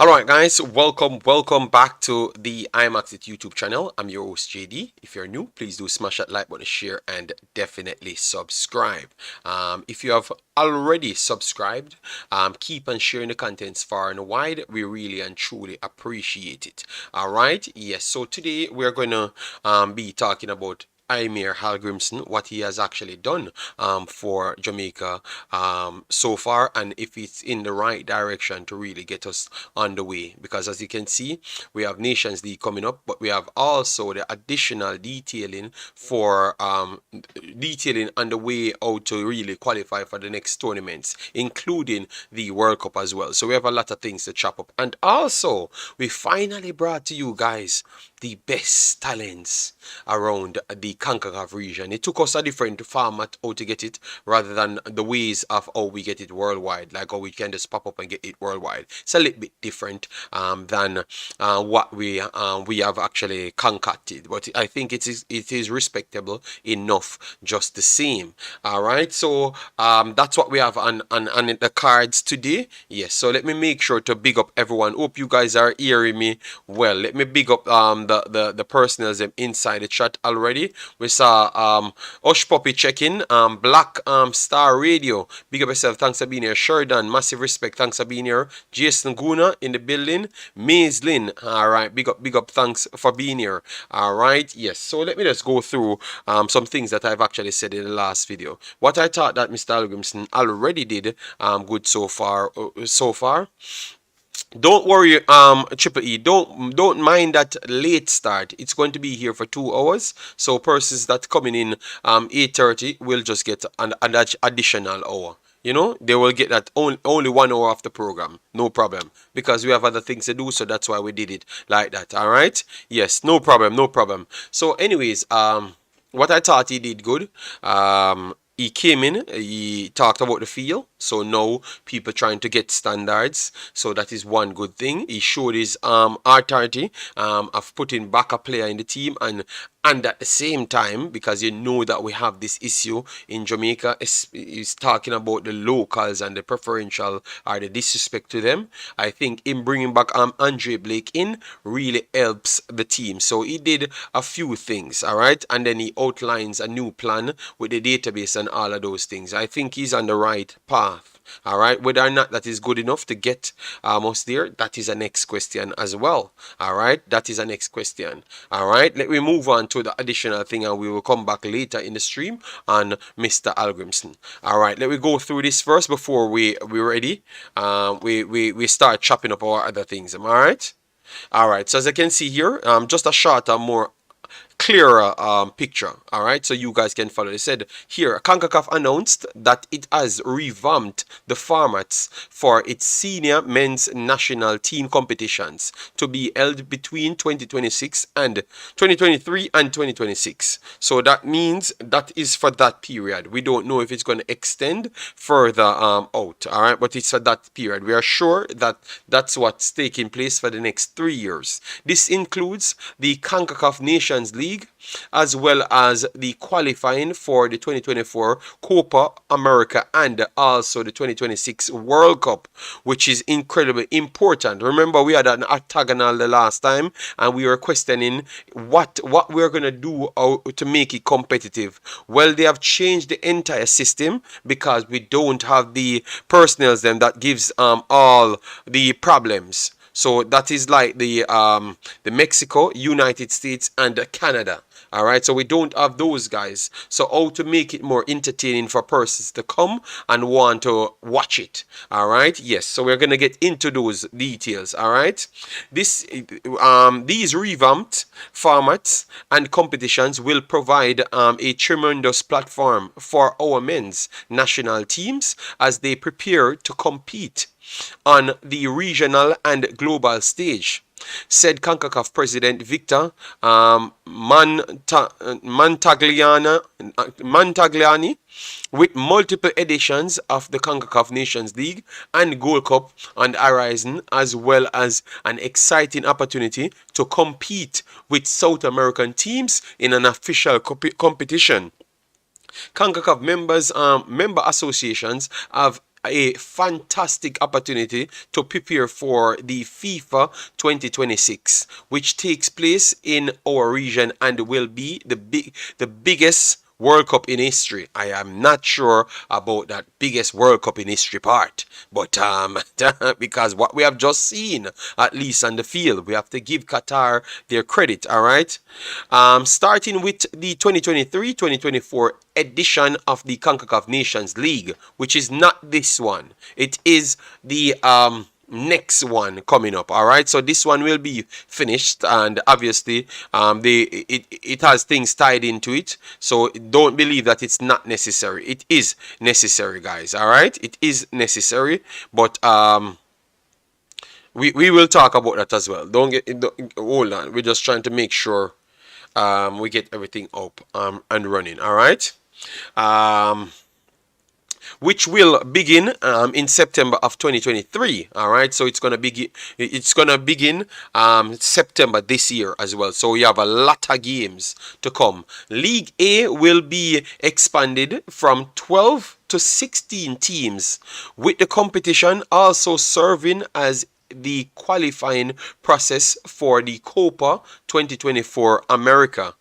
Alright guys, welcome back to the Imaxit YouTube channel. I'm your host JD. If you're new, please do smash that like button, share, and definitely subscribe. If you have already subscribed, keep on sharing the contents far and wide. We really and truly appreciate it. Alright, yes, so today we're going to be talking about Heimir Hallgrímsson, what he has actually done for Jamaica so far, and if it's in the right direction to really get us on the way. Because as you can see, we have Nations League coming up, but we have also the additional detailing on the way how to really qualify for the next tournaments, including the World Cup as well. So we have a lot of things to chop up, and also we finally brought to you guys the best talents around the Concacaf region. It took us a different format how to get it rather than the ways of how we get it worldwide, like how we can just pop up and get it worldwide. It's a little bit different than what we have actually concocted, but I think it is respectable enough just the same. All right, so that's what we have on the cards today. Yes, so let me make sure to big up everyone. Hope you guys are hearing me well. Let me big up the personals inside the chat already. We saw Osh Poppy check-in, Black Star Radio, big up yourself, thanks for being here. Sheridan, massive respect, thanks for being here. Jason Guna in the building. Maze Lynn, alright, big up, thanks for being here. Alright, yes, so let me just go through some things that I've actually said in the last video. What I thought that Mr. Hallgrímsson already did good so far. Don't worry, Triple E. Don't mind that late start. It's going to be here for 2 hours. So persons that coming in 8:30 will just get an additional hour. You know, they will get that only 1 hour of the program. No problem. Because we have other things to do, so that's why we did it like that. Alright? Yes, no problem, no problem. So anyways, what I thought he did good. He came in, he talked about the field, so now people trying to get standards, so that is one good thing. He showed his authority of putting back a player in the team, and at the same time, because you know that we have this issue in Jamaica, is talking about the locals and the preferential or the disrespect to them. I think in bringing back Andre Blake in really helps the team. So he did a few things, all right, and then he outlines a new plan with the database and all of those things. I think he's on the right path. All right, whether or not that is good enough to get us there, that is a next question as well. All right, that is a next question. All right, let me move on to the additional thing, and we will come back later in the stream on Mr. Hallgrímsson. All right, let me go through this first before we're ready. We start chopping up our other things. All right. All right, so as you can see here, just a shorter, more clearer picture. All right, so you guys can follow. They said here, CONCACAF announced that it has revamped the formats for its senior men's national team competitions to be held between 2026 and 2023 and 2026. So that means that is for that period. We don't know if it's going to extend further out. All right, but it's for that period. We are sure that that's what's taking place for the next 3 years. This includes the CONCACAF Nations League, as well as the qualifying for the 2024 Copa America and also the 2026 World Cup, which is incredibly important. Remember, we had an octagonal the last time, and we were questioning what we're going to do to make it competitive. Well, they have changed the entire system because we don't have the personnel then that gives all the problems. So that is like the Mexico, United States, and Canada. All right, so we don't have those guys. So how to make it more entertaining for persons to come and want to watch it. All right, yes. So we're gonna get into those details. All right, these revamped formats and competitions will provide a tremendous platform for our men's national teams as they prepare to compete on the regional and global stage, said CONCACAF President Victor Mantagliani. With multiple editions of the CONCACAF Nations League and Gold Cup on the horizon, as well as an exciting opportunity to compete with South American teams in an official competition. CONCACAF member associations have a fantastic opportunity to prepare for the FIFA 2026, which takes place in our region and will be the biggest World Cup in history. I am not sure about that biggest World Cup in history part, but because what we have just seen, at least on the field, we have to give Qatar their credit. All right, starting with the 2023-2024 edition of the Concacaf Nations League, which is not this one. It is the next one coming up. All right, so this one will be finished, and obviously it has things tied into it, so don't believe that it's not necessary. It is necessary, guys. All right, it is necessary, but we will talk about that as well. Hold on, we're just trying to make sure we get everything up and running. All right, which will begin in September of 2023. All right, so it's gonna begin. September this year as well. So we have a lot of games to come. League A will be expanded from 12 to 16 teams, with the competition also serving as the qualifying process for the Copa 2024 America,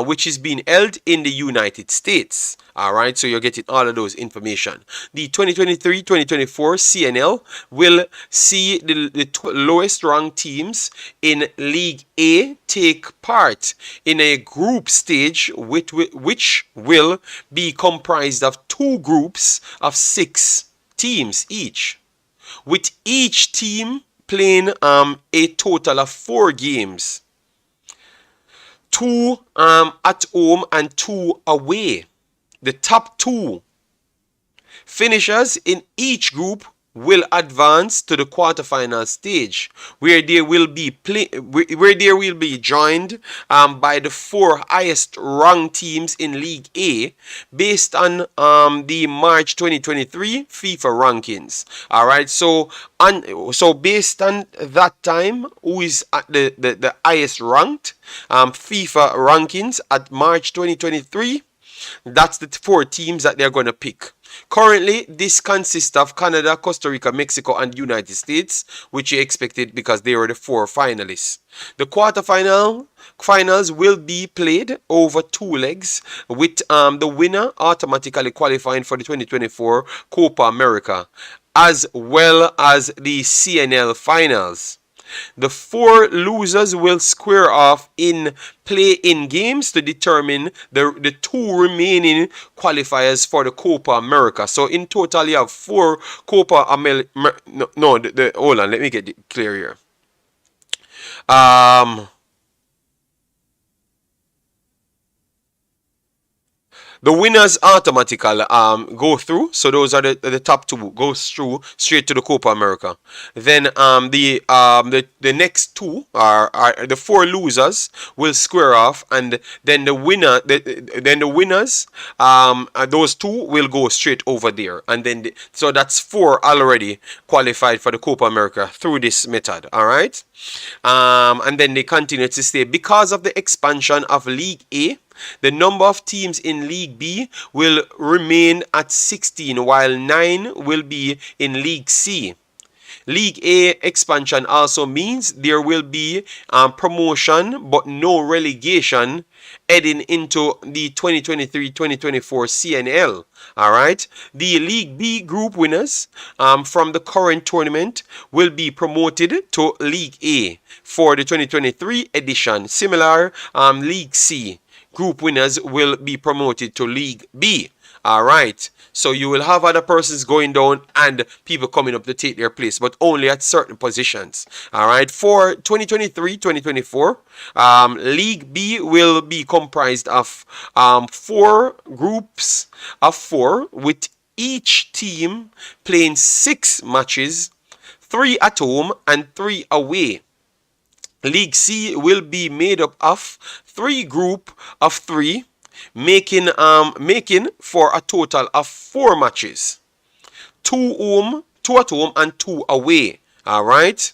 which is being held in the United States. All right, so you're getting all of those information. The 2023-2024 CNL will see the lowest ranked teams in League A take part in a group stage which will be comprised of 2 groups of 6 teams each, with each team playing a total of 4 games, 2 at home and 2 away. The top 2 finishers in each group will advance to the quarterfinal stage, where they will be joined by the 4 highest ranked teams in League A based on the March 2023 FIFA rankings. All right, so based on that time, who is at the highest ranked FIFA rankings at March 2023, that's the 4 teams that they're going to pick. Currently, this consists of Canada, Costa Rica, Mexico, and United States, which you expected because they were the 4 finalists. The quarterfinals will be played over 2 legs, with the winner automatically qualifying for the 2024 Copa America, as well as the CNL finals. The 4 losers will square off in play-in games to determine the 2 remaining qualifiers for the Copa America. So in total, you have 4 Copa America. Hold on, let me get it clear here. The winners automatically go through. So those are the top 2 goes through straight to the Copa America. Then the next 2 are the 4 losers will square off, and then the winners those 2 will go straight over there, and then so that's 4 already qualified for the Copa America through this method. All right, and then they continue to stay because of the expansion of League A. The number of teams in League B will remain at 16, while 9 will be in League C. League A expansion also means there will be promotion but no relegation heading into the 2023-2024 CNL. All right, the League B group winners from the current tournament will be promoted to League A for the 2023 edition. Similar, League C group winners will be promoted to League B. All right, so you will have other persons going down and people coming up to take their place, but only at certain positions. All right, for 2023-2024, League B will be comprised of 4 groups of 4, with each team playing 6 matches, 3 at home and 3 away. League C will be made up of 3 groups of 3, making for a total of 4 matches, 2 at home and 2 away. All right.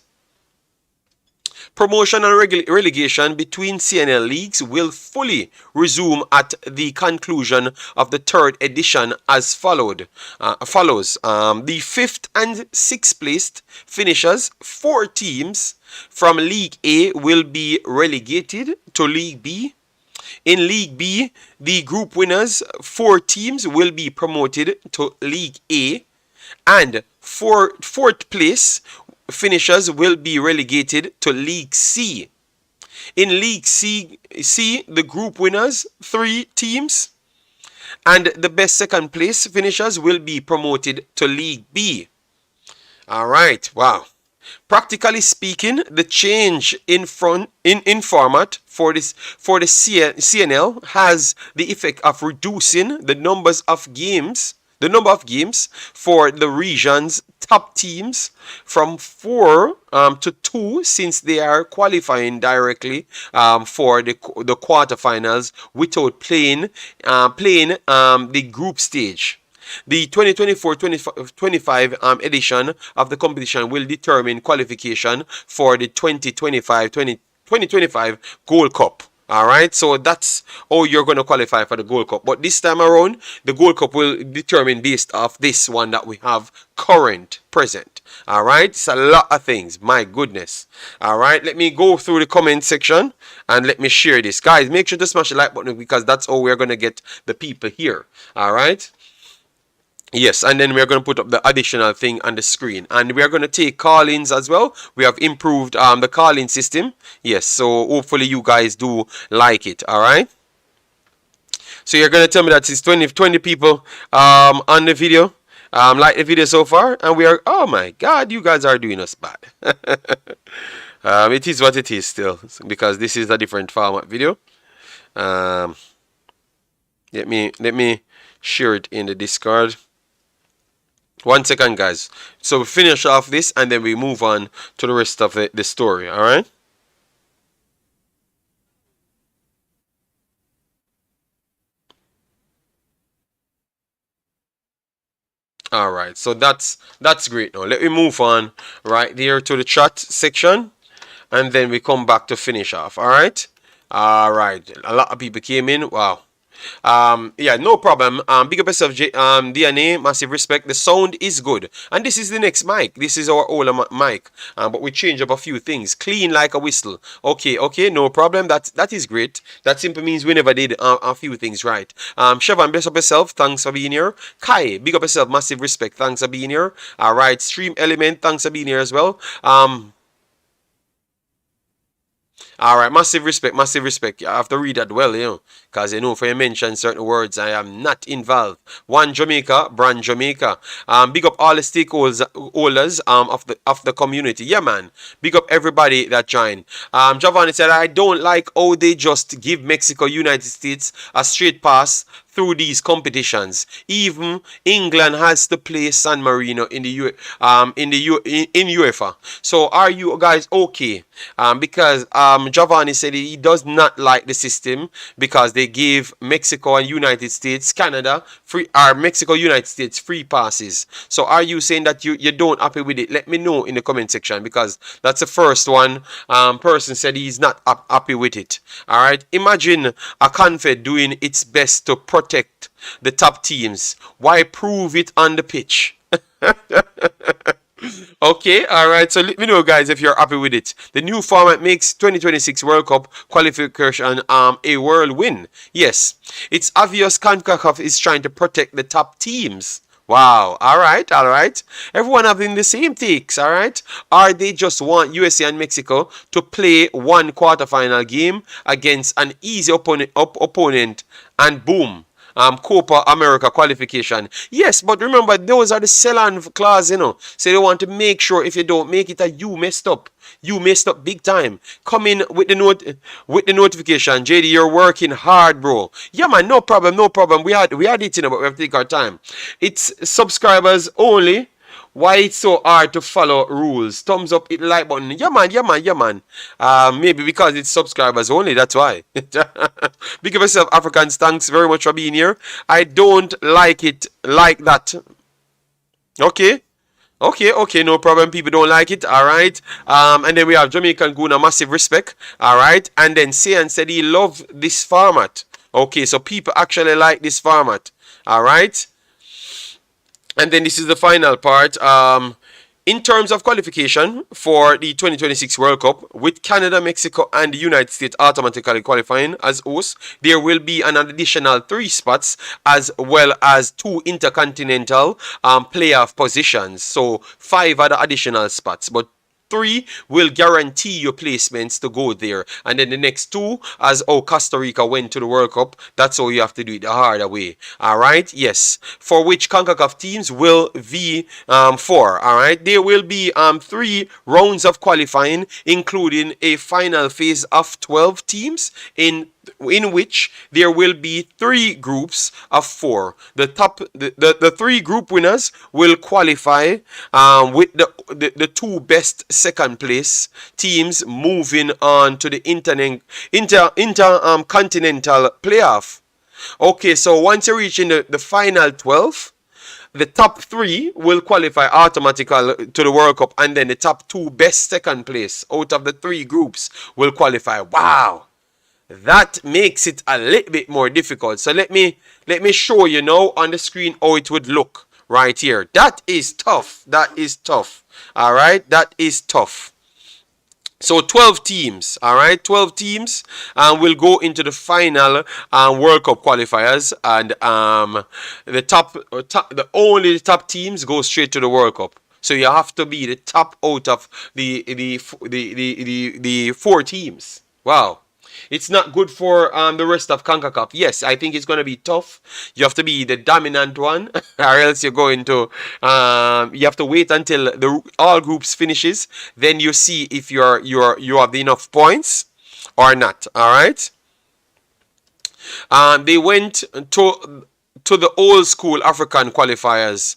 Promotion and relegation between CNL leagues will fully resume at the conclusion of the third edition as follows. The fifth and sixth placed finishers, 4 teams from League A, will be relegated to League B. In League B, the group winners, 4 teams, will be promoted to League A, and fourth place finishers will be relegated to League C. In League C, the group winners, 3 teams, and the best second place finishers will be promoted to League B. All right, wow. Practically speaking, the change in format for the CNL has the effect of reducing the number of games for the region's top teams from 4 to 2, since they are qualifying directly for the quarterfinals without playing the group stage. The 2024-25 edition of the competition will determine qualification for the 2025 Gold Cup. All right, so that's how you're going to qualify for the Gold Cup. But this time around, the Gold Cup will determine based off this one that we have present. All right, it's a lot of things. My goodness. All right, let me go through the comment section and let me share this. Guys, make sure to smash the like button, because that's how we're going to get the people here. All right. Yes, and then we're going to put up the additional thing on the screen. And we are going to take call-ins as well. We have improved the call-in system. Yes, so hopefully you guys do like it, all right? So you're going to tell me that it's 20 people on the video. Like the video so far. And we are, oh my God, you guys are doing us bad. It is what it is still, because this is a different format video. Let me share it in the Discord. 1 second, guys. So we finish off this and then we move on to the rest of the story, all right? All right, so that's great. Now let me move on right there to the chat section, and then we come back to finish off. All right, a lot of people came in. Wow. Yeah, no problem. Big up yourself, DNA, massive respect. The sound is good, and this is the next mic. This is our older mic, but we change up a few things. Clean like a whistle. Okay, no problem. That is great. That simply means we never did a few things right. Siobhan, big up yourself. Thanks for being here. Kai, big up yourself. Massive respect. Thanks for being here. All right, Stream Element, thanks for being here as well. All right, massive respect. You have to read that well, because for you mention certain words, I am not involved. One Jamaica, brand Jamaica. Big up all the stakeholders of the community. Yeah, man. Big up everybody that joined. Giovanni said, I don't like how they just give Mexico, United States a straight pass through these competitions. Even England has to play San Marino in UEFA. So are you guys okay? Because Giovanni said he does not like the system because they give Mexico and United States, Canada Mexico, United States free passes. So are you saying that you don't happy with it? Let me know in the comment section, because that's the first one. Person said he's not happy with it. All right. Imagine a Confed doing its best to protect the top teams. Why prove it on the pitch? Okay, alright, so let me know, guys, if you're happy with it. The new format makes 2026 World Cup qualification a world win. Yes, it's obvious Concacaf is trying to protect the top teams. Wow, alright. Everyone having the same takes, alright? Or they just want USA and Mexico to play one quarterfinal game against an easy opponent and boom. Copa America qualification. Yes, but remember, those are the sell-on clause, So they want to make sure if you don't make it, that you messed up. You messed up big time. Come in with the notification. JD, you're working hard, bro. Yeah, man, no problem. We had it, but we have to take our time. It's subscribers only. Why it's so hard to follow rules? Thumbs up, hit the like button. Yeah, man. Maybe because it's subscribers only, that's why. Big up yourself, Africans. Thanks very much for being here. I don't like it like that. Okay. Okay, no problem. People don't like it, all right. And then we have Jamaican Guna, massive respect, all right. And then Sian said he loved this format. Okay, so people actually like this format, all right. And then this is the final part. In terms of qualification for the 2026 World Cup, with Canada, Mexico, and the United States automatically qualifying as hosts, there will be an additional 3 spots as well as 2 intercontinental playoff positions. So 5 other additional spots, but 3 will guarantee your placements to go there. And then the next 2, as Costa Rica went to the World Cup, that's how you have to do it the harder way. Alright, yes. For which CONCACAF teams will be 4. Alright, there will be 3 rounds of qualifying, including a final phase of 12 teams in which there will be 3 groups of 4. The 3 group winners will qualify with the 2 best second place teams moving on to the intercontinental playoff. Okay, so once you reach in the final 12, the top 3 will qualify automatically to the World Cup, and then the top 2 best second place out of the 3 groups will qualify. Wow, that makes it a little bit more difficult. So let me show you now on the screen how it would look right here. That is tough. That is tough. All right, that is tough. So 12 teams, all right, 12 teams will go into the final World Cup qualifiers, and the only top teams go straight to the World Cup. So you have to be the top out of the 4 teams. Wow. It's not good for the rest of CONCACAF. Yes, I think it's going to be tough. You have to be the dominant one, or else you're going to. You have to wait until the all groups finishes. Then you see if you have enough points or not. All right. They went to the old school African qualifiers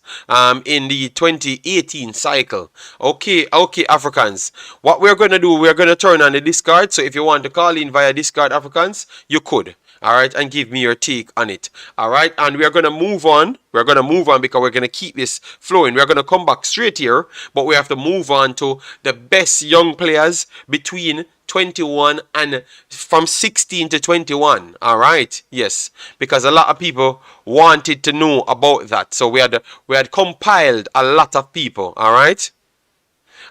in the 2018 cycle. Okay, Africans. What we're going to do, we're going to turn on the discard. So if you want to call in via discard, Africans, you could. All right, and give me your take on it. All right, and we're going to move on. We're going to move on because we're going to keep this flowing. We're going to come back straight here, but we have to move on to the best young players between 21 and from 16 to 21. All right, yes, because a lot of people wanted to know about that, so we had compiled a lot of people. All right.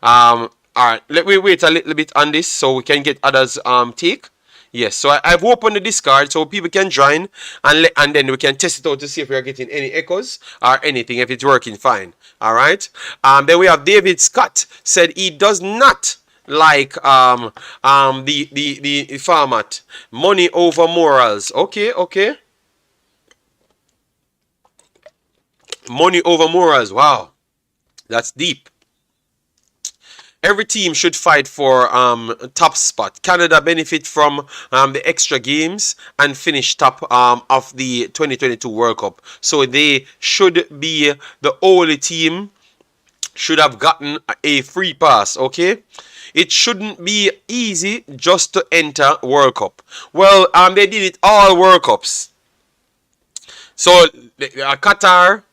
All right, let me wait a little bit on this so we can get others take. Yes, so I've opened the discard so people can join, and then we can test it out to see if we are getting any echoes or anything, if it's working fine. All right. Then we have David Scott said he does not like the format, money over morals. Okay. Money over morals. Wow, that's deep. Every team should fight for top spot. Canada benefit from the extra games and finish top of the 2022 World Cup. So they should be the only team should have gotten a free pass. Okay. It shouldn't be easy just to enter World Cup. Well, they did it all World Cups. So Qatar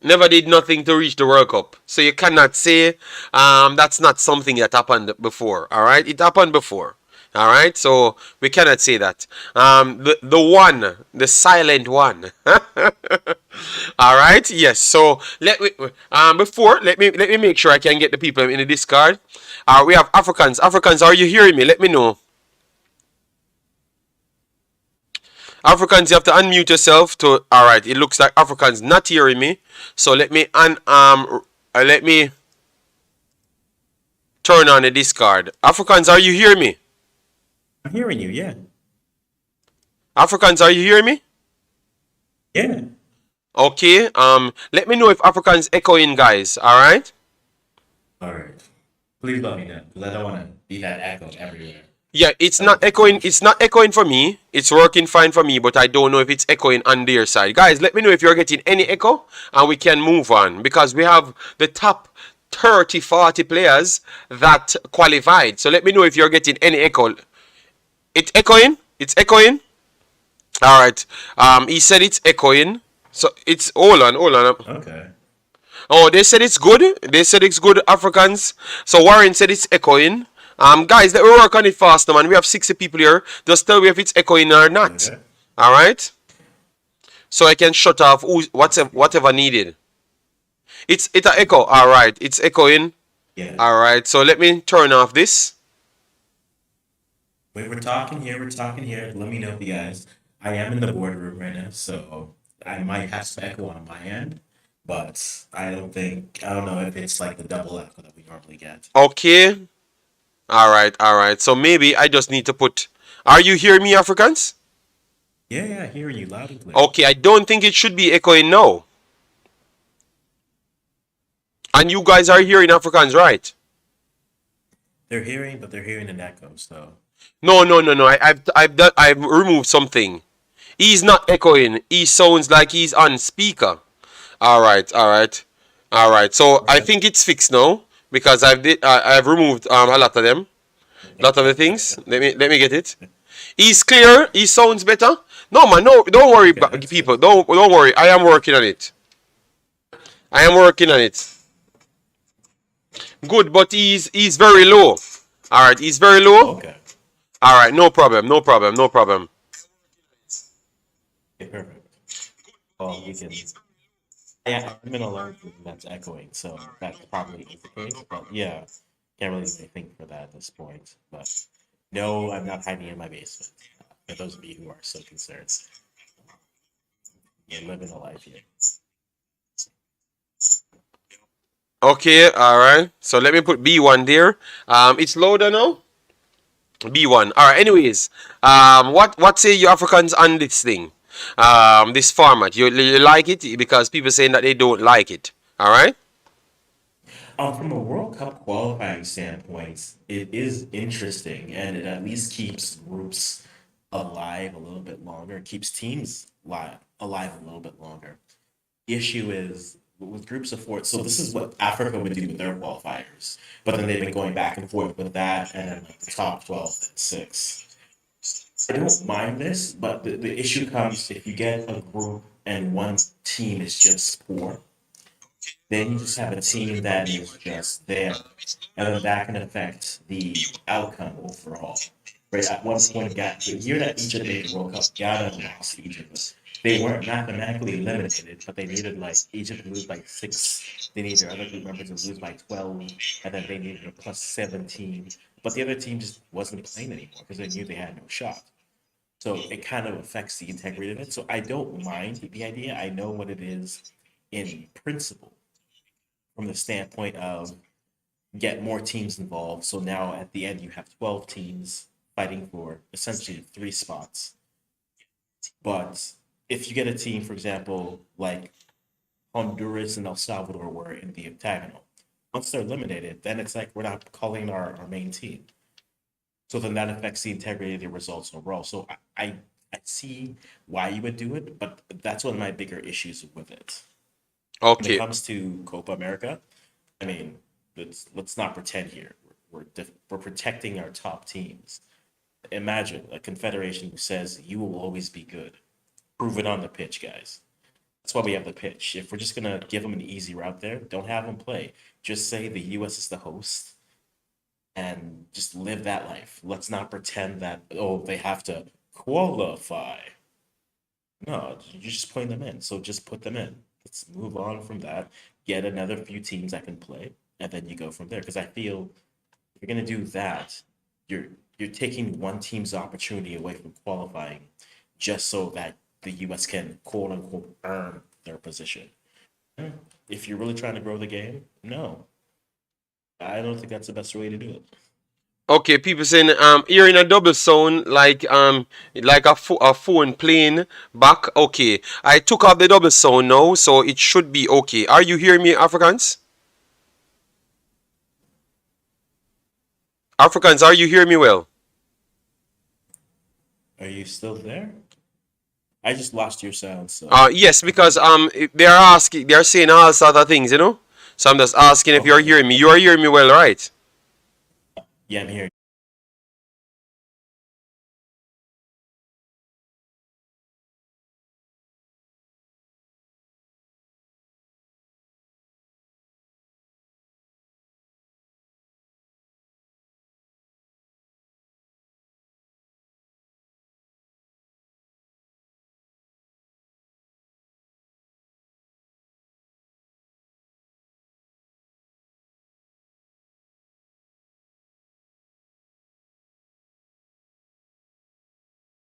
never did nothing to reach the World Cup. So you cannot say that's not something that happened before. All right, it happened before. All right, so we cannot say that. The silent one. All right, yes. So let me make sure I can get the people in the discard. We have Africans. Africans, are you hearing me? Let me know. Africans, you have to unmute yourself to. All right, it looks like Africans not hearing me. So let me turn on the discard. Africans, are you hearing me? I'm hearing you, yeah. Africans, are you hearing me? Yeah. Okay. Let me know if Africans echoing, guys. All right. All right. Please let me know, because I don't want to be that echo everywhere. Yeah, it's not echoing. It's not echoing for me. It's working fine for me, but I don't know if it's echoing on their side. Guys, let me know if you're getting any echo, and we can move on because we have the top 30, 40 players that qualified. So let me know if you're getting any echo. It's echoing. It's echoing. All right. He said it's echoing. So it's hold on. Okay. Oh, they said it's good. They said it's good, Africans. So Warren said it's echoing. Guys, let me work on it faster, man. We have 60 people here. Just tell me if it's echoing or not. Okay. All right. So I can shut off whatever needed. It's a echo. All right. It's echoing. Yeah. All right. So let me turn off this. Wait, we're talking here. We're talking here. Let me know, you guys. I am in the boardroom right now, so I might have some echo on my end, but I don't know if it's like the double echo that we normally get. Okay. All right. All right. So maybe I just need to put. Are you hearing me, Africans? Yeah, yeah, hearing you loud and clear. Okay. I don't think it should be echoing now. And you guys are hearing Africans, right? They're hearing, but they're hearing an echo, so. No, no, no, no. I've removed something. He's not echoing. He sounds like he's on speaker. All right, all right, all right. So I Okay. think it's fixed now because I've removed a lot of them, lot of the things. Let me get it. He's clear. He sounds better. No man, no, don't worry, Okay, that's good. people. Don't worry. I am working on it. I am working on it. Good, but he's very low. All right, he's very low. Okay. All right, no problem, no problem, no problem. Okay, perfect. Well, we can. Yeah, I'm in a large room that's echoing, so that probably is the case. But yeah, can't really think for that at this point. But no, I'm not hiding in my basement. For those of you who are so concerned, you're living a life here. Okay, all right. So let me put B1 there. It's louder now. B1. All right. Anyways, what say you Africans on this thing? This format. You like it because people saying that they don't like it. All right. From a World Cup qualifying standpoint, it is interesting, and it at least keeps groups alive a little bit longer, keeps teams alive a little bit longer. The issue is with groups of four. So this is what Africa would do with their qualifiers, but then they've been going back and forth with that and like the top 12 and six. I don't mind this, but the issue comes if you get a group and one team is just poor, then you just have a team that is just there, and then that can affect the outcome overall. Right at one point, the year that Egypt made the World Cup, Ghana lost to Egypt. They weren't mathematically eliminated, but they needed like Egypt to lose by 6. They needed their other group members to lose by 12, and then they needed a plus 17. But the other team just wasn't playing anymore because they knew they had no shot. So it kind of affects the integrity of it. So I don't mind the idea. I know what it is in principle from the standpoint of get more teams involved. So now at the end, you have 12 teams fighting for essentially 3 spots. But if you get a team, for example, like Honduras and El Salvador were in the octagonal, once they're eliminated, then it's like we're not calling our main team. So then that affects the integrity of the results overall. So I see why you would do it, but that's one of my bigger issues with it. When it Okay. comes to Copa America, I mean, let's not pretend here. We're protecting our top teams. Imagine a confederation who says you will always be good. Prove it on the pitch, guys. That's why we have the pitch. If we're just gonna give them an easy route there, don't have them play. Just say the U.S. is the host and just live that life. Let's not pretend that they have to qualify. No, you're just putting them in. So just put them in. Let's move on from that. Get another few teams that can play, and then you go from there. Because I feel if you're gonna do that, you're you're taking one team's opportunity away from qualifying, just so that the U.S. can quote unquote earn their position. Yeah. If you're really trying to grow the game, no, I don't think that's the best way to do it. Okay. People saying you're in a double sound like a phone playing back. Okay. I took off the double sound now, so it should be okay. Are you hearing me, Africans? Africans, are you hearing me well? Are you still there? I just lost your sound, so Yes, because they're saying all sort of things, you know. So I'm just asking if you're okay. hearing me. You are hearing me well, right? Yeah, I'm here.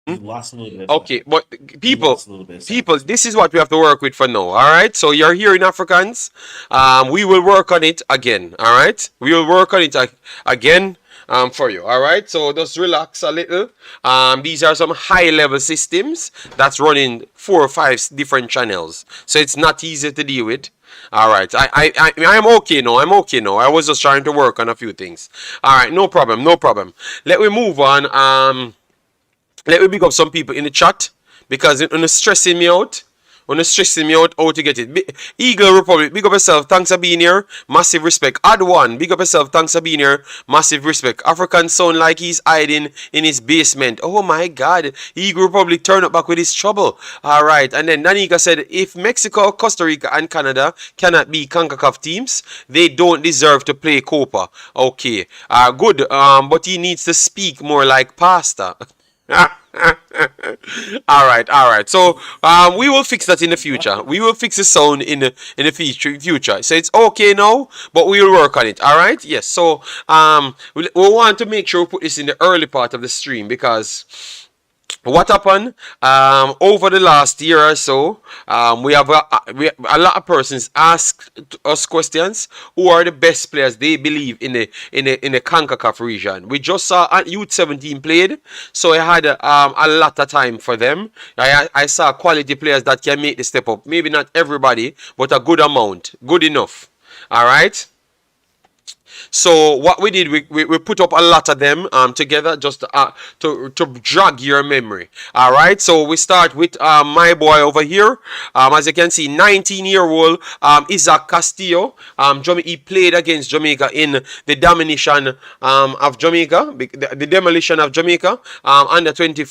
You lost a little bit of Okay, sound. but You people, lost a little bit of sound. people, this is what we have to work with for now. All right. So you're hearing Africans. We will work on it again. All right. We will work on it again. For you. All right. So just relax a little. These are some high-level systems that's running 4 or 5 different channels. So it's not easy to deal with. All right. I'm okay now. I'm okay now. I was just trying to work on a few things. All right. No problem. No problem. Let me move on. Let me pick up some people in the chat because it's stressing me out. When it's stressing me out how to get it. Eagle Republic, big up yourself. Thanks for being here. Massive respect. Add one. Big up yourself. Thanks for being here. Massive respect. African sound like he's hiding in his basement. Oh my God. Eagle Republic turn up back with his trouble. All right. And then Nanika said, if Mexico, Costa Rica, and Canada cannot be Concacaf teams, they don't deserve to play Copa. Okay. Good. But he needs to speak more like Pasta. All right, all right. So we will fix that in the future. We will fix the sound in the future. So it's okay now, but we will work on it. All right. Yes. So we want to make sure we put this in the early part of the stream because what happened over the last year or so, we have a lot of persons ask us questions. Who are the best players they believe in the CONCACAF region? We just saw Youth 17 played, so I had a lot of time for them. I saw quality players that can make the step up. Maybe not everybody, but a good amount, good enough. All right. So what we did, we put up a lot of them together just to jog your memory. All right. So we start with my boy over here. As you can see, 19-year-old Isaac Castillo. He played against Jamaica in the domination of Jamaica, the demolition of Jamaica under 20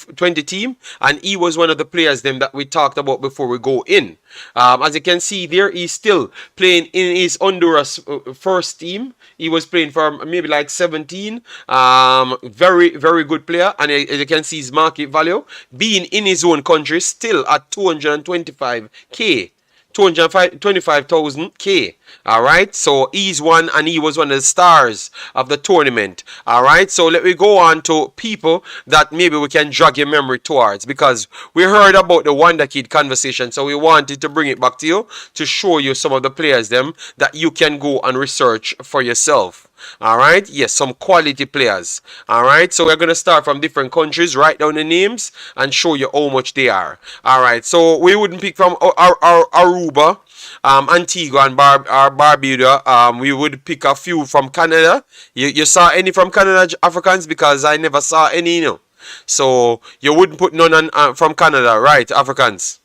team, and he was one of the players them that we talked about before we go in. As you can see there, he's still playing in his Honduras first team. He was playing for maybe like 17. Very, very good player. And as you can see, his market value being in his own country still at 225k. 225,000k. All right. So he's one, and he was one of the stars of the tournament. All right. So let me go on to people that maybe we can jog your memory towards, because we heard about the Wonder Kid conversation. So we wanted to bring it back to you to show you some of the players them that you can go and research for yourself. All right. Yes, some quality players. All right. So we're going to start from different countries, write down the names and show you how much they are. All right. So we wouldn't pick from Aruba, Antigua and Barbuda. We would pick a few from Canada. You saw any from Canada, Africans? Because I never saw any, So you wouldn't put none on, from Canada, right, Africans?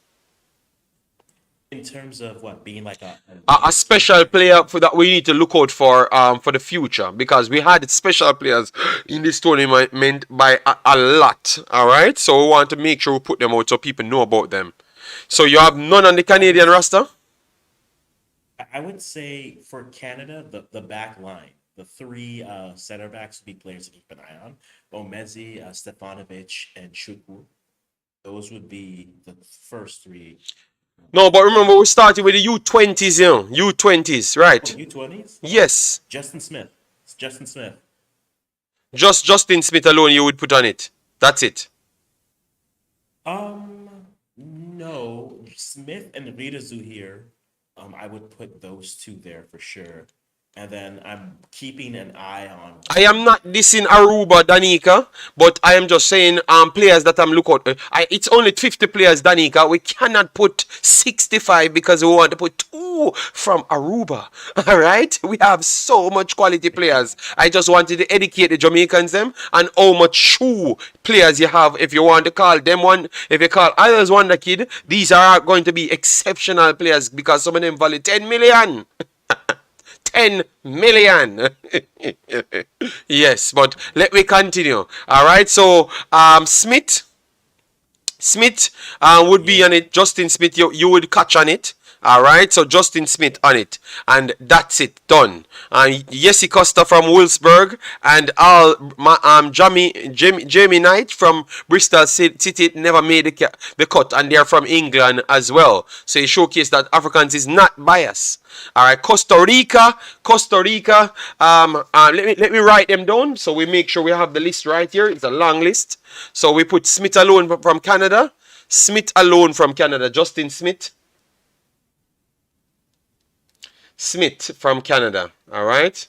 In terms of what being like A special player for that we need to look out for the future, because we had special players in this tournament by a lot. All right, so we want to make sure we put them out so people know about them. So you have none on the Canadian roster? I would say for Canada, the back line, the three center backs would be players to keep an eye on. Omezi, Stefanovic, and Chukwu. Those would be the first three. No, but remember we started with the U20s, U20s, right? U20s? Yes. Justin Smith. It's Justin Smith. Just Justin Smith alone you would put on it. That's it. No. Smith and Rita Zuhir, I would put those two there for sure. And then I'm keeping an eye on. I am not dissing Aruba, Danica, but I am just saying players that I'm looking at. It's only 50 players, Danica. We cannot put 65 because we want to put 2 from Aruba. All right? We have so much quality players. I just wanted to educate the Jamaicans them and how much true players you have. If you want to call them one, if you call others Wonder Kid, these are going to be exceptional players because some of them value 10 million. 10 million. Yes, but let me continue. All right, so Smith would be on it. Justin Smith, you would catch on it. All right, so Justin Smith on it, and that's it, done. Jesse Costa from Wolfsburg, and Jamie Knight from Bristol City never made the cut, and they're from England as well. So he showcased that Africans is not biased. All right, Costa Rica. Let me write them down so we make sure we have the list right here. It's a long list. So we put Smith alone from Canada. Justin Smith. Smith from Canada. All right.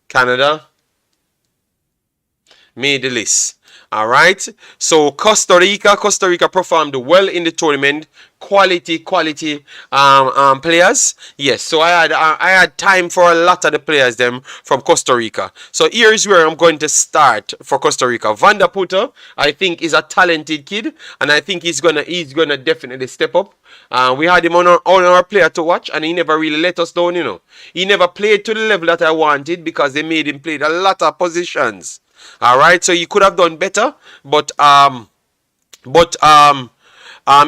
Canada made the list. All right. So Costa Rica performed well in the tournament. Quality players. Yes. So I had time for a lot of the players them from Costa Rica. So here's where I'm going to start for Costa Rica. Van der Putte, I think, is a talented kid, and I think he's gonna definitely step up. We had him on our player to watch, and he never really let us down. He never played to the level that I wanted because they made him play a lot of positions. All right, so he could have done better, but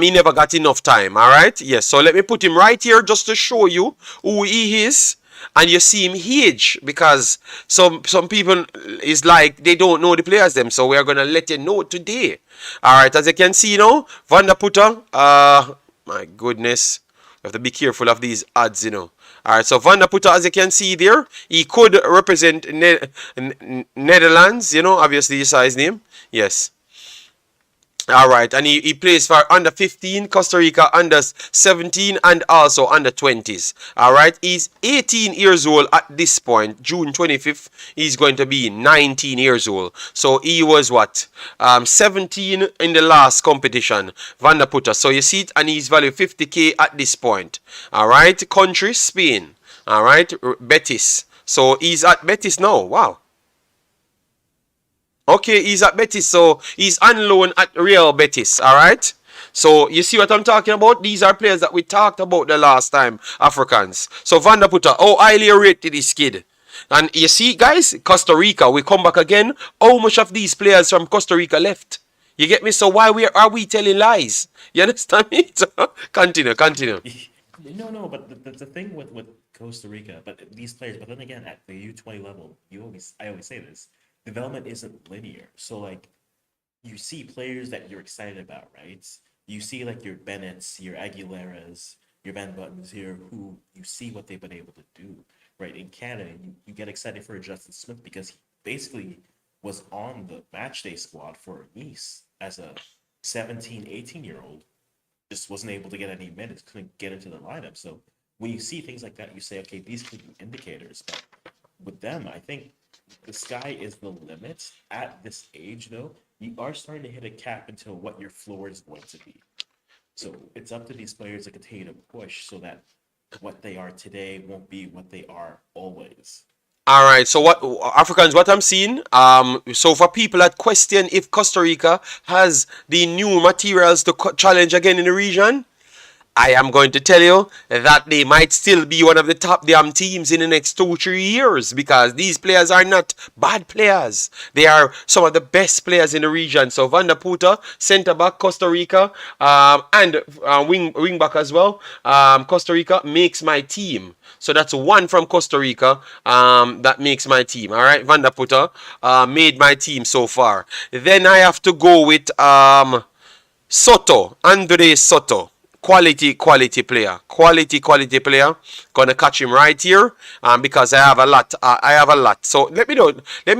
he never got enough time. All right, yes. So let me put him right here just to show you who he is, and you see him age, because some people is like they don't know the players them. So we are gonna let you know today. All right, as you can see now, Van der Putte. My goodness, you have to be careful of these ads, Alright, so Van der Putte, as you can see there, he could represent Netherlands, obviously you saw his name. Yes. Alright, and he plays for under 15, Costa Rica, under 17, and also under 20s. Alright, he's 18 years old at this point. June 25th, he's going to be 19 years old. So he was 17 in the last competition, Van der Putte. So you see it, and he's valued 50k at this point. Alright, country, Spain. Alright, Betis. So he's at Betis now. Wow. Okay, he's at Betis, so he's on loan at Real Betis, alright? So, you see what I'm talking about? These are players that we talked about the last time, Africans. So, Van der Putte, how highly rated this kid? And you see, guys, Costa Rica, we come back again. How much of these players from Costa Rica left? You get me? So, why are we telling lies? You understand me? So, continue. No, but the thing with Costa Rica, but these players, but then again, at the U20 level, I always say this. Development isn't linear. So like you see players that you're excited about, right? You see like your Bennett's, your Aguileras, your Van Buttons here, who you see what they've been able to do, right? In Canada, you get excited for Justin Smith because he basically was on the matchday squad for Nice as a 17, 18-year-old. Just wasn't able to get any minutes, couldn't get into the lineup. So when you see things like that, you say, okay, these could be indicators. But with them, I think the sky is the limit. At this age, though, you are starting to hit a cap into what your floor is going to be. So it's up to these players to continue to push so that what they are today won't be what they are always. All right, so what Africans, what I'm seeing, so for people that question if Costa Rica has the new materials to challenge again in the region, I am going to tell you that they might still be one of the top damn teams in the next 2-3 years, because these players are not bad players. They are some of the best players in the region. So Van der Putte, centre back, Costa Rica, and wing back as well. Costa Rica makes my team. So that's one from Costa Rica that makes my team. All right, Van der Putte made my team so far. Then I have to go with Soto, Andre Soto. Quality player. Gonna catch him right here because I have a lot. So let me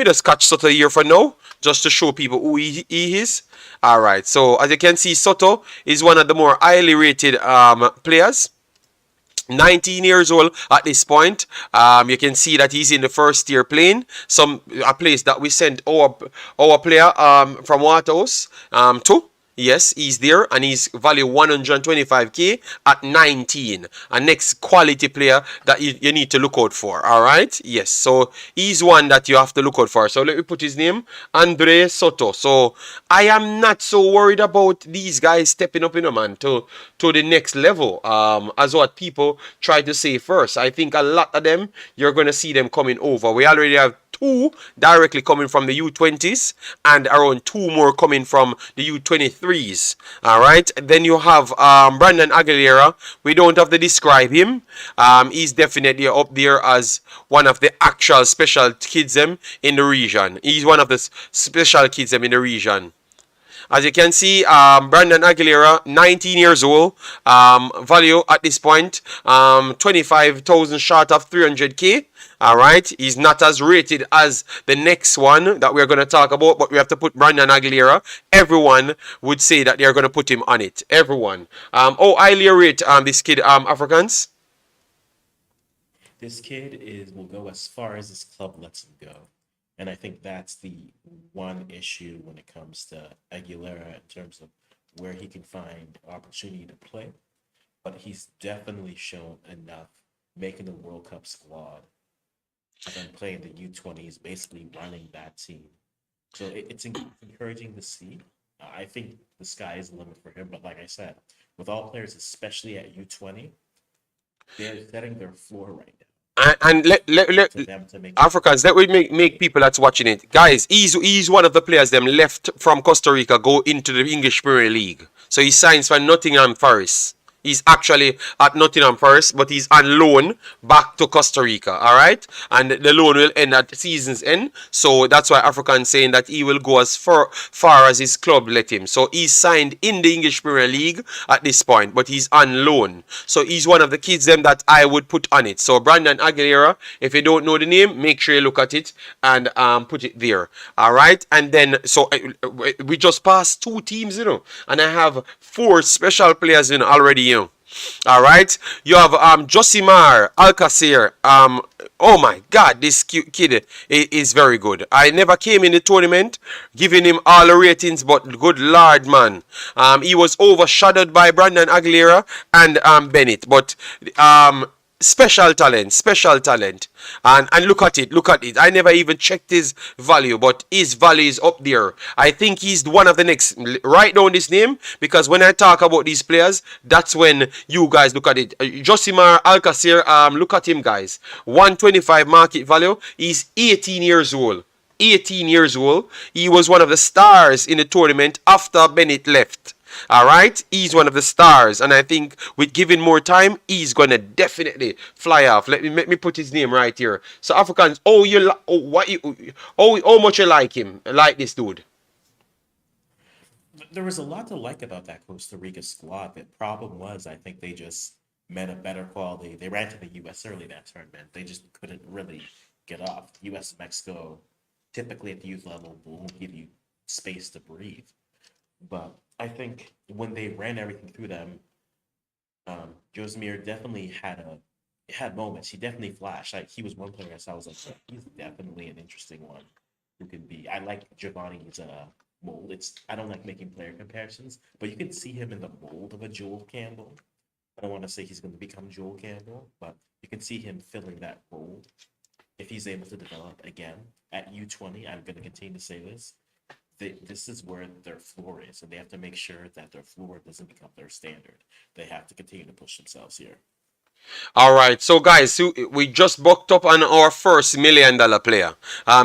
just catch Soto here for now, just to show people who he is. All right. So as you can see, Soto is one of the more highly rated players. 19 years old at this point. You can see that he's in the first tier playing. A place that we sent our player from Waterhouse to. Yes, he's there, and he's value 125k at 19. A next quality player that you need to look out for. All right, yes. So he's one that you have to look out for. So let me put his name, Andre Soto. So I am not so worried about these guys stepping up, man, to the next level. As what people try to say first. I think a lot of them, you're gonna see them coming over. We already have 2 directly coming from the U20s and around 2 more coming from the U23s. All right. Then you have Brandon Aguilera. We don't have to describe him. He's definitely up there as one of the actual special kids in the region. He's one of the special kids in the region. As you can see, Brandon Aguilera, 19 years old, value at this point, 25,000 short of 300k. All right, he's not as rated as the next one that we're going to talk about, but we have to put Brandon Aguilera. Everyone would say that they're going to put him on it. Everyone. Oh, highly rate this kid, Africans. This kid will go as far as his club lets him go. And I think that's the one issue when it comes to Aguilera in terms of where he can find opportunity to play. But he's definitely shown enough making the World Cup squad and then playing the U20s, basically running that team. So it's encouraging to see. I think the sky is the limit for him. But like I said, with all players, especially at U20, they're setting their floor right now And let to them to make it. Africans, let me make people that's watching it. Guys, he's one of the players them left from Costa Rica go into the English Premier League. So he signs for Nottingham Forest. He's actually at Nottingham Forest, but he's on loan back to Costa Rica. All right, and the loan will end at season's end. So that's why African saying that he will go as far as his club let him. So he's signed in the English Premier League at this point, but he's on loan. So he's one of the kids them that I would put on it. So Brandon Aguilera, if you don't know the name, make sure you look at it and put it there. All right, and then so we just passed 2 teams, and I have 4 special players already. All right, you have Josimar Alcacer. Oh my God, this cute kid is very good. I never came in the tournament giving him all the ratings, but good lord, man, he was overshadowed by Brandon Aguilera and Bennett, but special talent, special talent. And look at it. I never even checked his value, but his value is up there. I think he's one of the next. Write down this name because when I talk about these players, that's when you guys look at it. Josimar Alcacer, look at him, guys. 125 market value. He's 18 years old. 18 years old. He was one of the stars in the tournament after Bennett left. All right, he's one of the stars, and I think with giving more time, he's gonna definitely fly off. Let me put his name right here. So Africans, how much you like him? Like this dude? There was a lot to like about that Costa Rica squad. The problem was, I think they just met a better quality. They ran to the U.S. early that tournament. They just couldn't really get off. U.S. and Mexico, typically at the youth level, will give you space to breathe. But I think when they ran everything through them, Josimir definitely had moments. He definitely flashed. He was one player I saw. I was like, "Yeah, he's definitely an interesting one who can be." I like Giovanni's mold. I don't like making player comparisons, but you can see him in the mold of a Joel Campbell. I don't want to say he's going to become Joel Campbell, but you can see him filling that role if he's able to develop again at U20. I'm going to continue to say this. This is where their floor is, and they have to make sure that their floor doesn't become their standard. They have to continue to push themselves here. All right, so guys, so we just bucked up on our first $1 million player,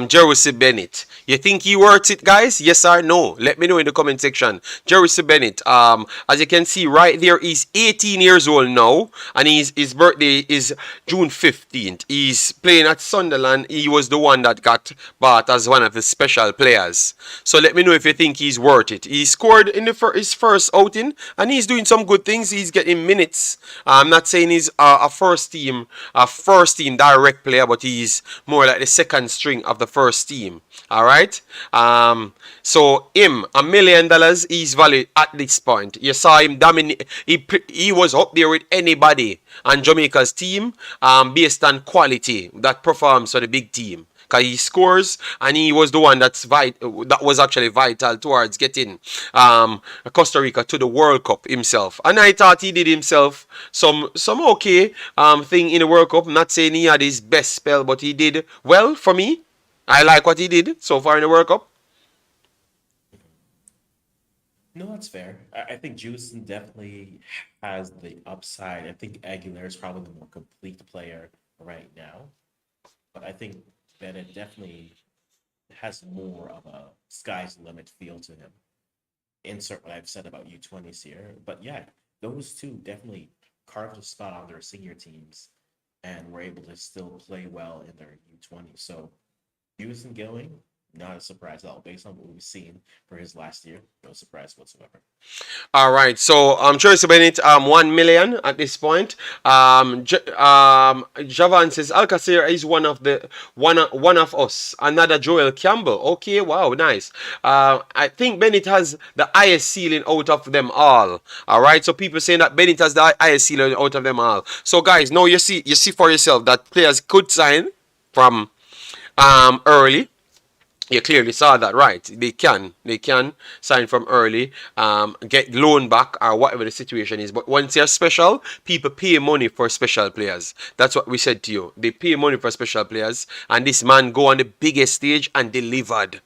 Jersey Bennett. You think he worth it, guys? Yes or no? Let me know in the comment section. Jersey Bennett, as you can see right there, he's 18 years old now, and his birthday is June 15th. He's playing at Sunderland. He was the one that got bought as one of the special players. So let me know if you think he's worth it. He scored in his first outing, and he's doing some good things. He's getting minutes. I'm not saying he's a first team direct player, but he's more like the second string of the first team. All right. So him $1 million he's valued at this point. You saw him dominate. He was up there with anybody on Jamaica's team, based on quality that performs for the big team. Because he scores, and he was the one that was actually vital towards getting Costa Rica to the World Cup himself. And I thought he did himself some okay thing in the World Cup. I'm not saying he had his best spell, but he did well for me. I like what he did so far in the World Cup. No, that's fair. I think Jewison definitely has the upside. I think Aguilera is probably the more complete player right now. But I think Bennett definitely has more of a sky's the limit feel to him. Insert what I've said about U20s here. But yeah, those two definitely carved a spot on their senior teams and were able to still play well in their U20. So Hughes and Gilling, not a surprise at all. Based on what we've seen for his last year, no surprise whatsoever. All right, so Tracy Bennett 1 million at this point. Javan says Alcacer is one of us. Another Joel Campbell. Okay, wow, nice. I think Bennett has the highest ceiling out of them all. All right, so people saying that Bennett has the highest ceiling out of them all. So guys, now you see for yourself that players could sign from early. You clearly saw that, right? They can sign from early, get loan back or whatever the situation is. But once you're special, people pay money for special players. That's what we said to you. They pay money for special players, and this man go on the biggest stage and delivered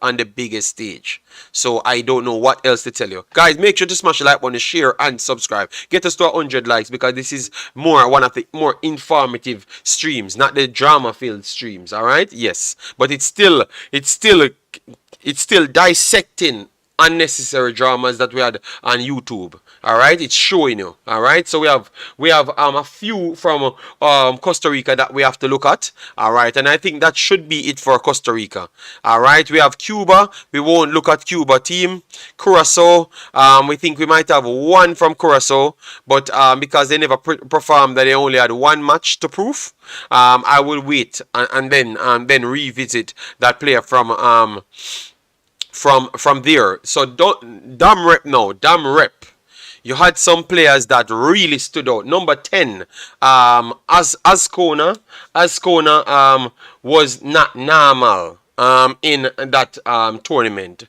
on the biggest stage. So I don't know what else to tell you. Guys, make sure to smash the like button, share, and subscribe. Get us to 100 likes because this is one of the more informative streams, not the drama-filled streams. All right? Yes, but it's still dissecting unnecessary dramas that we had on YouTube. All right, it's showing you. All right, so we have a few from Costa Rica that we have to look at. All right, and I think that should be it for Costa Rica. All right, we have Cuba. We won't look at Cuba team. Curacao. We think we might have one from Curacao, but because they never performed, that they only had one match to prove. I will wait and then revisit that player from there. So don't damn rep now, damn rep. You had some players that really stood out. Number 10, Ascona was not normal in that tournament.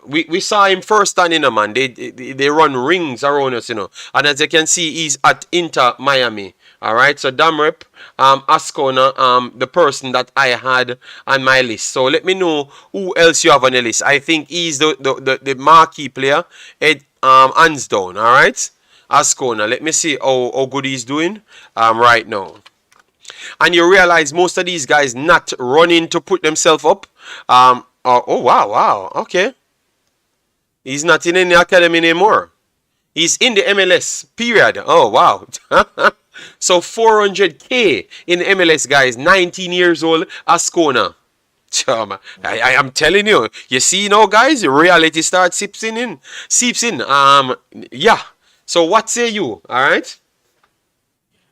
We saw him first stand in a man. They run rings around us, And as you can see, he's at Inter Miami. All right, so Damrep, Ascona, the person that I had on my list. So let me know who else you have on the list. I think he's the marquee player, Ed Ansdown. All right, Ascona. Let me see how good he's doing right now. And you realize most of these guys not running to put themselves up. Oh wow, okay. He's not in any academy anymore. He's in the MLS. Period. Oh wow. So 400K in the MLS, guys. 19 years old, Ascona. I am telling you. You see now, guys, reality starts seeps in. Yeah. So what say you? All right.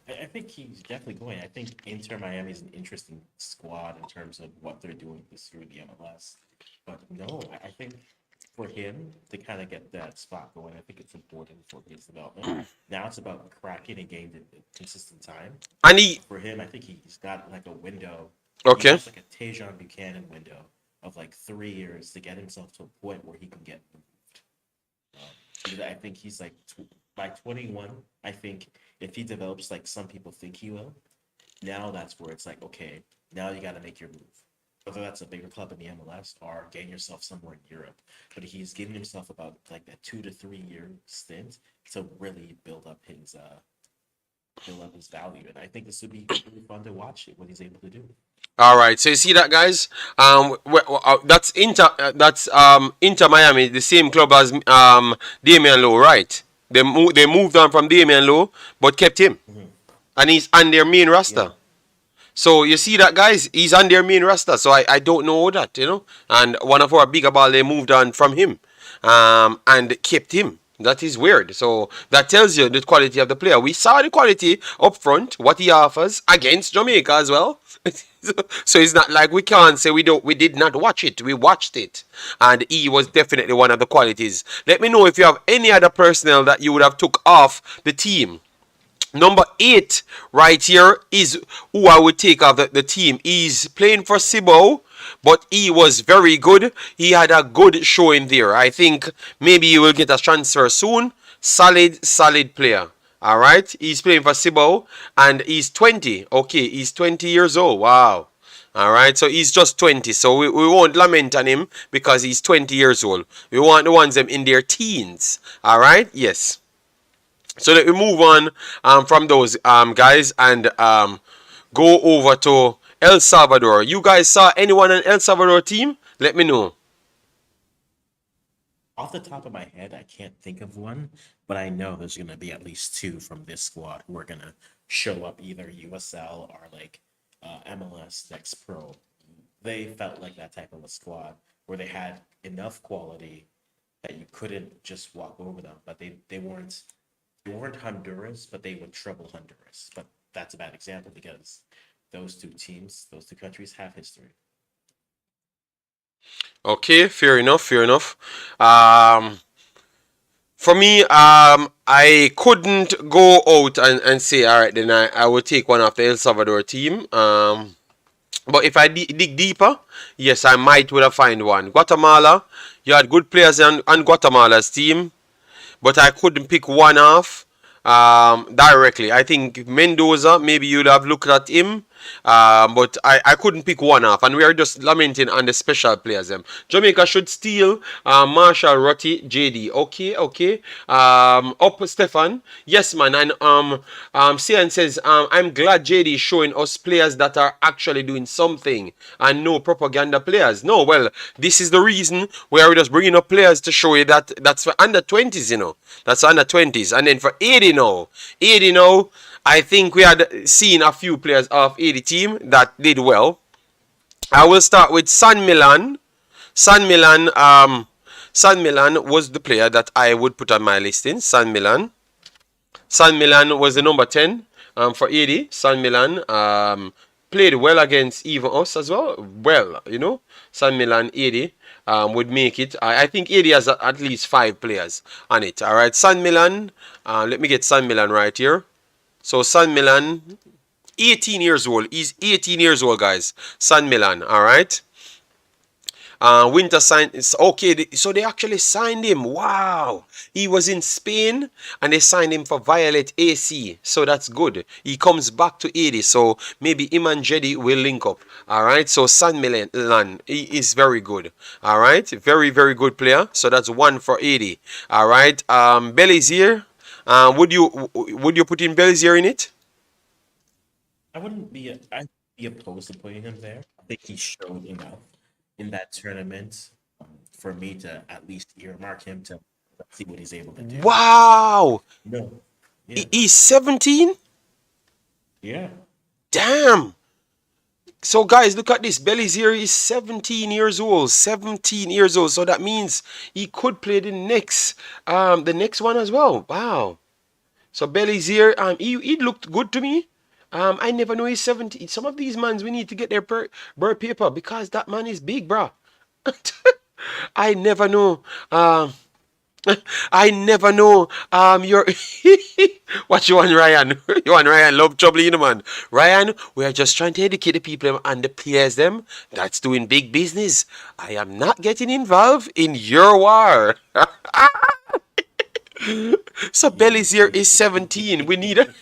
I think he's definitely going. I think Inter Miami is an interesting squad in terms of what they're doing this year in the MLS. But no, I think for him to kind of get that spot going, I think it's important for his development. Now it's about cracking a game at a consistent time. And he. For him, I think he's got like a window. He Okay. has like a Tejan Buchanan window of like 3 years to get himself to a point where he can get moved. I think he's like by 21. I think if he develops like some people think he will, now that's where it's like, okay, now you got to make your move. Whether that's a bigger club in the MLS or gain yourself somewhere in Europe. But he's giving himself about like a 2 to 3 year stint to really build up his value. And I think this would be really fun to watch what he's able to do. All right. So you see that, guys? That's Inter Miami, the same club as Damian Lowe, right? They moved on from Damian Lowe, but kept him, and he's on their main roster. Yeah. So you see that, guys? He's on their main roster. So I don't know that, And one of our bigger ball, they moved on from him, and kept him. That is weird. So that tells you the quality of the player. We saw the quality up front, what he offers against Jamaica as well. So it's not like we can't say we did not watch it. We watched it, and he was definitely one of the qualities. Let me know if you have any other personnel that you would have took off the team. Number 8 right here is who I would take off the team. He's playing for Cibao, but he was very good. He had a good showing there. I think maybe he will get a transfer soon. Solid player. All right. He's playing for Cibao, and he's 20. Okay, he's 20 years old. Wow. All right. So he's just 20. So we won't lament on him because he's 20 years old. We want the ones them in their teens. All right. Yes. So let me move on from those guys and go over to El Salvador. You guys saw anyone on El Salvador team? Let me know. Off the top of my head, I can't think of one, but I know there's going to be at least two from this squad who are going to show up either USL or like MLS Next Pro. They felt like that type of a squad where they had enough quality that you couldn't just walk over them, but they weren't Honduras, but they would trouble Honduras. But that's a bad example because those two countries have history. Okay, fair enough, fair enough. For me, I couldn't go out and say, all right, then I will take one of the El Salvador team. But if I dig deeper, yes, I might would have find one. Guatemala, you had good players on Guatemala's team, but I couldn't pick one off directly. I think Mendoza, maybe you'd have looked at him, but I couldn't pick one off. And we are just lamenting on the special players. Jamaica should steal Marshall, Rotti, JD. Okay, okay. Up, Stefan. Yes, man. And Cian says, I'm glad JD is showing us players that are actually doing something and no propaganda players. No, well, this is the reason we are just bringing up players to show you that that's for under 20s, That's under 20s. And then for 80 now, 80 now, I think we had seen a few players of 80 team that did well. I will start with San Milan. San Milan was the player that I would put on my listing. San Milan. San Milan was the number 10 for 80. San Milan played well against even us as well. Well, San Milan 80 would make it. I think 80 has at least 5 players on it. All right, San Milan. Let me get San Milan right here. So San Milan, 18 years old. He's 18 years old, guys. San Milan, all right. Winter signed. Okay, so they actually signed him. Wow. He was in Spain and they signed him for Violet AC. So that's good. He comes back to 80. So maybe him and Jedi will link up. All right. So San Milan, he is very good. All right. Very, very good player. So that's 1 for 80. All right. Belizier. Would you put in Belizier in it? I'd be opposed to putting him there. I think he showed enough in that tournament for me to at least earmark him to see what he's able to do. Wow. No. Yeah. He's 17? Yeah. Damn. So guys, look at this. Belizier is 17 years old. 17 years old. So that means he could play the next one as well. Wow. So Belizier, he looked good to me. I never know he's 17. Some of these mans we need to get their birth paper because that man is big, bro. I never know. I never know. You're what you want, Ryan? You want Ryan love trouble, man. Ryan, we are just trying to educate the people and the players them that's doing big business. I am not getting involved in your war. So Belizier is 17. We need a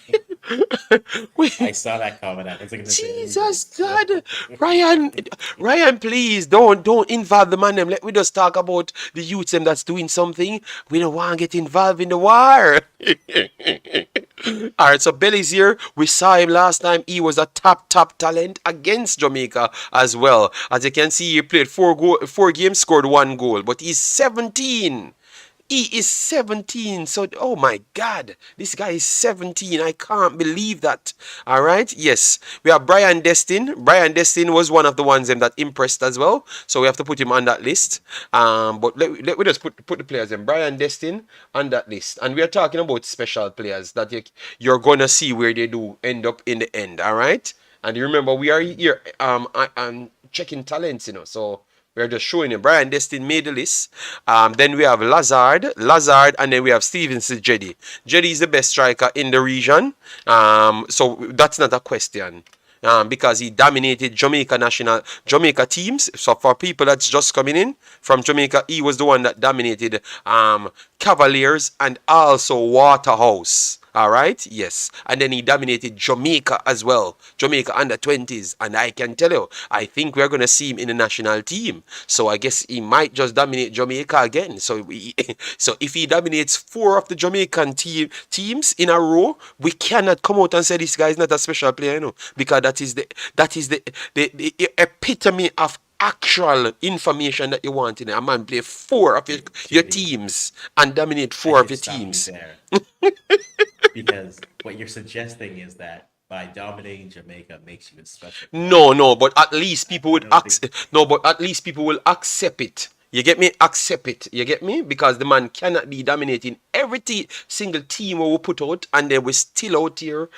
I saw that comment. I was like, Jesus God, Ryan, please don't involve the man them. Let we just talk about the youth them that's doing something. We don't want to get involved in the war. All right, so Belizier, we saw him last time. He was a top talent against Jamaica as well. As you can see, he played 4 games, scored 1 goal, but he's 17. He is 17. So, oh my God, this guy is 17. I can't believe that. All right. Yes, we have Brian Destin. Brian Destin was one of the ones that impressed as well. So we have to put him on that list. But let me just put the players in. Brian Destin on that list. And we are talking about special players that you're going to see where they do end up in the end. All right. And you remember, we are here I'm checking talents, So we're just showing you. Brian Destin made the list. Then we have Lazard, and then we have Stevenson Jedi. Jedi is the best striker in the region. So that's not a question. Because he dominated Jamaica teams. So for people that's just coming in from Jamaica, he was the one that dominated Cavaliers and also Waterhouse. All right, yes. And then he dominated Jamaica as well. Jamaica under 20s. And I can tell you, I think we're going to see him in the national team. So I guess he might just dominate Jamaica again. So so if he dominates four of the Jamaican teams in a row, we cannot come out and say this guy is not a special player, because that is the epitome of actual information that you want in it. A man play four of your JD, teams and dominate I four of could your stop you teams. there because what you're suggesting is that by dominating Jamaica makes you a special player. No, no, but at least people I would don't think no, but at least people will accept it. You get me? Accept it. You get me? Because the man cannot be dominating every single team we put out, and then we're still out here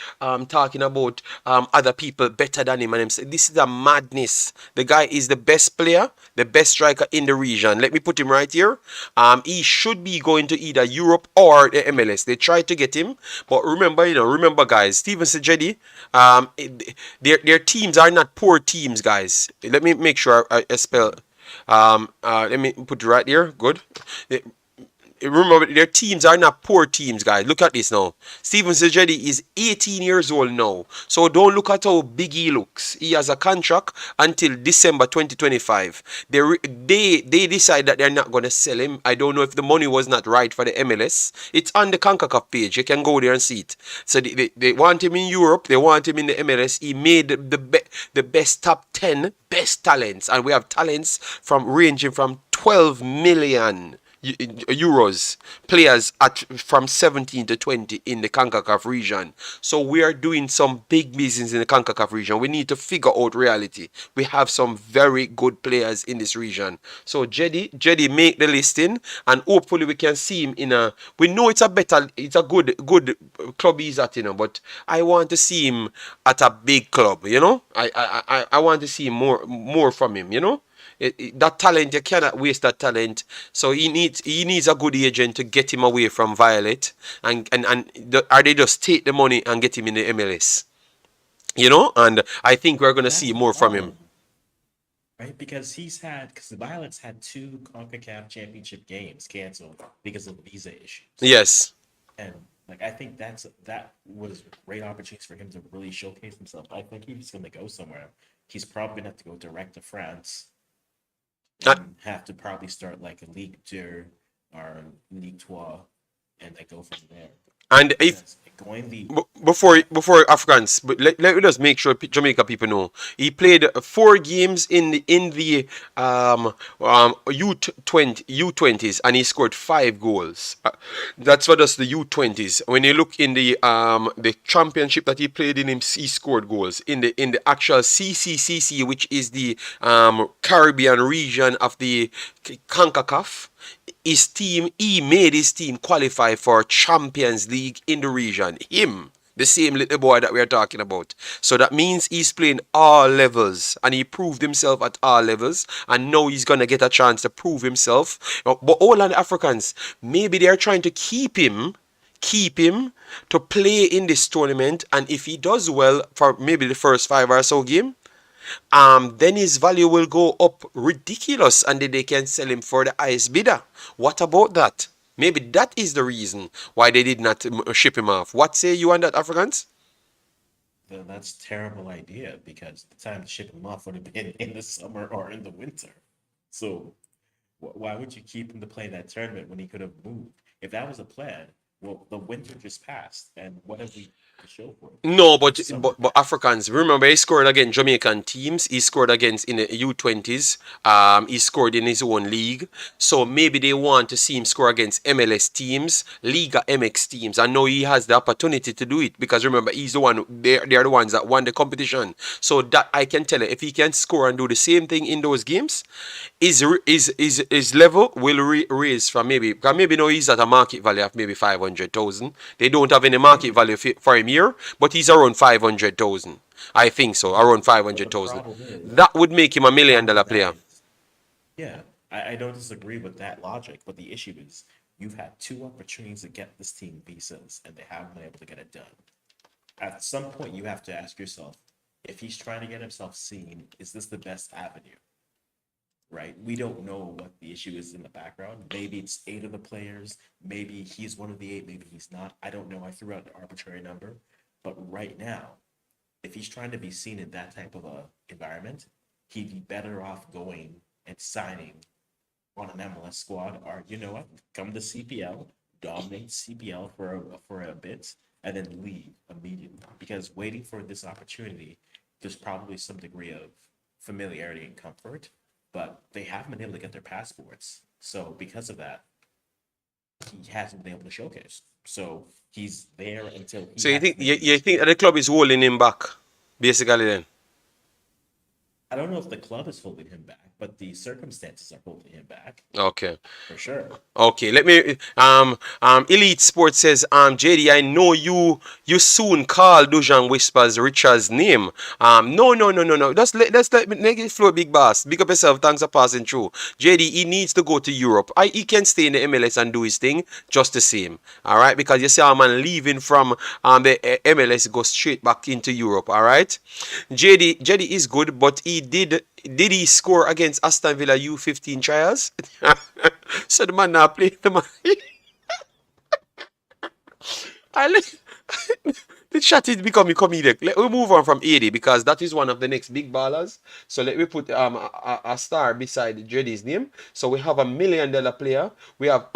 talking about other people better than him. And him say, this is a madness. The guy is the best player, the best striker in the region. Let me put him right here. He should be going to either Europe or the MLS. They tried to get him, but remember, guys, Steven Sejedi, their teams are not poor teams, guys. Let me make sure I spell. Let me put it right here. Good. Remember, their teams are not poor teams, guys. Look at this now. Steven Sejedi is 18 years old now. So don't look at how big he looks. He has a contract until December 2025. They decide that they're not going to sell him. I don't know if the money was not right for the MLS. It's on the Concacaf page. You can go there and see it. So they want him in Europe. They want him in the MLS. He made the best top 10 best talents. And we have talents from ranging from 12 million euros players from 17 to 20 in the Concacaf region. So we are doing some big business in the Concacaf region. We need to figure out reality. We have some very good players in this region. So Jedi make the listing, and hopefully we can see him in a. We know it's a good club he's at, but I want to see him at a big club. I want to see more from him. That talent, you cannot waste that talent. So he needs a good agent to get him away from Violet, or they just take the money and get him in the MLS. And I think we're gonna that's see the more from him. problem, right? Because the Violets had two Concacaf Championship games canceled because of visa issues, Yes. and like I think that was a great opportunity for him to really showcase himself. I think he's going to go somewhere. He's probably going to have to go direct to France Uh, and have to probably start like a League Two or League Trois, and then go from there. and if Because going the before Africans, but let me just make sure Jamaica people know he played four games in the U20s, and he scored 5 goals. That's what does the U20s. When you look in the championship that he played in, he scored goals in the actual CCCC, which is the Caribbean region of the Concacaf. He made his team qualify for Champions League in the region. Him, the same little boy that we are talking about. So that means he's playing all levels, and he proved himself at all levels, and now he's gonna get a chance to prove himself. But all on the Africans, maybe they're trying to keep him to play in this tournament, and if he does well for maybe the first five or so game, then his value will go up ridiculous, and then they can sell him for the highest bidder. What about that? Maybe that is the reason why they did not ship him off. What say you on that, Africans? that's a terrible idea because the time to ship him off would have been in the summer or in the winter. So why would you keep him to play that tournament when he could have moved? If that was a plan, well, the winter just passed, and what have we to show for it? No, but It's summer. but Africans. Remember, he scored against Jamaican teams. He scored against in the U20s. He scored in his own league. So maybe they want to see him score against MLS teams, Liga MX teams. I know he has the opportunity to do it because remember, he's the one. They're the ones that won the competition. So that I can tell you, if he can score and do the same thing in those games, his level will raise from maybe because maybe now he's at a market value of maybe 500,000. They don't have any market value for him here, but he's around 500,000. I think so, around five But the hundred thousand. problem is, That would make him a the million problem dollar with that player. is, yeah, I don't disagree with that logic, but the issue is you've had two opportunities to get this team visas, and they haven't been able to get it done. At some point, you have to ask yourself, if he's trying to get himself seen, is this the best avenue? right? We don't know what the issue is in the background. Maybe it's 8 of the players. Maybe he's one of the 8. Maybe he's not. I don't know. I threw out an arbitrary number. But right now, if he's trying to be seen in that type of a environment, he'd be better off going and signing on an MLS squad, or you know what, come to CPL, dominate CPL for a bit, and then leave immediately. Because waiting for this opportunity, there's probably some degree of familiarity and comfort, but they haven't been able to get their passports. So because of that, he hasn't been able to showcase. So he's there until he So you has think to make you think that the club is holding him back, basically then? I don't know if the club is holding him back, but the circumstances are holding him back Okay. for sure. Okay, let me Elite Sports says JD, I know you soon call Dujan Whispers Richard's name. No. Let's let me make it flow, big boss. Big up yourself, thanks for passing through. JD, he needs to go to Europe. He can stay in the MLS and do his thing just the same. Alright? Because you see our man leaving from the MLS go straight back into Europe, alright? JD is good, but did he score against Aston Villa U15 trials? So the man now play the man. I the chat is becoming comedic. Let we move on from 80 because that is one of the next big ballers. So let me put a star beside Jedi's name. So we have $1 million player. We have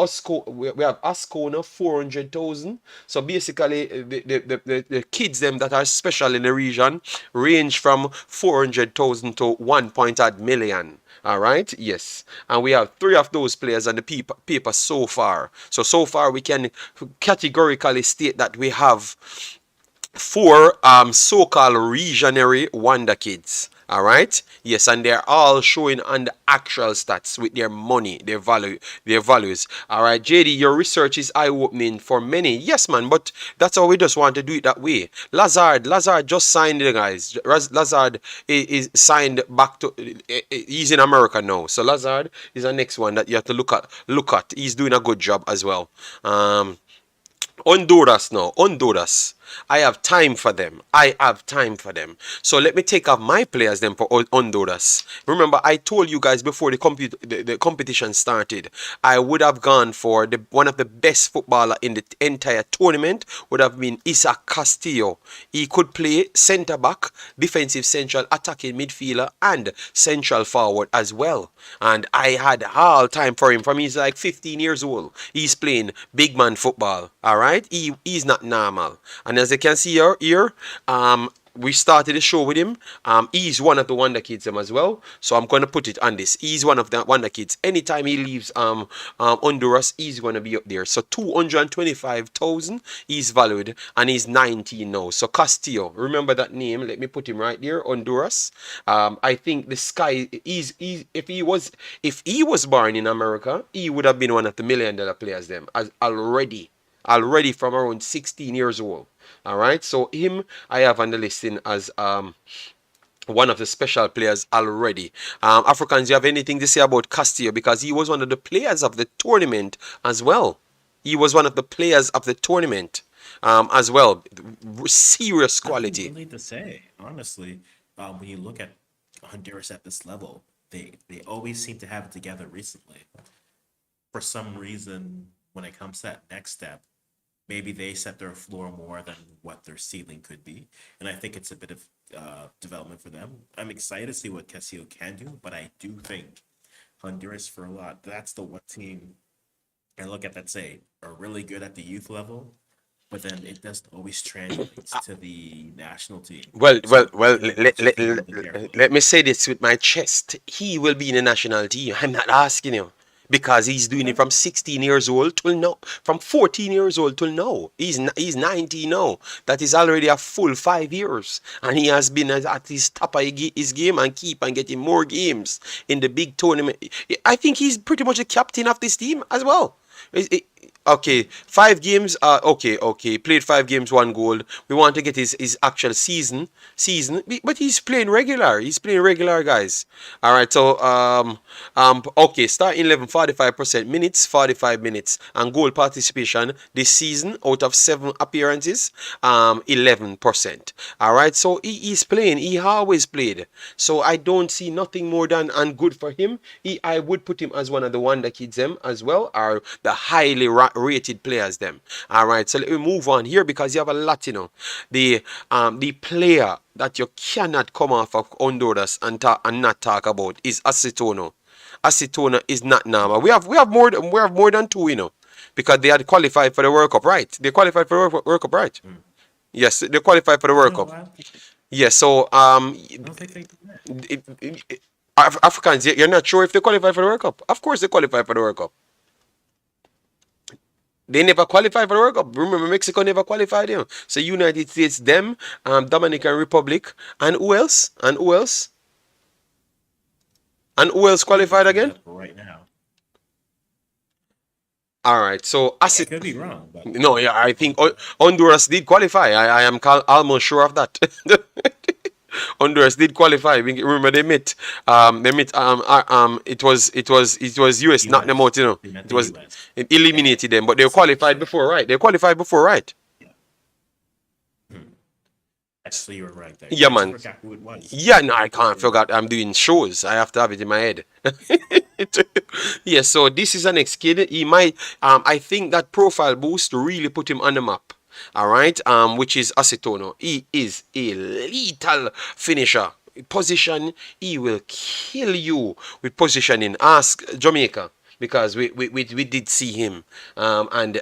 we have Ascona 400,000. So basically the kids them that are special in the region range from 400,000 to 1.8 million. All right, yes, and we have 3 of those players on the paper so far. So far we can categorically state that we have 4 so-called regionary wonder kids. All right, yes, and they're all showing on the actual stats with their money, their values. All right, JD, your research is eye-opening for many. Yes, man, but that's how we just want to do it that way. Lazard just signed, the guys. Lazard is signed back to. He's in America now, so Lazard is the next one that you have to look at. He's doing a good job as well. Honduras now. Honduras. I have time for them. So let me take off my players then for Honduras. Remember, I told you guys before the competition started, I would have gone for one of the best footballer in the entire tournament would have been Isaac Castillo. He could play centre back, defensive central, attacking midfielder, and central forward as well. And I had all time for him from he's like 15 years old. He's playing big man football. Alright? He's not normal. And as you can see here, we started the show with him. He's one of the wonder kids as well. So I'm gonna put it on this. He's one of the wonder kids. Anytime he leaves Honduras, he's gonna be up there. So 225,000 he's valued, and he's 19 now. So Castillo, remember that name. Let me put him right there. Honduras. I think the sky is if he was born in America, he would have been one of the $1 million players them as already from around 16 years old. All right, so him I have on the listing as one of the special players already. Africans, you have anything to say about Castillo? Because he was one of the players of the tournament as well. He was one of the players of the tournament as well. Serious Nothing quality. really to say, honestly. When you look at Honduras at this level, they always seem to have it together recently. For some reason, when it comes to that next step, maybe they set their floor more than what their ceiling could be. And I think it's a bit of development for them. I'm excited to see what Castillo can do, but I do think Honduras for a lot, that's the one team I look at that say are really good at the youth level, but then it doesn't always translate to the national team. So they're gonna have to Let, be a little bit careful. let me say this with my chest. He will be in the national team. I'm not asking him because he's doing it Okay. from 16 years old till now, from 14 years old till now. He's 19 now. That is already a full 5 years, and he has been at his top of his game and keep on getting more games in the big tournament. I think he's pretty much the captain of this team as well. Okay, 5 games. Okay. Played 5 games, 1 goal. We want to get his actual season. But he's playing regular. He's playing regular, guys. All right. So okay. Starting 11, 45% minutes, 45 minutes, and goal participation this season out of 7 appearances, 11%. All right. So he's playing. He always played. So I don't see nothing more than and good for him. I would put him as one of the wonder kids them as well, or the highly rated players them. All right, so let me move on here because you have a lot, the player that you cannot come off of Honduras and not talk about is Acetono. Acetono is not normal. We have more than two, because they had qualified for the World Cup, right? They qualified for the World Cup, right? Yes, they qualified for the World No, Cup. Yes, so I don't think they did that. Africans, you're not sure if they qualify for the World Cup. Of course, they qualify for the World Cup. They never qualified for the World Cup. Remember, Mexico never qualified, So United States, them, Dominican Republic, and who else? And who else? And who else qualified Looking it again? up right now. All right. So I Acet. could be wrong, but No, yeah, I think okay. Honduras did qualify. I am almost sure of that. Honduras did qualify. Remember they met. It was US knocked them U.S. out. They meant It the was U.S. it Yeah, eliminated them, but they that's for qualified sure. before, right? They qualified before, right? Yeah. Actually, you were right there. Yeah, I just man. forgot who it was. Yeah, no, I can't Yeah. forget. I'm doing shows. I have to have it in my head. Yeah, so this is an ex kid. He might. I think that profile boost really put him on the map. All right. Which is Acetono. He is a lethal finisher. Position. He will kill you with positioning. Ask Jamaica, because we did see him, and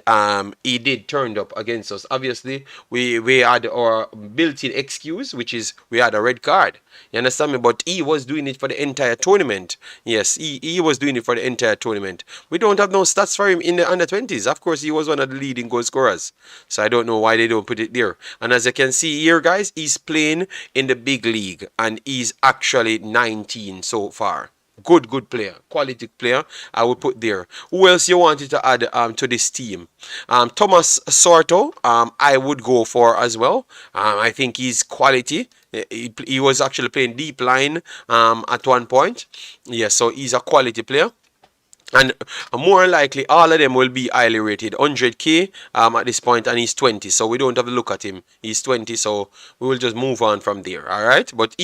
he did turned up against us. Obviously, we had our built-in excuse, which is we had a red card. You understand me? But he was doing it for the entire tournament. Yes, he was doing it for the entire tournament. We don't have no stats for him in the under 20s. Of course, he was one of the leading goal scorers. So I don't know why they don't put it there. And as you can see here, guys, he's playing in the big league, and he's actually 19 so far. Good player, quality player. I would put there. Who else you wanted to add to this team? Thomas Sorto, I would go for as well. I think he's quality. He was actually playing deep line at one point. Yeah, so he's a quality player. And more likely, all of them will be highly rated. 100k at this point, and he's 20, so we don't have to look at him. He's 20, so we will just move on from there. All right, but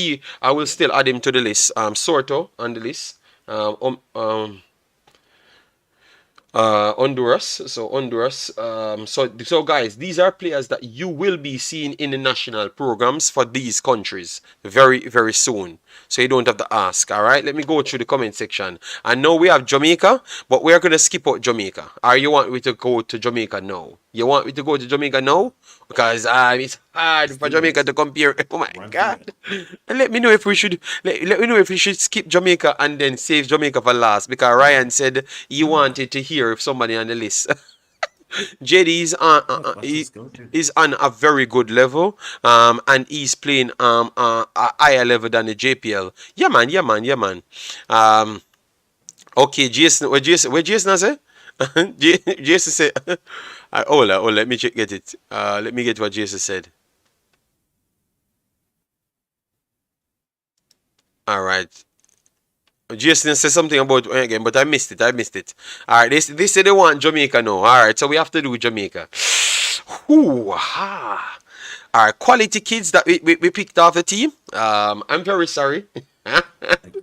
I will still add him to the list. Sorto on the list. Um, um, um, Honduras. So Honduras. So guys, these are players that you will be seeing in the national programs for these countries very very soon. So you don't have to ask. All right. Let me go through the comment section. I know we have Jamaica, but we're gonna skip out Jamaica. Or you want me to go to Jamaica now? You want me to go to Jamaica now? Because it's hard Let's for do Jamaica it. to compare. Oh my Run through God. it. And let me know if we should let me know if we should skip Jamaica and then save Jamaica for last, because Ryan said he No, wanted to hear if somebody on the list. JD is on no. Let's just go through. is on a very good level, and he's playing a higher level than the JPL. Yeah man. Um, okay, Jason, where Jason say? Jason said, let me get it. Let me get what Jason said. All right. Jason said something about again, but I missed it. All right, they said they want Jamaica now. All right, so we have to do Jamaica. Ooh, ha. All right, quality kids that we picked off the team. I'm very sorry. Like,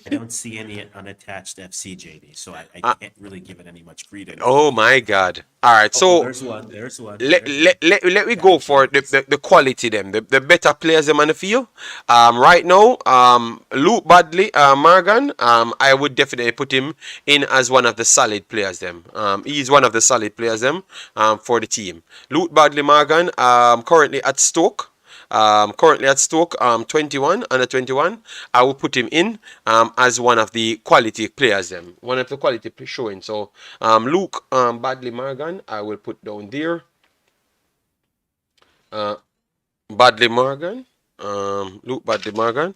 I don't see any unattached FCJD, so I Uh, can't really give it any much credence. oh my God. All right, Oh, so there's one. There's one. let, There's one. let, let, let me go Got for Girlz. the quality them, the better players them on the field. Right now, Luke Badley, Morgan, I would definitely put him in as one of the solid players them. He's one of the solid players them for the team. Luke Badley Morgan, currently at Stoke, 21, under 21. I will put him in as one of the quality players them, one of the quality showing. So Luke Badley Morgan, I will put down there. Uh, Badley Morgan, Luke Badley Morgan,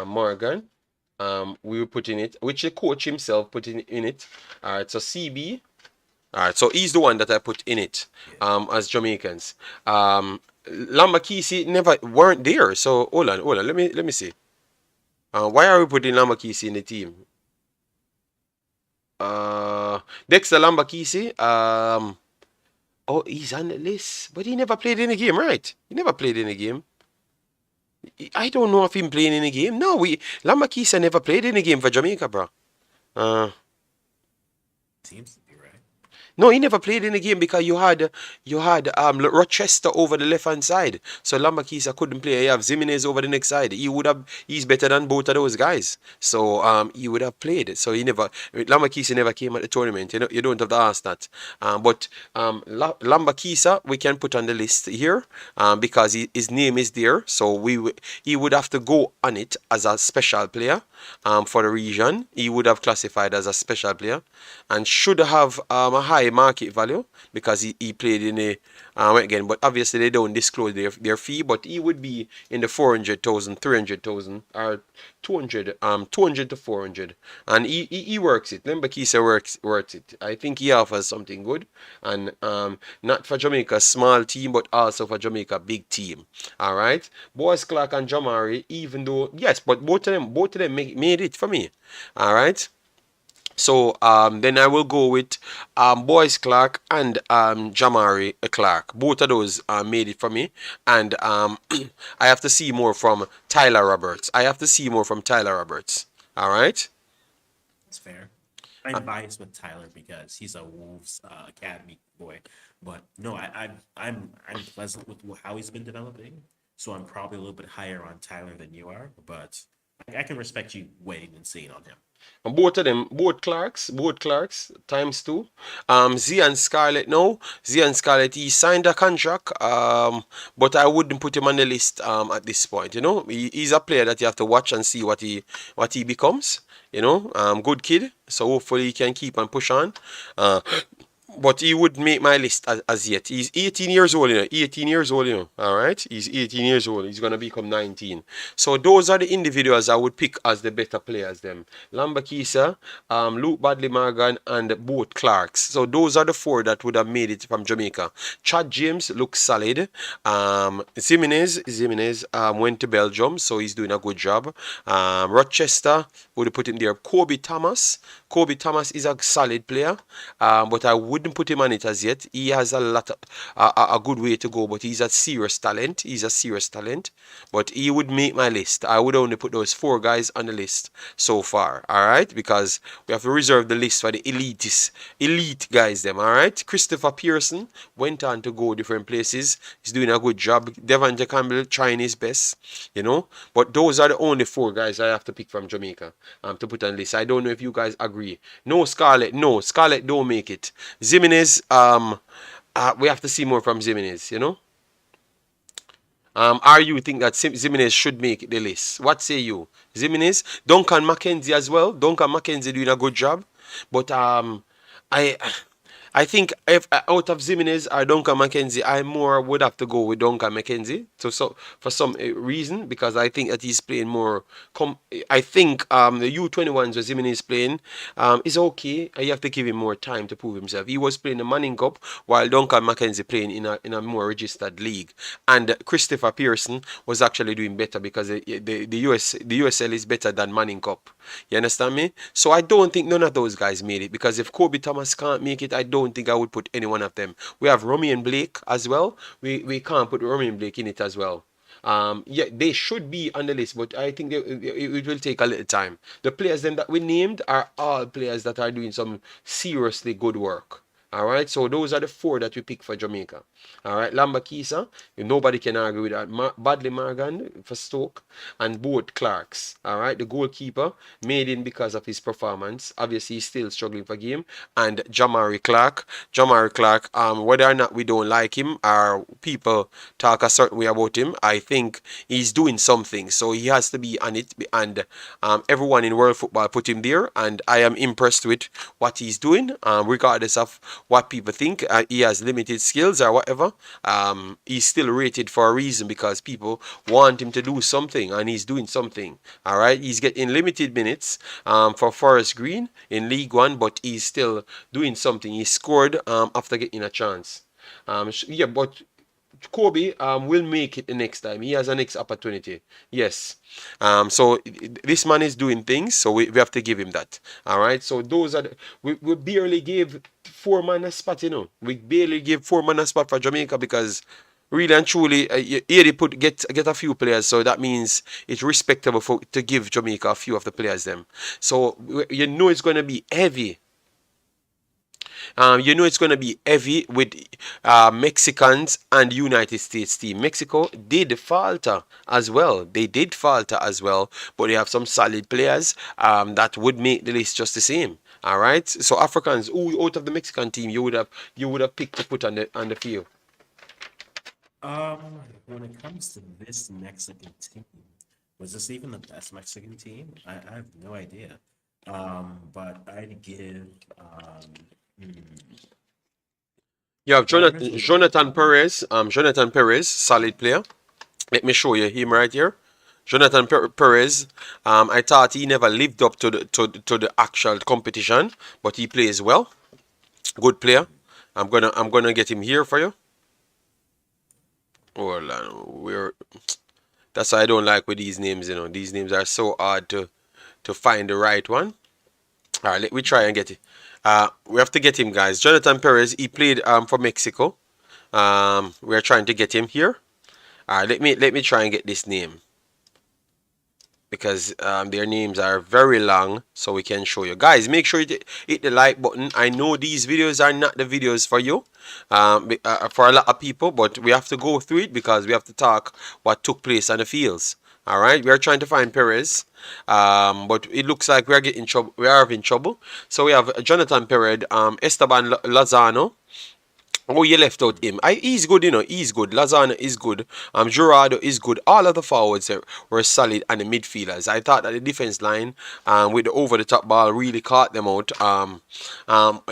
Morgan. We will put in it, which the coach himself put in it. All right, so CB. All right, so he's the one that I put in it Yeah. as Jamaicans. Lambakisi never weren't there. So hold on. Let me see. Why are we putting Lambakisi in the team? Dexter Lambakisi. Oh, he's on the list, but he never played in a game, right? He never played in a game. I don't know if he playing in a game. No, Lambakisa never played in a game for Jamaica, bro. Uh, Seems to be right. No, he never played in the game because you had Rochester over the left hand side. So Lambakisa couldn't play. You have Zimenez over the next side. He's better than both of those guys. So he would have played. So Lambakisa never came at the tournament. You don't have to ask that. But Lambakisa we can put on the list here because his name is there. So he would have to go on it as a special player for the region. He would have classified as a special player and should have a high market value because he played in a again, but obviously they don't disclose their fee, but he would be in the 400,000, 300,000, or 200 to 400, and he works it. Lembakisa works it. I think he offers something good, and not for Jamaica small team, but also for Jamaica big team. All right, Boyz Clark and Jamari, even though yes, but both of them made it for me. All right. So then I will go with Boyz Clark and Jamari Clark. Both of those made it for me. And I have to see more from Tyler Roberts. I have to see more from Tyler Roberts. All right. That's fair. I'm biased with Tyler because he's a Wolves academy boy, but no, I'm pleasant with how he's been developing. So I'm probably a little bit higher on Tyler than you are, but I can respect you waiting and seeing on him. And both of them, both Clarks, times two. Z and Scarlett, no. Z and Scarlett, he signed a contract, but I wouldn't put him on the list at this point. He's a player that you have to watch and see what he becomes. Good kid, so hopefully he can keep and push on. But he would make my list as yet. He's 18 years old, 18 years old, All right. He's 18 years old. He's gonna become 19. So those are the individuals I would pick as the better players. Them Lambakisa, Luke Badley Morgan, and both Clarks. So those are the four that would have made it from Jamaica. Chad James looks solid. Zimenez went to Belgium, so he's doing a good job. Rochester would have put him there. Kobe Thomas. Kobe Thomas is a solid player, but I wouldn't put him on it as yet. He has a good way to go, but he's a serious talent. He's a serious talent, but he would make my list. I would only put those four guys on the list so far, all right? Because we have to reserve the list for the elite guys. Them, all right? Christopher Pearson went on to go different places. He's doing a good job. Devontae Campbell trying his best, But those are the only four guys I have to pick from Jamaica to put on the list. I don't know if you guys agree. No Scarlett, no Scarlett don't make it. Zimenez, we have to see more from Zimenez, Are you think that Zimenez should make the list? What say you? Zimenez, Duncan McKenzie as well. Duncan McKenzie doing a good job, but I I think if out of Zimenez or Duncan McKenzie, I more would have to go with Duncan McKenzie. So for some reason, because I think that he's playing more. I think the U21s where Zimenez is playing is okay. You have to give him more time to prove himself. He was playing the Manning Cup while Duncan McKenzie playing in a more registered league, and Christopher Pearson was actually doing better because the USL is better than Manning Cup. You understand me? So I don't think none of those guys made it because if Kobe Thomas can't make it, I don't think I would put any one of them. We have Romain Blake as well. We can't put Romain Blake in it as well. Yeah, they should be on the list, but I think it will take a little time. The players them that we named are all players that are doing some seriously good work. All right, so those are the four that we pick for Jamaica. All right, Lambakisa, nobody can argue with that. Badley Morgan for Stoke and both Clarks. All right, the goalkeeper made in because of his performance. Obviously, he's still struggling for game. And Jamari Clark. Jamari Clark, whether or not we don't like him or people talk a certain way about him, I think he's doing something. So he has to be on it. And everyone in world football put him there. And I am impressed with what he's doing, regardless of what people think he has limited skills or whatever. He's still rated for a reason because people want him to do something, and he's doing something. All right, he's getting limited minutes for Forest Green in League One, but he's still doing something. He scored after getting a chance. Yeah, but Kobe will make it the next time. He has a next opportunity. Yes. So this man is doing things, so we have to give him that. All right. So those are we barely gave 4 man a spot. We barely gave 4 man a spot for Jamaica because really and truly, here they get a few players. So that means it's respectable to give Jamaica a few of the players them. So it's going to be heavy. It's going to be heavy with Mexicans and United States team. Mexico did falter as well. They did falter as well, but they have some solid players that would make the list just the same. All right. So Africans, who out of the Mexican team you would have picked to put on the field? When it comes to this Mexican team, was this even the best Mexican team? I have no idea. But I'd give hmm, You have foreigners Jonathan, would Jonathan Perez. Jonathan Perez, solid player. Let me show you him right here. Jonathan Perez. I thought he never lived up to the actual competition, but he plays well. Good player. I'm gonna get him here for you. Hold on. That's why I don't like with these names. These names are so hard to find the right one. All right, let me try and get it. We have to get him, guys. Jonathan Perez. He played for Mexico. We're trying to get him here. All right, let me try and get this name because their names are very long, so we can show you. Guys, make sure you hit the like button. I know these videos are not the videos for you, for a lot of people, but we have to go through it because we have to talk what took place on the fields. All right, we are trying to find Perez, but it looks like we are getting trouble. We are having trouble. So we have Jonathan Perez, Esteban Lozano. Oh, you left out him. He's good. He's good. Lazana is good. Jurado is good. All of the forwards were solid, and the midfielders. I thought that the defense line, with the over-the-top ball, really caught them out.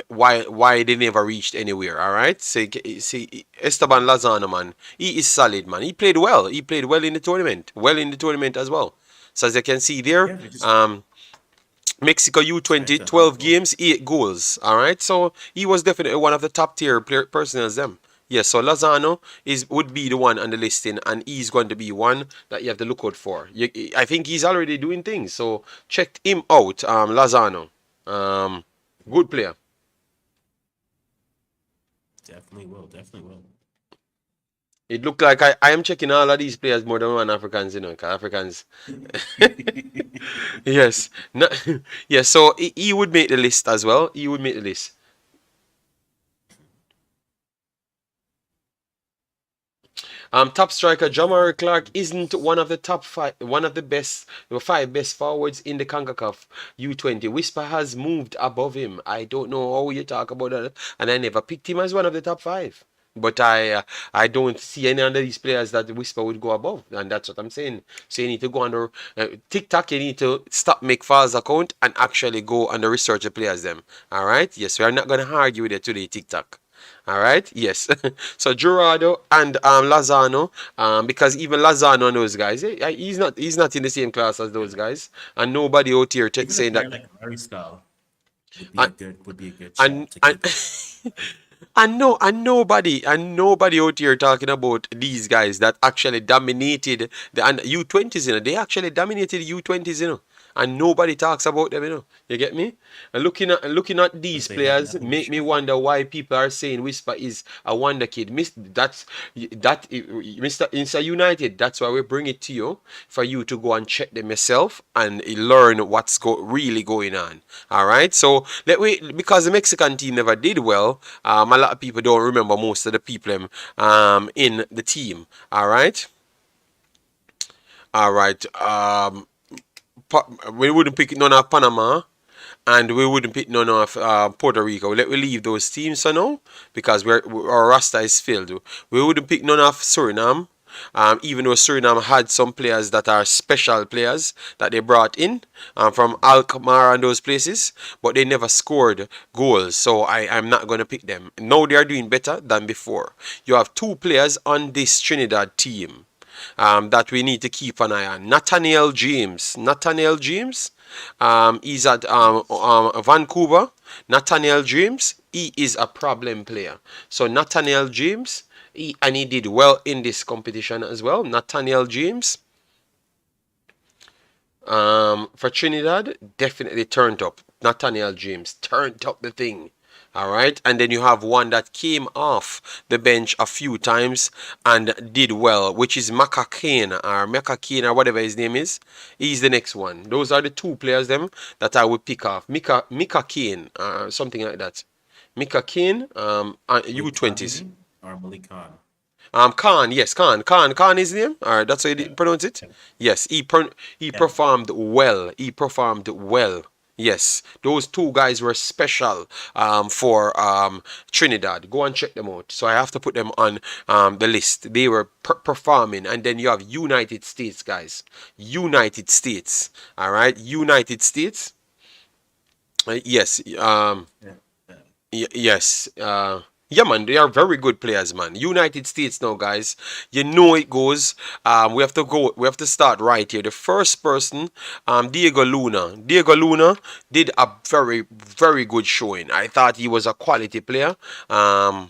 Why they never reached anywhere. All right. See, Esteban Lazana, man, he is solid, man. He played well. He played well in the tournament. Well in the tournament as well. So as you can see there, yeah, they just Mexico trying U20, to 12 hustle. games, 8 goals. All right, so he was definitely one of the top tier personnel. Them. Yes, so Lozano would be the one on the listing, and he's going to be one that you have to look out for. I think he's already doing things, so check him out. Lozano, um, good player. Definitely will. Definitely will. It looked like I am checking all of these players more than one Africans, 'cause Africans. Yes, no, yes. So he would make the list as well. He would make the list. Top striker Jamar Clark isn't one of the top five, one of the best, the 5 best forwards in the Concacaf U20. Whisper has moved above him. I don't know how you talk about that, and I never picked him as one of the top 5. But I don't see any of these players that Whisper would go above, and that's what I'm saying. So you need to go under TikTok. You need to stop make false account and actually go under research the players them. All right. Yes, we are not gonna argue with it today, TikTok. All right. Yes. So Jurado and Lozano, because even Lozano and those guys, he's not in the same class as those guys, and nobody out here Even a saying that. player like Mariscal And would be a good and shout to and keep up. and nobody out here talking about these guys that actually dominated the under U20s. They actually dominated U20s. And nobody talks about them. You get me? And looking at Because these they have players nothing to make me show for it. wonder why people are saying Whisper is a wonder kid. Mr. United. That's why we bring it to you for you to go and check them yourself and learn what's really going on. All right. So because the Mexican team never did well. A lot of people don't remember most of the people in the team. All right. All right. We wouldn't pick none of Panama, and we wouldn't pick none of Puerto Rico. Let we leave those teams for now because our roster is filled. We wouldn't pick none of Suriname. even though Suriname had some players that are special players that they brought in from Alkmaar and those places, but they never scored goals. So I'm not going to pick them. Now they are doing better than before. You have two players on this Trinidad team that we need to keep an eye on. Nathaniel James. Nathaniel James. He's at Vancouver. Nathaniel James. He is a problem player. So Nathaniel James. And he did well in this competition as well. Nathaniel James. For Trinidad, definitely turned up. Nathaniel James turned up the thing. All right, and then you have one that came off the bench a few times and did well, which is Maka Kane or whatever his name is. He's the next one. Those are the two players them that I would pick off. Mika Kane, something like that. Mika Kane, Malik Khan, you U20s. mean? Or Malik Khan? Khan, yes, Khan is his name. All right, that's how you Yeah. pronounce it. Yeah. Yes, he Yeah. performed well. He performed well. Yes, those two guys were special for Trinidad. Go and check them out. So I have to put them on the list. They were performing, and then you have United States guys. United States. All right, United States. Yes. Yeah. Yeah. Yes. Yeah, man, they are very good players, man. United States now, guys. You know it goes. We have to go. We have to start right here. The first person, Diego Luna. Diego Luna did a very, very good showing. I thought he was a quality player. Yeah.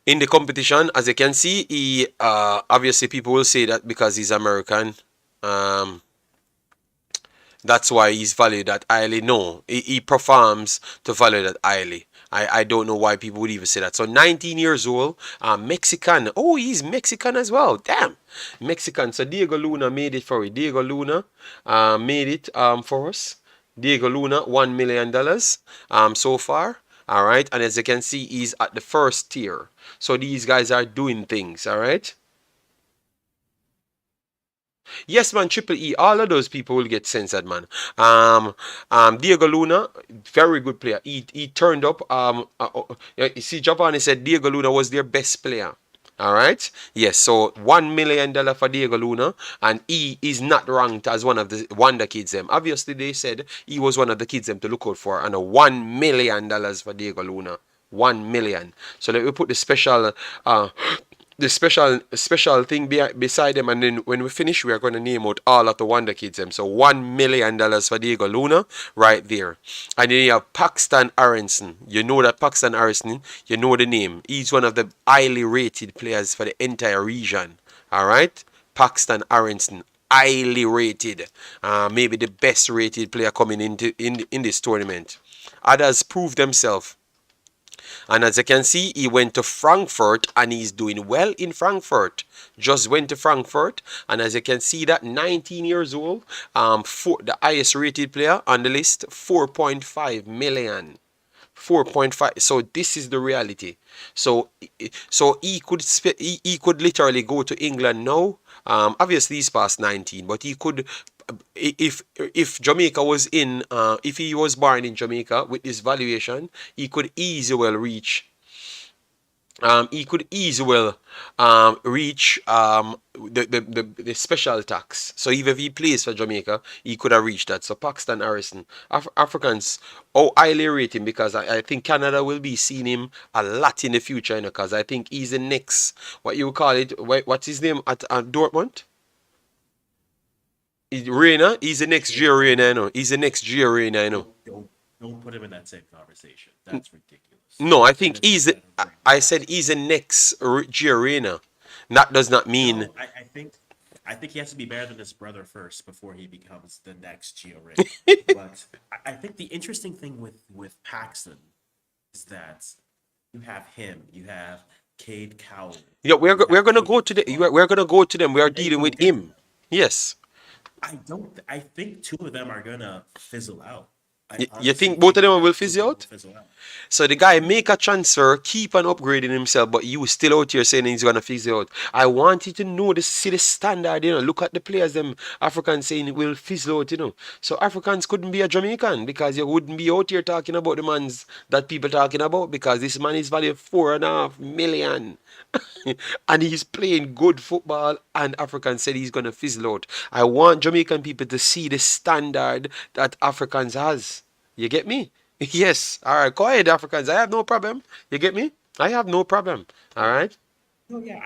In the competition, as you can see, he obviously people will say that because he's American. Um, that's why he's valued that highly. No, he performs to value that highly. I don't know why people would even say that. So 19 years old, Mexican. Oh, he's Mexican as well. Damn. Mexican. So Diego Luna made it for it. Diego Luna made it for us. Diego Luna, $1 million so far. All right. And as you can see, he's at the first tier. So these guys are doing things. All right. Yes, man, Triple E. All of those people will get censored, man. Diego Luna, very good player. He turned up. You see, Giovanni said Diego Luna was their best player. All right. Yes. So $1 million for Diego Luna, and he is not ranked as one of the wonder kids. Them obviously they said he was one of the kids them to look out for, and a $1 million for Diego Luna. 1 million. So let me put the special thing beside them, and then when we finish we are going to name out all of the wonder kids them. So $1 million for Diego Luna right there. And then you have Paxton Aronson. You know that Paxton Aronson, you know the name. He's one of the highly rated players for the entire region. All right, Paxton Aronson, highly rated, maybe the best rated player coming into in this tournament. Others prove themselves, and as you can see, he went to Frankfurt and he's doing well in Frankfurt. Just went to Frankfurt, and as you can see, that 19 years old, the highest rated player on the list, 4.5 million. 4.5. So this is the reality. So he could literally go to England now. Obviously he's past 19, but he could, if Jamaica was in if he was born in Jamaica with this valuation, he could easily well reach the special tax. So even if he plays for Jamaica, he could have reached that. So Paxton Harrison, Africans, oh, highly rate him, because I think Canada will be seeing him a lot in the future, because I think he's the next, what you would call it, what's his name at Dortmund? Reina, he's the next Gio Reyna, I know. He's the next Gio Reyna, I know. Don't put him in that same conversation. That's ridiculous. No, I think Tennis is better than I Reyna. said he's the next Gio Reyna. That does not mean. No, I think he has to be better than his brother first before he becomes the next Gio Reyna. But I think the interesting thing with Paxton is that you have him, you have Cade Cowell, Yeah, you we're have gonna go Aiden to the Clark. we're gonna go to them. We are They dealing go with get them. him. Yes. I don't. I think two of them are gonna fizzle out. I You honestly think both of think them will both fizz of them will out? fizzle out. So the guy make a transfer, keep on upgrading himself, but you still out here saying he's gonna fizzle out. I want you to know the see the standard, Look at the players, them Africans saying it will fizzle out. So Africans couldn't be a Jamaican because you wouldn't be out here talking about the mans that people talking about because this man is valued 4.5 million. And he's playing good football, and Africans said he's gonna fizzle out. I want Jamaican people to see the standard that Africans has. You get me? Yes. All right. Go ahead, Africans. I have no problem. You get me? I have no problem. All right. No, yeah,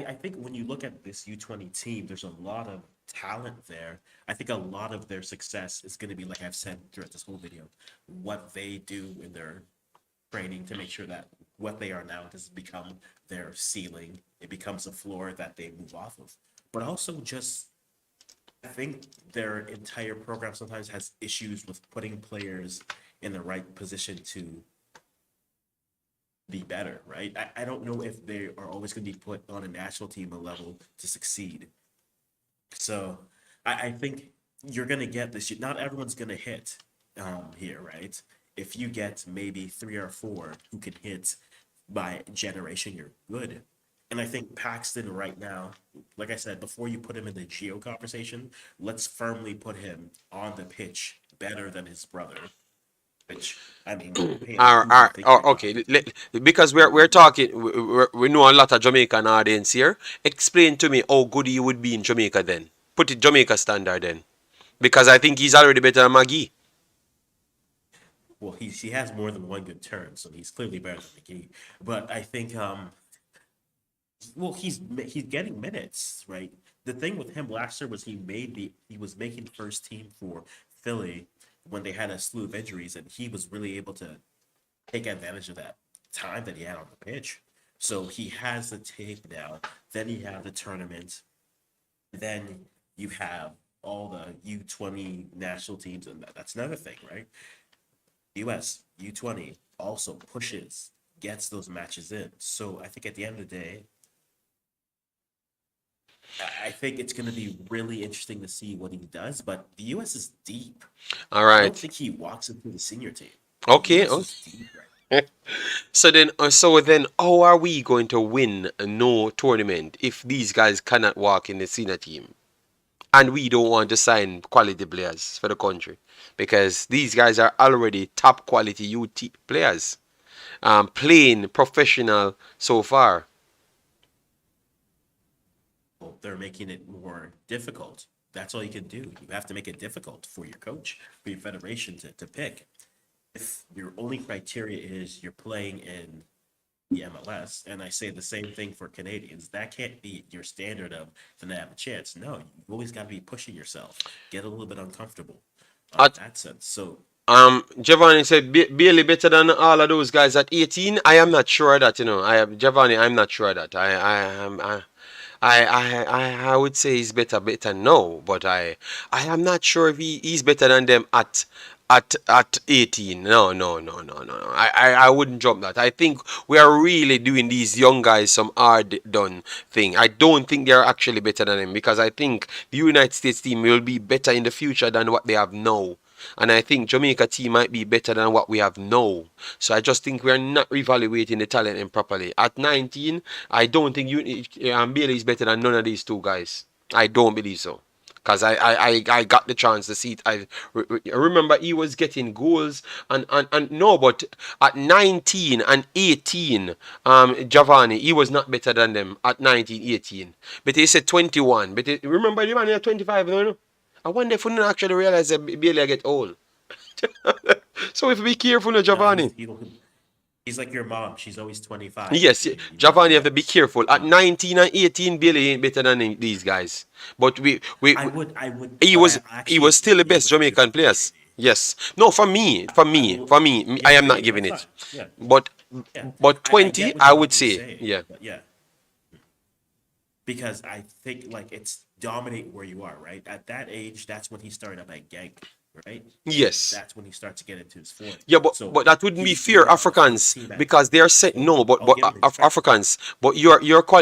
I think when you look at this U20 team, there's a lot of talent there. I think a lot of their success is going to be, like I've said throughout this whole video, what they do in their training to make sure that what they are now doesn't become their ceiling. It becomes a floor that they move off of. But also just, I think their entire program sometimes has issues with putting players in the right position to be better, right? I don't know if they are always going to be put on a national team level to succeed. So I think you're going to get this. Not everyone's going to hit here, right? If you get maybe three or four who can hit by generation, you're good. And I think Paxton right now, like I said, before you put him in the Geo conversation, let's firmly put him on the pitch better than his brother. Which, I mean, Payne, who do you think you're Okay. talking Because we're talking, we know a lot of Jamaican audience here. Explain to me how good he would be in Jamaica then. Put it Jamaica standard then. Because I think he's already better than Maggie. well, he has more than one good turn, so he's clearly better than McGee. But I think well, he's getting minutes, right? The thing with him last year was he was making first team for Philly when they had a slew of injuries, and he was really able to take advantage of that time that he had on the pitch. So he has the tape now. Then you have the tournament. Then you have all the U20 national teams, and that's another thing, right? US U20 also pushes, gets those matches in. So I think at the end of the day, I think it's going to be really interesting to see what he does. But the US is deep. All I don't right. think he walks into the senior team. The Okay. US Okay. is deep right So then, how are we going to win a no tournament if these guys cannot walk in the senior team? And we don't want to sign quality players for the country because these guys are already top quality UT players, playing professional so far. now. They're making it more difficult. That's all you can do. You have to make it difficult for your coach, for your federation to pick. If your only criteria is you're playing in the MLS, and I say the same thing for Canadians, that can't be your standard of then I have a chance. No, you always got to be pushing yourself, get a little bit uncomfortable in At that sense. So, Giovanni said Bailey better than all of those guys at 18. I am not sure that I am Giovanni. I'm not sure that I would say he's better no, but I am not sure if he's better than them at 18. No, no, no, no, no, no. I wouldn't jump that. I think we are really doing these young guys some hard done thing. I don't think they're actually better than them because I think the United States team will be better in the future than what they have now. And I think Jamaica team might be better than what we have now. So I just think we are not evaluating the talent improperly. At 19, I don't think Bailey is better than none of these two guys. I don't believe so. Because I got the chance to see it. I remember he was getting goals and no, but at 19 and 18, Giovanni, he was not better than them at 19, 18. But he said 21. But remember the man at 25, no? I wonder if we don't actually realize that Bailey get old. So if we be careful, no, no, Giovanni. he's like your mom. She's always 25. Yes, You never Giovanni have to know. be careful. At Um, 19 and 18, Bailey ain't better than these guys. But he but was I he actually was still the agree best with you Jamaican players. completely. Yes. No, I for me, yeah, I am for not you, giving that's it. fine. Yeah, But yeah. but I 20, get what I would Giovanni's say, saying, yeah. but yeah, because I think like it's dominate where you are, right? At that age, that's when he started up at Genk, right? And Yes. that's when he starts to get into his form. Yeah, but So but that wouldn't be he fair, got the first Africans, team at because they are saying no, 20. I'll but give him respect for that. Africans, but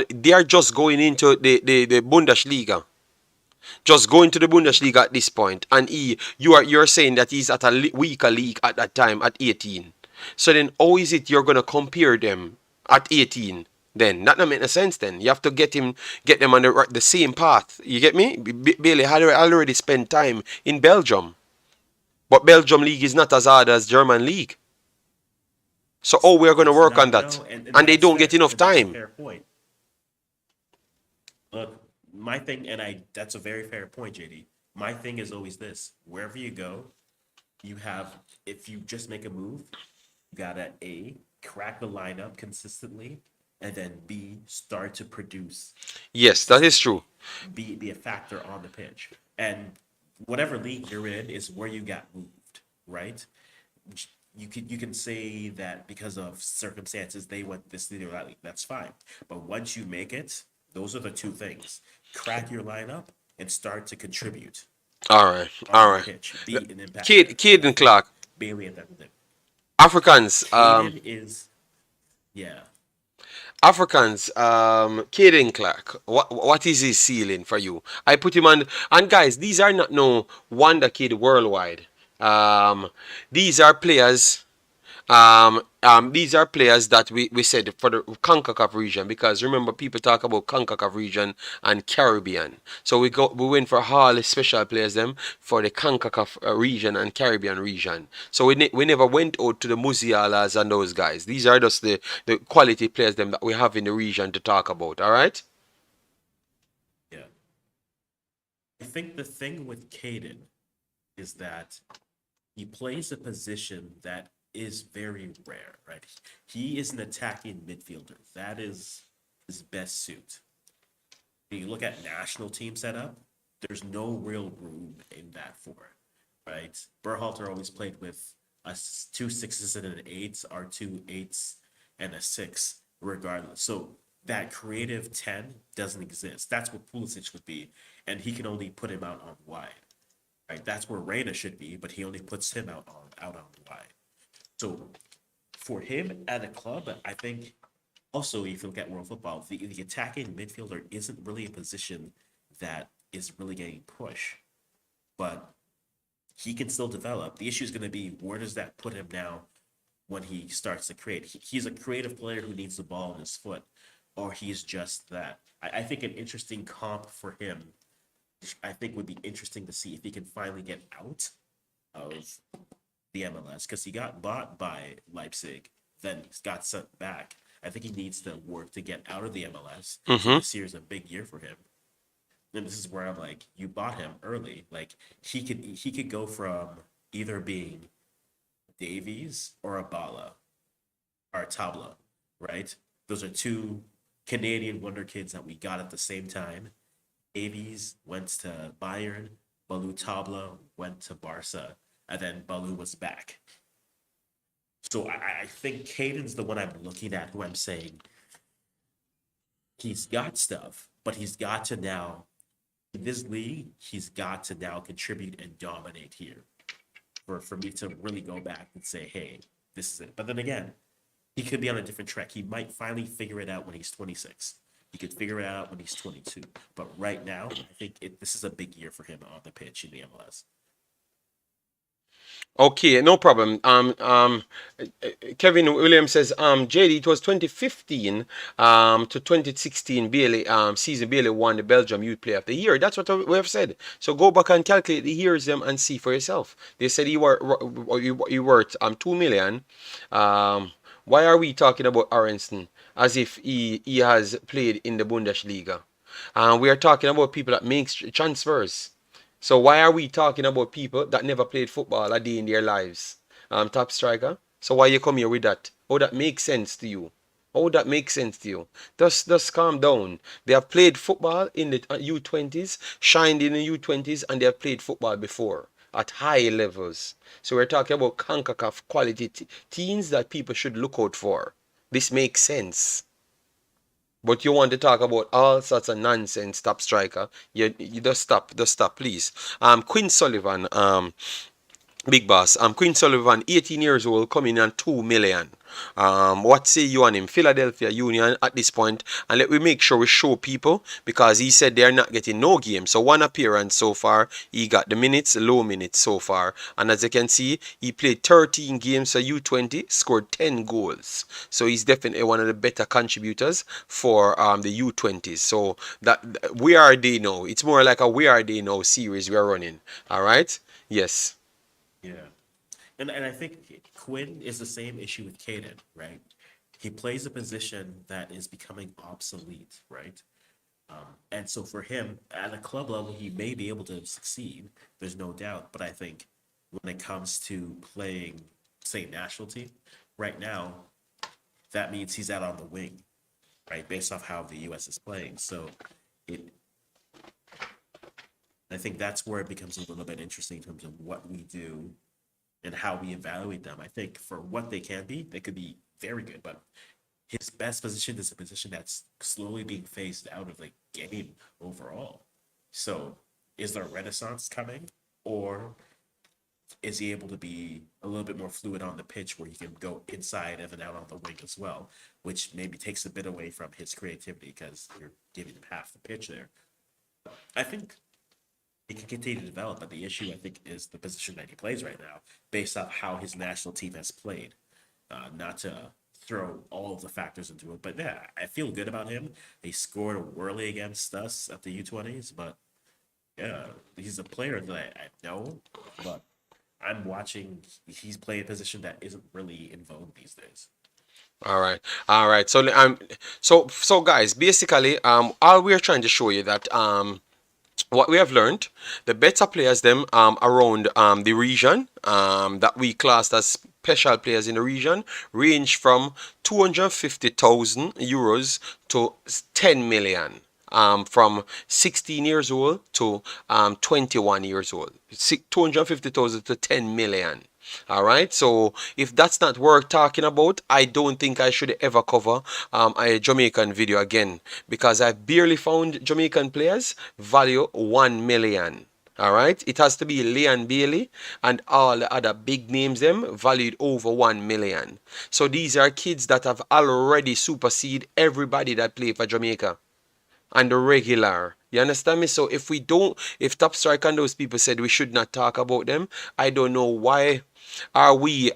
they are just going into the Bundesliga. just going to the Bundesliga at this point, and you're saying that he's at a weaker league at that time at 18. So then, how is it you're gonna compare them at 18? Then that doesn't make no sense. Then you have to get them on the same path. You get me? Bailey had already spent time in Belgium, but Belgium league is not as hard as German league. So oh, we're gonna It's work on not, that, no, and and they that's don't get fair, enough and that's a time. fair point. Look, my thing, and I that's a very fair point, JD. My thing is always this: wherever you go, you have if you just make a move, you gotta A, crack the lineup consistently, and then B, start to produce Yes, that is true. consistently. Be a factor on the pitch. And whatever league you're in is where you got moved, right? You can say that because of circumstances they went this league or that league. That's fine. But once you make it, those are the two things. Crack your lineup and start to contribute All right, on all the right. pitch. Be an impact player. And I Caden think Clark, Bailey at that thing. Africans, Caden is yeah. Caden Clark. What is his ceiling for you? I put him on. And guys, these are not no wonder kid worldwide. Um, these are players. These are players that we said for the Concacaf region, because remember people talk about Concacaf region and Caribbean. So we went for all the special players them for the Concacaf region and Caribbean region. So we never went out to the Musialas and those guys. These are just the quality players them that we have in the region to talk about. All right. Yeah. I think the thing with Caden is that he plays a position that is very rare, right? He is an attacking midfielder. That is his best suit. When you look at national team setup, there's no real room in that for it, right? Berhalter always played with two sixes and an eight, or two eights and a six, regardless. So that creative 10 doesn't exist. That's what Pulisic would be, and he can only put him out on wide. Right? That's where Reina should be, but he only puts him out on wide. So for him at a club, I think also if you look at world football, the attacking midfielder isn't really a position that is really getting pushed, but he can still develop. The issue is going to be where does that put him now when he starts to create? He's a creative player who needs the ball in his foot, or he's just that. I think an interesting comp for him, I think would be interesting to see if he can finally get out of the MLS, because he got bought by Leipzig, then got sent back. I think he needs to work to get out of the MLS. So Mm-hmm. this year is a big year for him. And this is where I'm like, you bought him early. Like he could go from either being Davies or Abala or Tabla, right? Those are two Canadian wonder kids that we got at the same time. Davies went to Bayern, Balou Tabla went to Barca, and then Balou was back. So I think Caden's the one I'm looking at, who I'm saying he's got stuff, but he's got to now in this league, he's got to now contribute and dominate here for me to really go back and say, hey, this is it. But then again, he could be on a different track. He might finally figure it out when he's 26. He could figure it out when he's 22. But right now, I think this is a big year for him on the pitch in the MLS. Okay, no problem. Kevin Williams says, JD, it was 2015 to 2016 Bailey season. Bailey won the Belgium Youth Player of the Year. That's what we have said. So go back and calculate the years and see for yourself. They said he worth 2 million. Why are we talking about Aronson as if he has played in the Bundesliga? We are talking about people that make transfers. So why are we talking about people that never played football a day in their lives? Top striker. So why you come here with that? Oh, that makes sense to you. Oh, that makes sense to you. Just calm down. They have played football in the U20s, shined in the U20s, and they have played football before at high levels. So we're talking about CONCACAF quality teams that people should look out for. This makes sense. But you want to talk about all sorts of nonsense, top striker. You just stop, please. Quinn Sullivan, big boss. Quinn Sullivan, 18 years old, coming on 2 million. What say you on him? Philadelphia Union at this point, and let we make sure we show people because he said they're not getting no game. So one appearance so far, he got the minutes, low minutes so far, and as you can see, he played 13 games for U20, scored 10 goals. So he's definitely one of the better contributors for the U20s. So that where are they now? It's more like a where are they now series we are running. All right. Yes. Yeah. And I think Quinn is the same issue with Caden, right? He plays a position that is becoming obsolete, right? And so for him, at a club level, he may be able to succeed. There's no doubt. But I think when it comes to playing, say, national team, right now, that means he's out on the wing, right? Based off how the U.S. is playing. So it, I think that's where it becomes a little bit interesting in terms of what we do and how we evaluate them. I think for what they can be, they could be very good, but his best position is a position that's slowly being phased out of the game overall. So is there a renaissance coming, or is he able to be a little bit more fluid on the pitch where he can go inside and then out on the wing as well, which maybe takes a bit away from his creativity because you're giving him half the pitch there. I think he can continue to develop, but the issue I think is the position that he plays right now, based off how his national team has played. Not to throw all of the factors into it, but yeah, I feel good about him. He scored a whirly against us at the U20s, but yeah, he's a player that I know, but I'm watching. He's playing a position that isn't really in vogue these days. All right, all right. So guys, basically, all we are trying to show you that what we have learned, the better players them around the region that we classed as special players in the region range from 250,000 euros to 10 million. From 16 years old to 21 years old, 250,000 to 10 million. All right, so if that's not worth talking about, I don't think I should ever cover a Jamaican video again because I barely found Jamaican players value 1 million. All right, it has to be Leon Bailey and all the other big names them valued over 1 million. So these are kids that have already superseded everybody that play for Jamaica and the regular. You understand me? So if we don't, if Top Strike and those people said we should not talk about them, I don't know why are we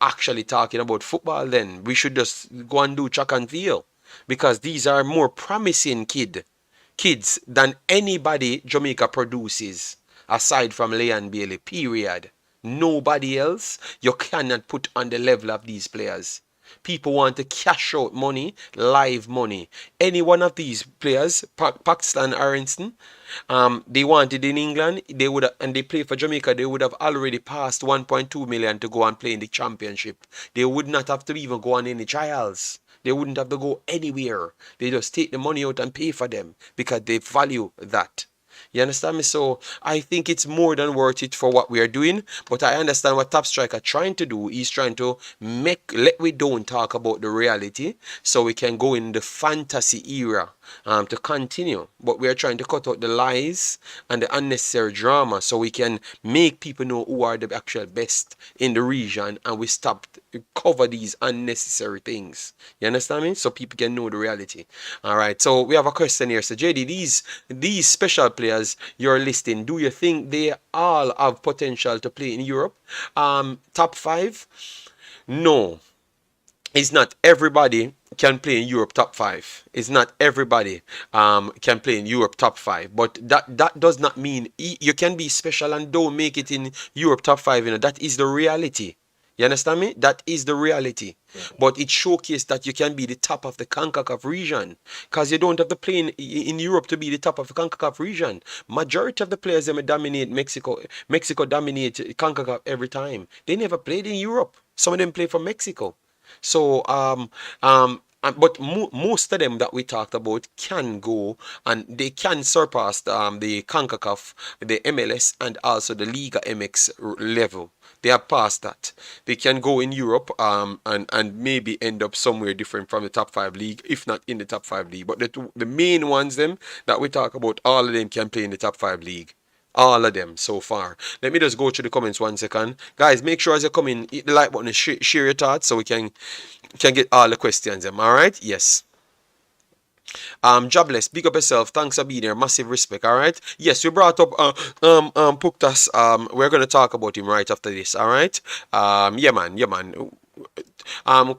actually talking about football then. We should just go and do track and field because these are more promising kids than anybody Jamaica produces aside from Leon Bailey, period. Nobody else you cannot put on the level of these players. People want to cash out money, live money. Any one of these players, Pakistan, Aronson, they wanted in England, they would have, and they play for Jamaica, they would have already passed 1.2 million to go and play in the championship. They would not have to even go on any trials. They wouldn't have to go anywhere. They just take the money out and pay for them because they value that. You understand me? So I think it's more than worth it for what we are doing. But I understand what Top Striker trying to do. He's trying to let we don't talk about the reality so we can go in the fantasy era to continue. But we are trying to cut out the lies and the unnecessary drama so we can make people know who are the actual best in the region and we stop cover these unnecessary things. You understand me? So people can know the reality. All right. So we have a question here. So JD, these special players you're listing, do you think they all have potential to play in Europe? Top five? No, it's not everybody can play in Europe top five. It's not everybody can play in Europe top five. But that does not mean you can be special and don't make it in Europe top five. You know that is the reality. You understand me? That is the reality. Yeah. But it showcased that you can be the top of the Concacaf region. Because you don't have to play in Europe to be the top of the Concacaf region. Majority of the players that dominate Mexico. Mexico dominate Concacaf every time. They never played in Europe. Some of them play for Mexico. So but most of them that we talked about can go and they can surpass the CONCACAF, the MLS, and also the Liga MX level. They are past that. They can go in Europe and maybe end up somewhere different from the top five league, if not in the top five league. But the main ones them that we talk about, all of them can play in the top five league. All of them so far. Let me just go through the comments 1 second. Guys, make sure as you come in, hit the like button and share your thoughts so we can get all the questions. Alright? Yes. Jobless, big up yourself. Thanks for being here. Massive respect. All right. Yes, we brought up Puktas. We're gonna talk about him right after this. All right. Yeah, man. Yeah, man.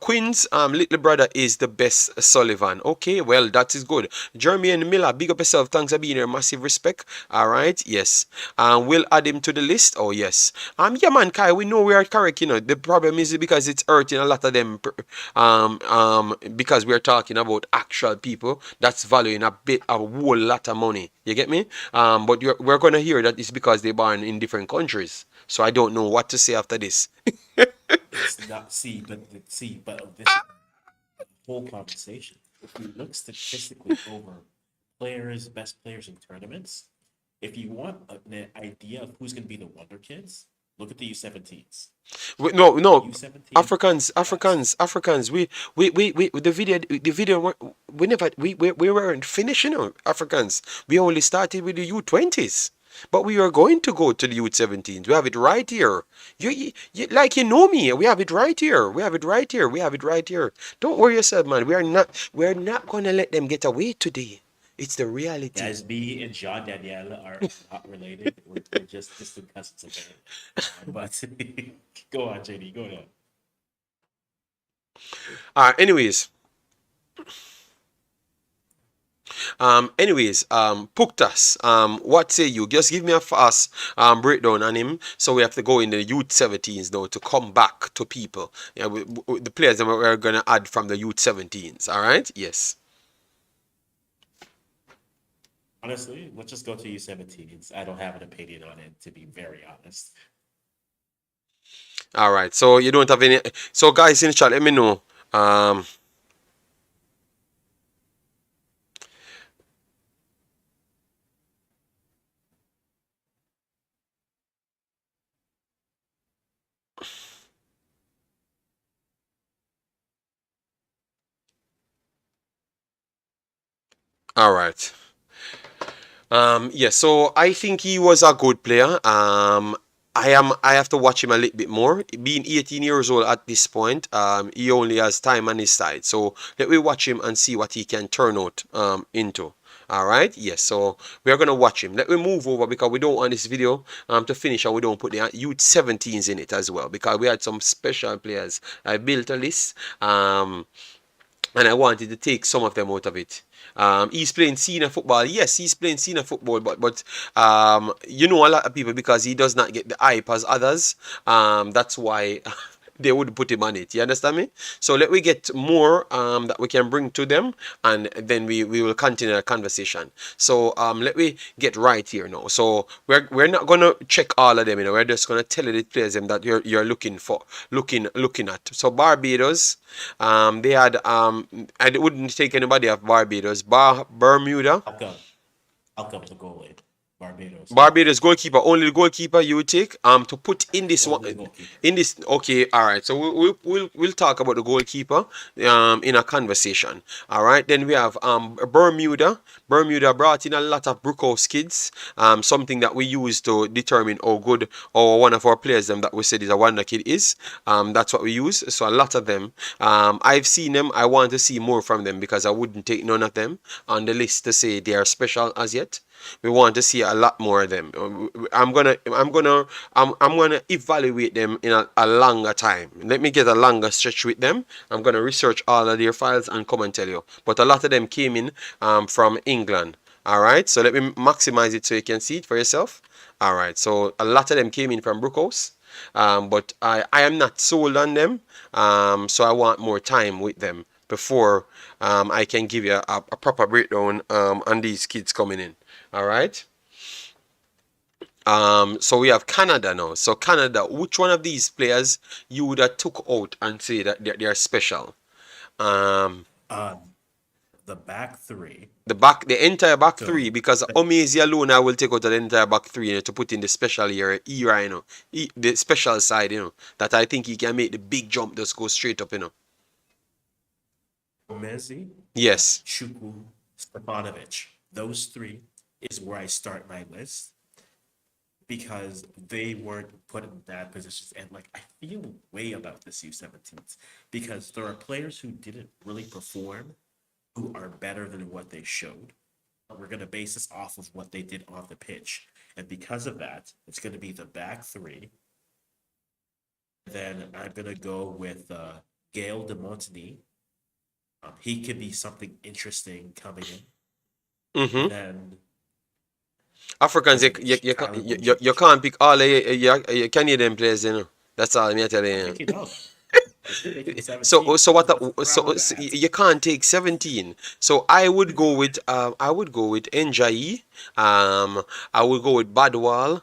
Quinn's little brother is the best Sullivan. Okay, well, that is good. Jeremy and Miller, big up yourself. Thanks for being here. Massive respect. All right, yes. We'll add him to the list. Oh, yes. Yeah, man, Kai, we know we are correct. The problem is because it's hurting a lot of them. Because we're talking about actual people that's valuing a whole lot of money. You get me? But we're gonna hear that it's because they're born in different countries. So I don't know what to say after this. It's not but this is the whole conversation. If you look statistically over best players in tournaments, if you want an idea of who's going to be the wonder kids, look at the U17s. No, no. U17 Africans. We the video. We never we weren't finished. Africans. We only started with the U20s. But we are going to go to the U17s. We have it right here. Like you know me. We have it right here. We have it right here. We have it right here. Don't worry yourself, man. We are not gonna let them get away today. It's the reality. Guys, me and Jean Danielle are not related. We're just distant cousins, okay? But go on, JD, go on. Anyways, Puktas, what say you? Just give me a fast breakdown on him. So we have to go in the youth 17s now to come back to people. Yeah, the players that we're gonna add from the youth 17s. All right? Yes. Honestly, let's just go to U17s. I don't have an opinion on it, to be very honest. All right. So you don't have any. So guys in the chat, let me know. All right. Yeah, so I think he was a good player. I have to watch him a little bit more. Being 18 years old at this point, he only has time on his side. So let me watch him and see what he can turn out into. All right, yes. So we are gonna watch him. Let me move over because we don't want this video to finish and we don't put the youth 17s in it as well because we had some special players. I built a list. And I wanted to take some of them out of it. He's playing senior football. Yes, he's playing senior football, but you know a lot of people because he does not get the hype as others. That's why they would put him on it. You understand me? So let we get more that we can bring to them, and then we will continue the conversation. So let me get right here now. So we're not gonna check all of them. We're just gonna tell you the players them that you're looking for, looking at. So Barbados, they had I wouldn't take anybody off Barbados. Bermuda. I'll come the goalie. Barbados. Barbados goalkeeper, only the goalkeeper you would take to put in this Only one goalkeeper. in this. Okay, all right. So we'll talk about the goalkeeper in a conversation. All right. Then we have Bermuda. Bermuda brought in a lot of Brookhouse kids. Something that we use to determine how good or one of our players them that we said is a wonder kid is. That's what we use. So a lot of them. I've seen them. I want to see more from them because I wouldn't take none of them on the list to say they are special as yet. We want to see a lot more of them. I'm gonna evaluate them in a longer time. Let me get a longer stretch with them. I'm gonna research all of their files and come and tell you. But a lot of them came in from England. All right, so let me maximize it so you can see it for yourself. All right, so a lot of them came in from Brookhouse. But I am not sold on them. So I want more time with them before I can give you a proper breakdown on these kids coming in. All right. So we have Canada now. So Canada, which one of these players you would have took out and say that they're special? Um, The back three. the entire back So three because Omezi alone I will take out the entire back three to put in the special era, the special side, that I think he can make the big jump, just go straight up. Messi, Yes. Chuku, Stefanovic. Those three is where I start my list. because they weren't put in bad positions. And like I feel way about this U17s because there are players who didn't really perform who are better than what they showed. We're going to base this off of what they did on the pitch. And because of that, it's going to be the back three. Then I'm going to go with Gail de Montigny. He could be something interesting coming in. Mm-hmm. And then Africans, my goodness, Tyler you Bojanic. can't pick all the Canadian players, you know. That's all I'm telling I'm you. picking up. I'm still making So 17. so what What's wrong with that? you can't take 17. So I would go with Njai, I would go with Badwal,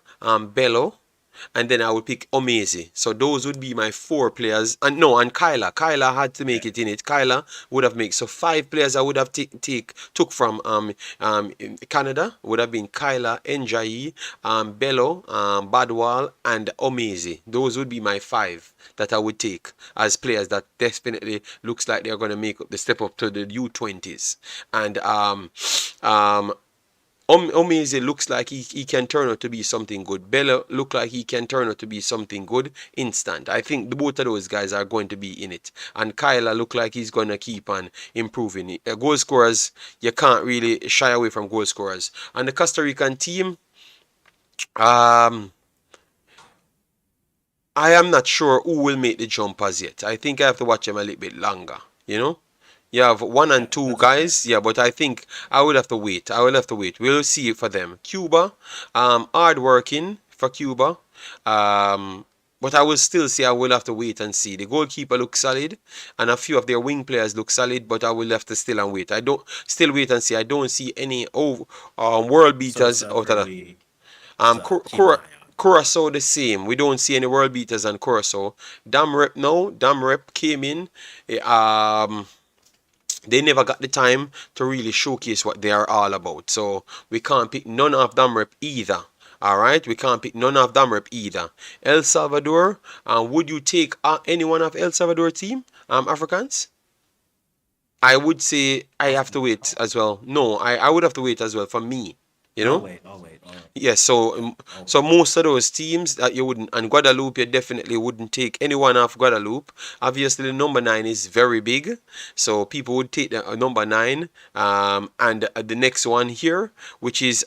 Bello, and then I would pick Omezi. So those would be my four players. And no, and Kyla. Kyla had to Yeah. make it in it. Kyla would have made so five players I would have took from in Canada would have been Kyla, Njai, Bello, Badwal, and Omezi. Those would be my five that I would take as players that definitely looks like they're going to make the step up to the U20s. And um, Omeze looks like he can turn out to be something good. Bella look like he can turn out to be something good instant. I think the both of those guys are going to be in it. And Kyla look like he's going to keep on improving. Goal scorers, you can't really shy away from goal scorers. And the Costa Rican team, um, I am not sure who will make the jump as yet. I think I have to watch them a little bit longer, you know? You have one Yeah, and two that's fair. guys, yeah, but I think I will have to wait. I will have to wait. We'll see for them. Cuba, hard working for Cuba. Um, but I will still say I will have to wait and see. The goalkeeper looks solid, and a few of their wing players look solid, but I will have to still and wait. I don't still wait and see. I don't see any world So beaters out of that. keep an eye on. Curacao the same. We don't see any world beaters on Curacao. Dam Rep no. Dam Rep came in. They never got the time to really showcase what they are all about. So we can't pick none of them rep either. All right, we can't pick none of them rep either. El Salvador, would you take any one of El Salvador team, Africans? I would say I have to Possibly. wait as well. No, I would have to wait as well for me. You I'll know? wait. I'll wait. I'll wait. Yes, Yeah, I'll so wait. most of those teams that you wouldn't, and Guadeloupe, you definitely wouldn't take anyone off Guadeloupe. Obviously, the number nine is very big, so people would take the number nine, and the next one here, which is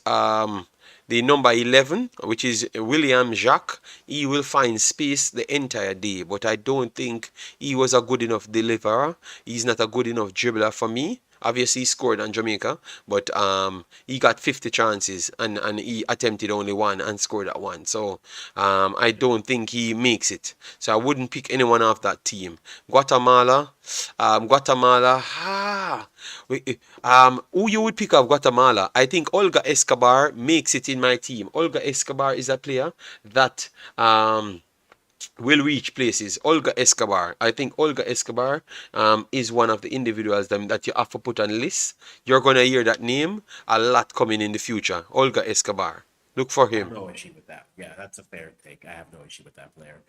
the number 11, which is William Jacques. He will find space the entire day, but I don't think he was a good enough deliverer. He's not a good enough dribbler for me. Obviously, he scored on Jamaica, but he got 50 chances and he attempted only one and scored at one. So I don't think he makes it. So I wouldn't pick anyone off that team. Guatemala. Who you would pick of Guatemala? I think Olga Escobar makes it in my team. Olga Escobar is a player that will reach places. Olga Escobar. I think Olga Escobar is one of the individuals that you have to put on the list. You're going to hear that name a lot coming in the future. Olga Escobar. Look for I have him. no issue with that. Yeah, that's a fair take. I have no issue with that player.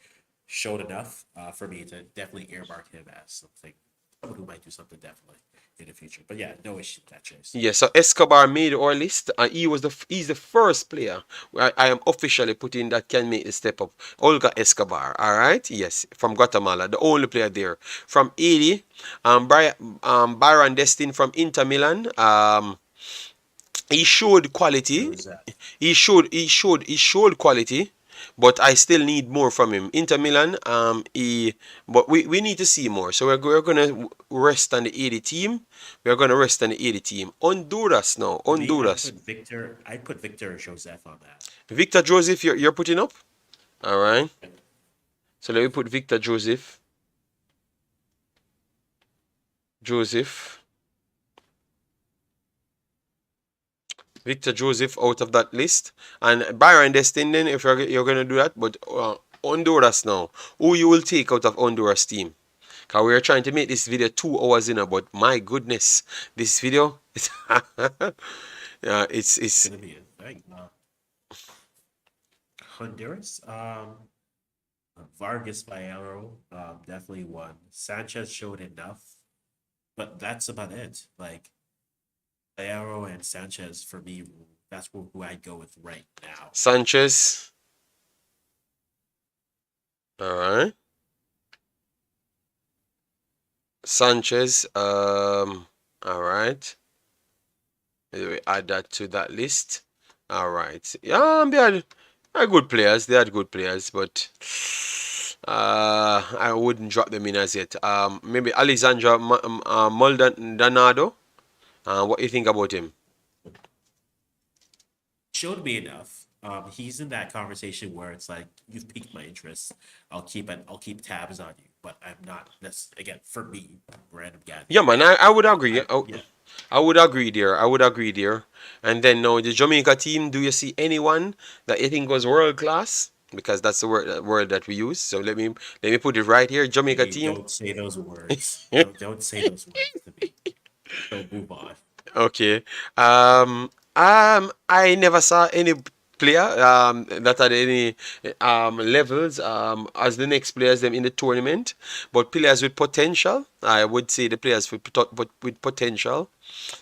Showed enough for me to definitely earmark him as something, someone who might do something definitely in the future. But yeah, no issue with that choice. Yeah, so Escobar made our list. He's the first player I am officially putting that can make the step up. Olga Escobar. All right. Yes, from Guatemala, the only player there. From 80, Byron Destin from Inter Milan. He showed quality. Joseph. He showed quality, but I still need more from him. Inter Milan, but we need to see more. So we're gonna rest on the 80 team. We're gonna rest on the 80 team. Honduras now. For me, Honduras. I put Victor Joseph on that. Victor Joseph, you're putting up. All right. So let me put Victor Joseph. Joseph. Victor Joseph out of that list. And Byron Destin then, if you're going to do that. But Honduras now. Who you will take out of Honduras team? Because we are trying to make this video 2 hours in, but my goodness, this video, It's it's gonna be a thing. Honduras. Vargas Bayero, definitely won. Sanchez showed enough, but that's about it. Like Bayero and Sanchez for me, that's who I'd go with right now. Sanchez. All right. Sanchez. All right. We add that to that list. All right. Yeah, they are good players. They are good players, but I wouldn't drop them in as yet. Maybe Alexandra Maldonado. What do you think about him? Showed me enough. He's in that conversation where it's like you've piqued my interest. I'll keep tabs on you, but I'm not. That's again for me, random guy. Yeah, man, I would agree. Yeah. I would agree there. I would agree there. And then now the Jamaica team, do you see anyone that you think was world class? Because that's the word that we use. So let me put it right here. Jamaica Hey, team. don't say those words. Don't say those words to me. Don't move on. Okay. I never saw any player that had any levels as the next players them in the tournament, but players with potential. I would say the players with potential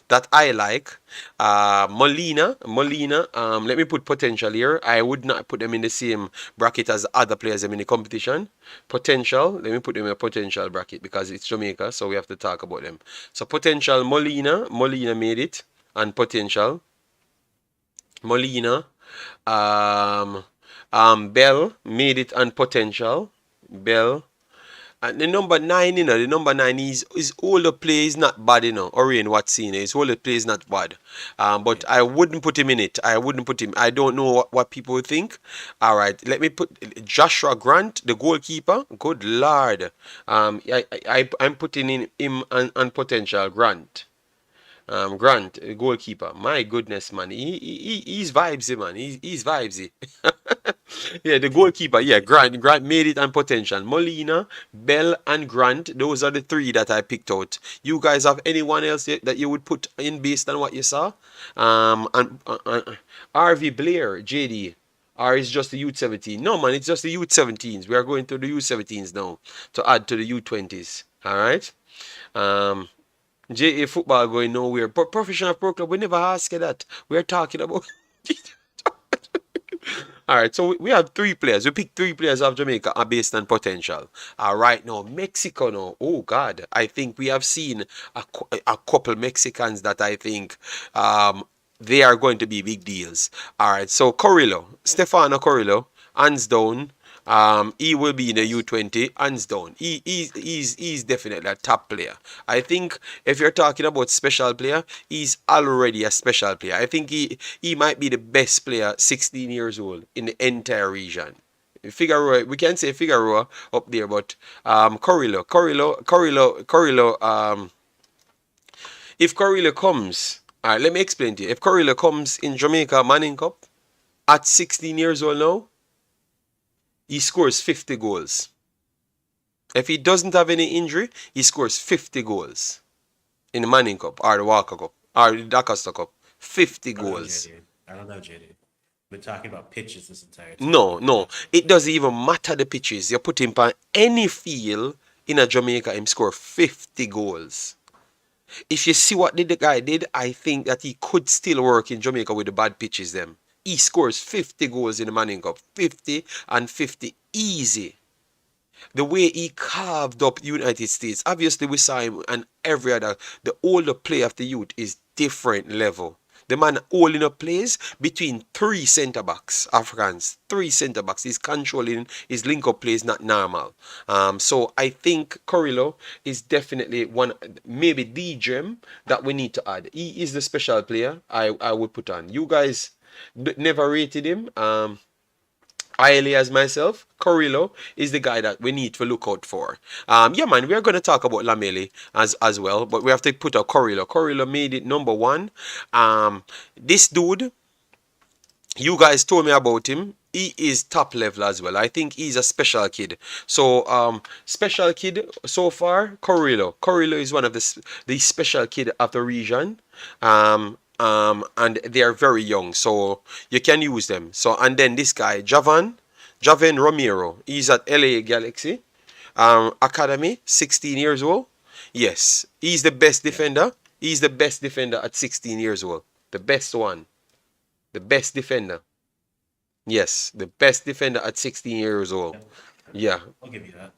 that I like. Molina. Let me put potential here. I would not put them in the same bracket as other players them in the competition. Potential. Let me put them in a potential bracket because it's Jamaica, so we have to talk about them. So potential Molina. Molina made it, and potential Molina. Um, Bell made it, and potential Bell. And the number nine, the number nine is older play is not bad, Orion Watsina, his older play is not bad. But Yeah. I wouldn't put him in it. I wouldn't put him. I don't know what people think. All right, let me put Joshua Grant, the goalkeeper. Good lord. I'm putting in him and potential Grant. Grant, goalkeeper. My goodness, man. He's vibesy, man. He's vibesy. Yeah, the goalkeeper. Yeah, Grant made it and potential. Molina, Bell, and Grant. Those are the three that I picked out. You guys have anyone else that you would put in based on what you saw? And RV Blair, JD. Or is just the youth 17? No, man, it's just the youth 17s. We are going to the youth 17s now to add to the youth 20s. All right. Um, JA football going nowhere. Professional pro club, we never ask you that. We're talking about. All right, so we have three players. We picked three players of Jamaica are based on potential. All right, now Mexico. Now, oh God, I think we have seen a couple Mexicans that I think they are going to be big deals. All right, so Corillo, Stefano Corillo, hands down. He will be in the U20, hands down. He's definitely a top player. I think if you're talking about special player, he's already a special player. I think he might be the best player 16 years old in the entire region. Figueroa, we can say Figueroa up there, but Corillo, if Corillo comes, all right, let me explain to you. If Corillo comes in Jamaica Manning Cup at 16 years old now, he scores 50 goals. If he doesn't have any injury, he scores 50 goals in the Manning Cup or the Walker Cup or the Dacosta Cup. 50 I don't know, goals. JD. I don't know, JD. We're talking about pitches this entire time. No, no. It doesn't even matter the pitches. You put him on any field in a Jamaica, him score 50 goals. If you see what the guy did, I think that he could still work in Jamaica with the bad pitches them. He scores 50 goals in the Manning Cup. 50 and 50 easy. The way he carved up United States. Obviously, we saw him and every other. The older play of the youth is different level. The man holding up plays between three centre backs, Africans, three centre backs. He's controlling his link up plays not normal. So I think Corillo is definitely one, maybe the gem that we need to add. He is the special player I would put on. You guys never rated him. Highly as myself, Corillo is the guy that we need to look out for. Yeah, man, we are going to talk about Lamele as well, but we have to put a Corillo. Corillo made it number one. This dude, you guys told me about him. He is top level as well. I think he's a special kid. So, special kid so far, Corillo. Corillo is one of the special kid of the region. And they are very young, so you can use them. So, and then this guy, Javan Romero, he's at LA Galaxy Academy, 16 years old. Yes, he's the best Yeah. defender. He's the best defender at 16 years old. The best one. The best defender. Yes, the best defender at 16 years old. Yeah. Yeah, I'll give you that.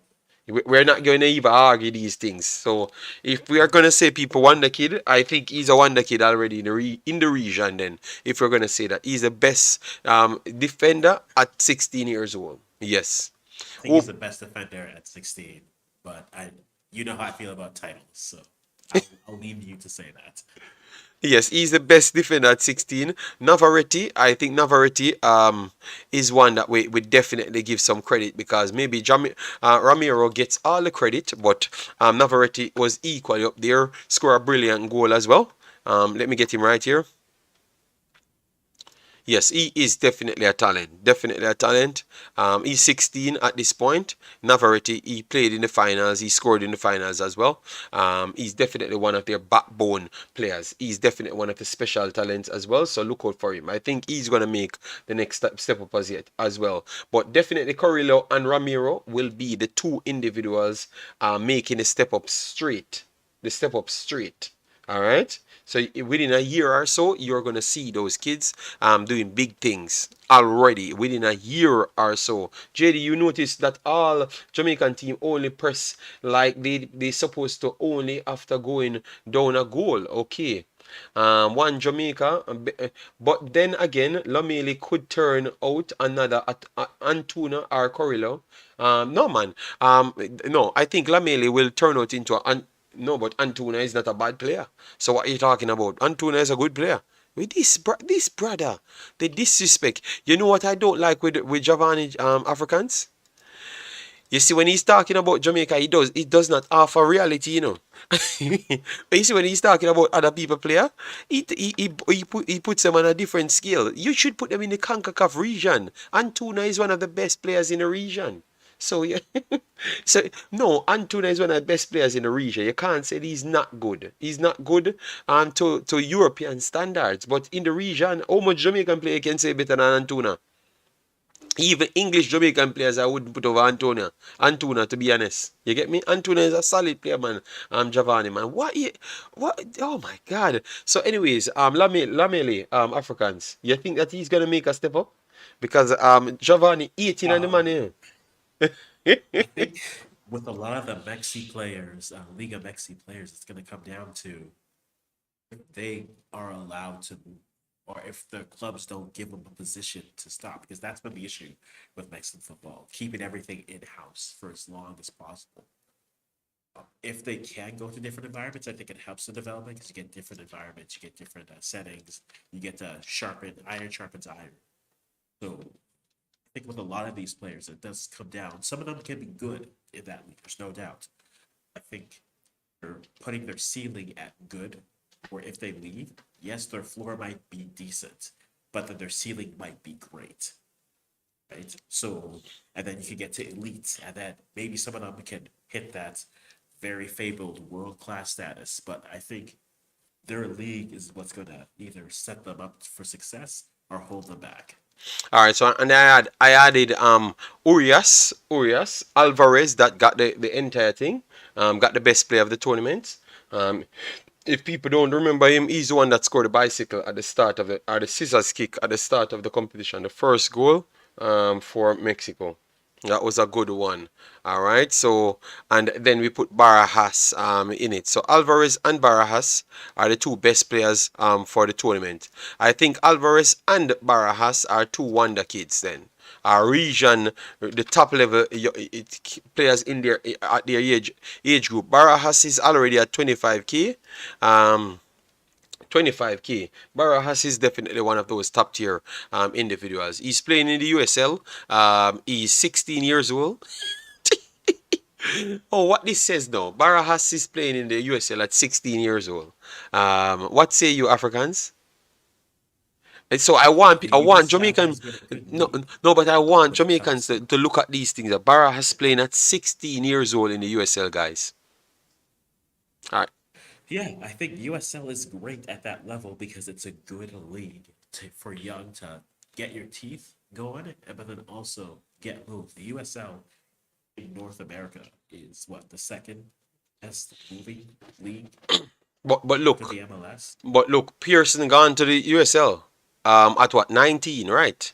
we're not going to even argue these things. So if we are going to say people wonder kid, I think he's a wonder kid already in the region. Then if we're going to say that he's the best defender at 16 years old, yes. I think he's Oh, the best defender at 16, but you know how I feel about titles, so I'll leave you to say that. yes, he's the best defender at 16. Navarrete, I think Navarrete is one that we definitely give some credit because maybe Ramiro gets all the credit, but Navarrete was equally up there, score a brilliant goal as well. Let me get him right here. Yes, he is definitely a talent. Definitely a talent. He's 16 at this point. Navarrete, he played in the finals. He scored in the finals as well. He's definitely one of their backbone players. He's definitely one of the special talents as well. So look out for him. I think he's going to make the next step up as well. But definitely Carrillo and Ramiro will be the two individuals making the step up straight. The step up straight. All right. So within a year or so, you're gonna see those kids doing big things already within a year or so. JD, you notice that all Jamaican team only press like they supposed to only after going down a goal. Okay. One Jamaica, but then again, Lamele could turn out another at Antuna or Corillo. No man, no, I think Lamele will turn out into no, but Antuna is not a bad player. So what are you talking about? Antuna is a good player. With this brother, the disrespect. You know what I don't like with Giovanni Africans? You see, when he's talking about Jamaica, he does not offer reality, you know. But you see, when he's talking about other people player, he puts them on a different scale. You should put them in the Concacaf region. Antuna is one of the best players in the region. So yeah, so no, Antuna is one of the best players in the region. You can't say he's not good. He's not good to European standards, but in the region, how much Jamaican player can say better than Antuna? Even English Jamaican players I wouldn't put over Antuna, to be honest. You get me? Antuna is a solid player, man. Giovanni, man. What? Oh my God. So, anyways, Lamele, Africans. You think that he's gonna make a step up? Because Giovanni 18 and the Um, money. I think with a lot of the Mexi players, Liga Mexi players, it's going to come down to if they are allowed to move, or if the clubs don't give them a position to stop, because that's been the issue with Mexican football, keeping everything in house for as long as possible. If they can go to different environments, I think it helps the development because you get different environments, you get different settings, you get to sharpen iron sharpens iron. So I think with a lot of these players, it does come down. Some of them can be good in that league, there's no doubt. I think they're putting their ceiling at good, or if they leave, yes, their floor might be decent, but then their ceiling might be great, right? So, and then you can get to elite, and then maybe some of them can hit that very fabled world class status. But I think their league is what's going to either set them up for success or hold them back. All right, so and I added Urias Alvarez that got the entire thing, got the best player of the tournament. Um, if people don't remember him, he's the one that scored the bicycle at the start of or the scissors kick at the start of the competition, the first goal for Mexico. That was a good one. All right. So, and then we put Barajas in it. So Alvarez and Barajas are the two best players for the tournament. I think Alvarez and Barajas are two wonder kids then. Our region, the top level players in their at their age group. Barajas is already at 25K. Um, 25K. Barajas is definitely one of those top tier individuals. He's playing in the USL. He's 16 years old. Oh, what this says now? Barajas is playing in the USL at 16 years old. What say you, Africans? And so I The want USL Jamaican, has been a good no, league no, but I want for the Jamaicans past. to look at these things. Barajas playing at 16 years old in the USL, guys. All right. Yeah, I think USL is great at that level because it's a good league for young to get your teeth going, but then also get moved. The USL in North America is what the second best moving league But after look, the MLS. Pearson gone to the USL at what 19, right?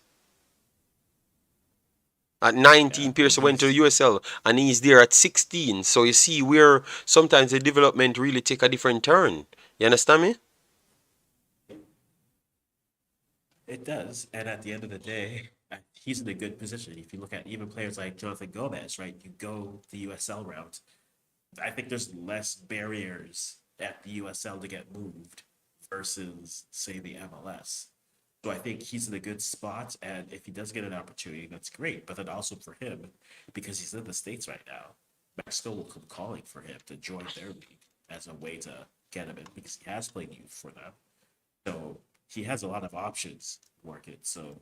At Yeah, 19, and Pearson went to the he's USL, and he's there at 16. So you see where sometimes the development really take a different turn. You understand me? it does, and at the end of the day, he's in a good position. If you look at even players like Jonathan Gomez, right? You go the USL route. I think there's less barriers at the USL to get moved versus say the MLS. So I think he's in a good spot, and if he does get an opportunity, that's great. But then also for him, because he's in the States right now, Mexico will come calling for him to join their league as a way to get him in because he has played youth for them. So he has a lot of options working. So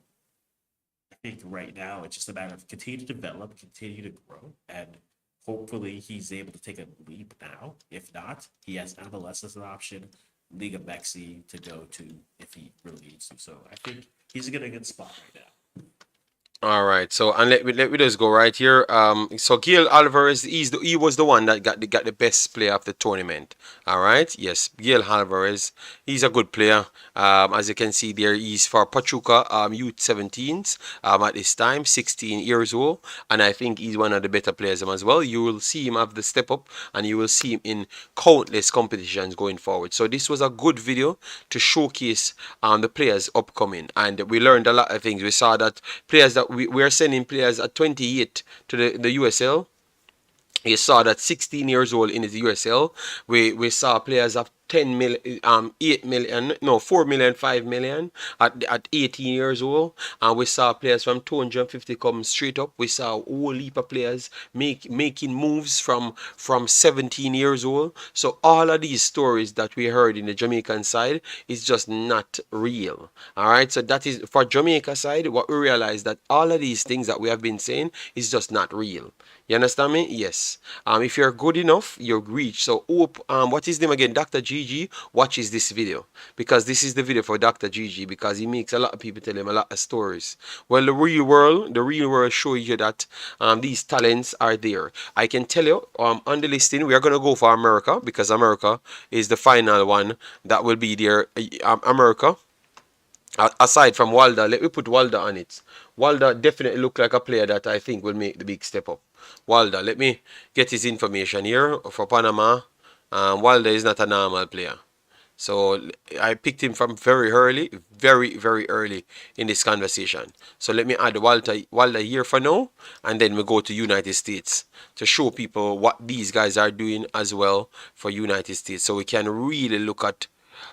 I think right now it's just a matter of continue to develop, continue to grow, and hopefully he's able to take a leap now. If not, he has MLS as an option, League of Mexi to go to if he really needs to. So I think he's in a good spot right now. All right. So and let me just go right here. So Gil Alvarez, he was the one that got the best player of the tournament. All right. Yes, Gil Alvarez. He's a good player. As you can see there, he's for Pachuca youth 17s at this time, 16 years old, and I think he's one of the better players as well. You will see him have the step up, and you will see him in countless competitions going forward. So this was a good video to showcase the players upcoming, and we learned a lot of things. We saw that players that we are sending players at 28 to the USL. You saw that 16 years old in his USL. We saw players of 10 million, 8 million, no, 4 million, 5 million at 18 years old. And we saw players from 250 come straight up. We saw a whole heap of players making moves from 17 years old. So all of these stories that we heard in the Jamaican side is just not real. All right. So that is for Jamaica side. What we realize that all of these things that we have been saying is just not real. You understand me? Yes. If you're good enough, you'll reach. So hope what is name again? Dr. Gigi watches this video because this is the video for Dr. Gigi because he makes a lot of people tell him a lot of stories. Well, the real world shows you that these talents are there. I can tell you on the listing we are gonna go for America because America is the final one that will be there. America. Aside from Walder, let me put Walder on it. Walder definitely look like a player that I think will make the big step up. Walder, let me get his information here for Panama. Walder is not a normal player. So I picked him from very early, very early in this conversation. So let me add Walder here for now, and then we go to United States to show people what these guys are doing as well for United States, so we can really look at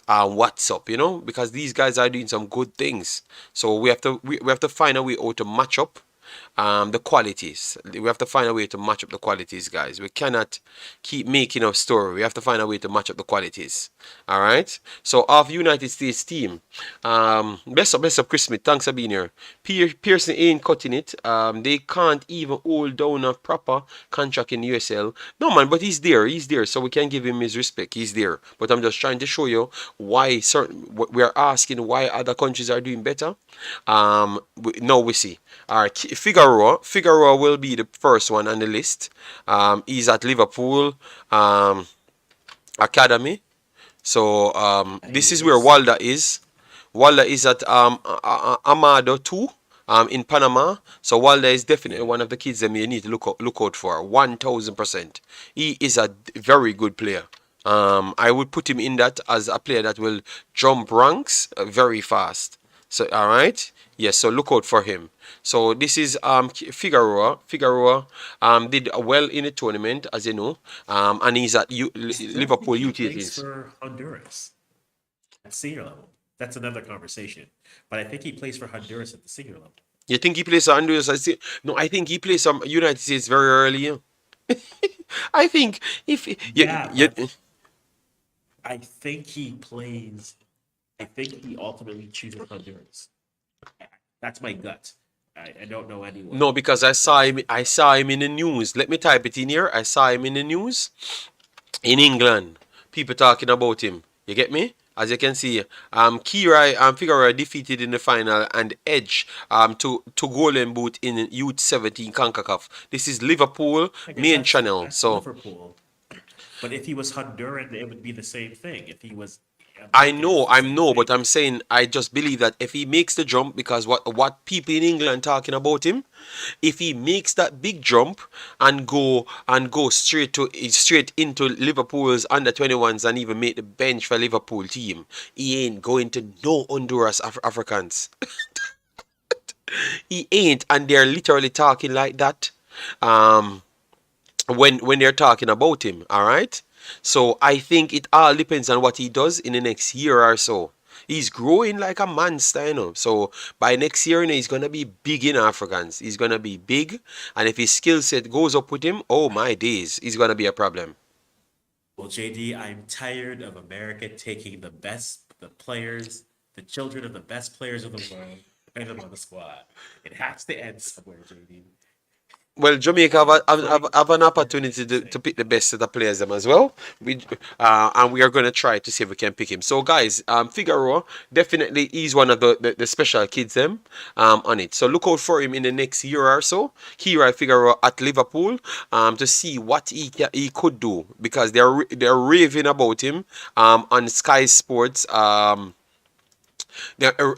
what's up, because these guys are doing some good things. So we have to find a way how to match up the qualities. We have to find a way to match up the qualities, guys. We cannot keep making up story. We have to find a way to match up the qualities. All right. So of United States team, best up, Chris Smith. Thanks for being here. Pearson ain't cutting it. They can't even hold down a proper contract in USL. No man, but he's there. He's there, so we can give him his respect. He's there. But I'm just trying to show you why we are asking why other countries are doing better. Now we see. All right, Figueroa will be the first one on the list. He's at Liverpool Academy. So And he this is where lives Walder is. Walder is at Amado 2 in Panama. So Walder is definitely one of the kids that you need to look out for. 1000%. He is a very good player. I would put him in that as a player that will jump ranks very fast. So all right, yes. So look out for him. So this is Figueroa. Figueroa did well in the tournament, as you know, and he's at still think Liverpool he plays UTSs. for Honduras at senior level. That's another conversation. But I think he plays for Honduras at the senior level. You think he plays for Honduras? I see. No, I think he plays some United States very early. I think if Yeah, but I think he plays. I think he ultimately chooses Honduras. That's my gut. I don't know anyone no, because I saw else. him. I saw him in the news. Let me type it in here. I saw him in the news in England. People talking about him. You get me? As you can see, Kirai Figueroa defeated in the final and edge to Golden Boot in Youth 17 Concacaf. This is Liverpool I guess main that's channel. that's So Liverpool. But if he was Honduran, it would be the same thing. If he was I'm I not getting know, I specific know, but figures. I'm saying I just believe that if he makes the jump, because what people in England talking about him, if he makes that big jump and go straight into Liverpool's under 21s and even make the bench for Liverpool team, he ain't going to no Honduras Africans. He ain't, and they're literally talking like that. Um, when they're talking about him, all right? So I think it all depends on what he does in the next year or so. He's growing like a monster, you know. So by next year, you know, he's gonna be big in Africans. He's gonna be big, and if his skill set goes up with him, oh my days, he's gonna be a problem. Well, JD, I'm tired of America taking the players, the children of the best players of the world, putting them on the squad. It has to end somewhere, JD. Well, Jamaica have an opportunity to pick the best of the players them as well. And we are going to try to see if we can pick him. So, guys, Figaro definitely is one of the special kids them on it. So look out for him in the next year or so. Here at Figaro at Liverpool to see what he could do because they're raving about him on Sky Sports.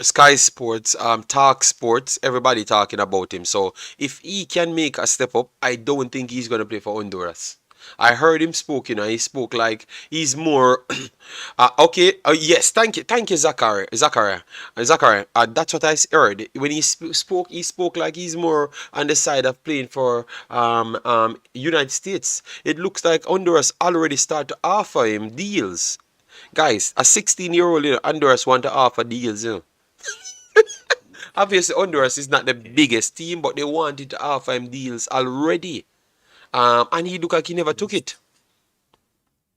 Sky Sports, Talk Sports, everybody talking about him. So if he can make a step up, I don't think he's gonna play for Honduras. I heard him spoke, you know, he spoke like he's more okay. Yes, thank you, Zachary. That's what I heard. When spoke, he spoke like he's more on the side of playing for United States. It looks like Honduras already start to offer him deals. Guys, a 16-year-old in Honduras want to offer deals, you know. Obviously, Honduras is not the biggest team, but they wanted to offer him deals already. And he look like he never took it.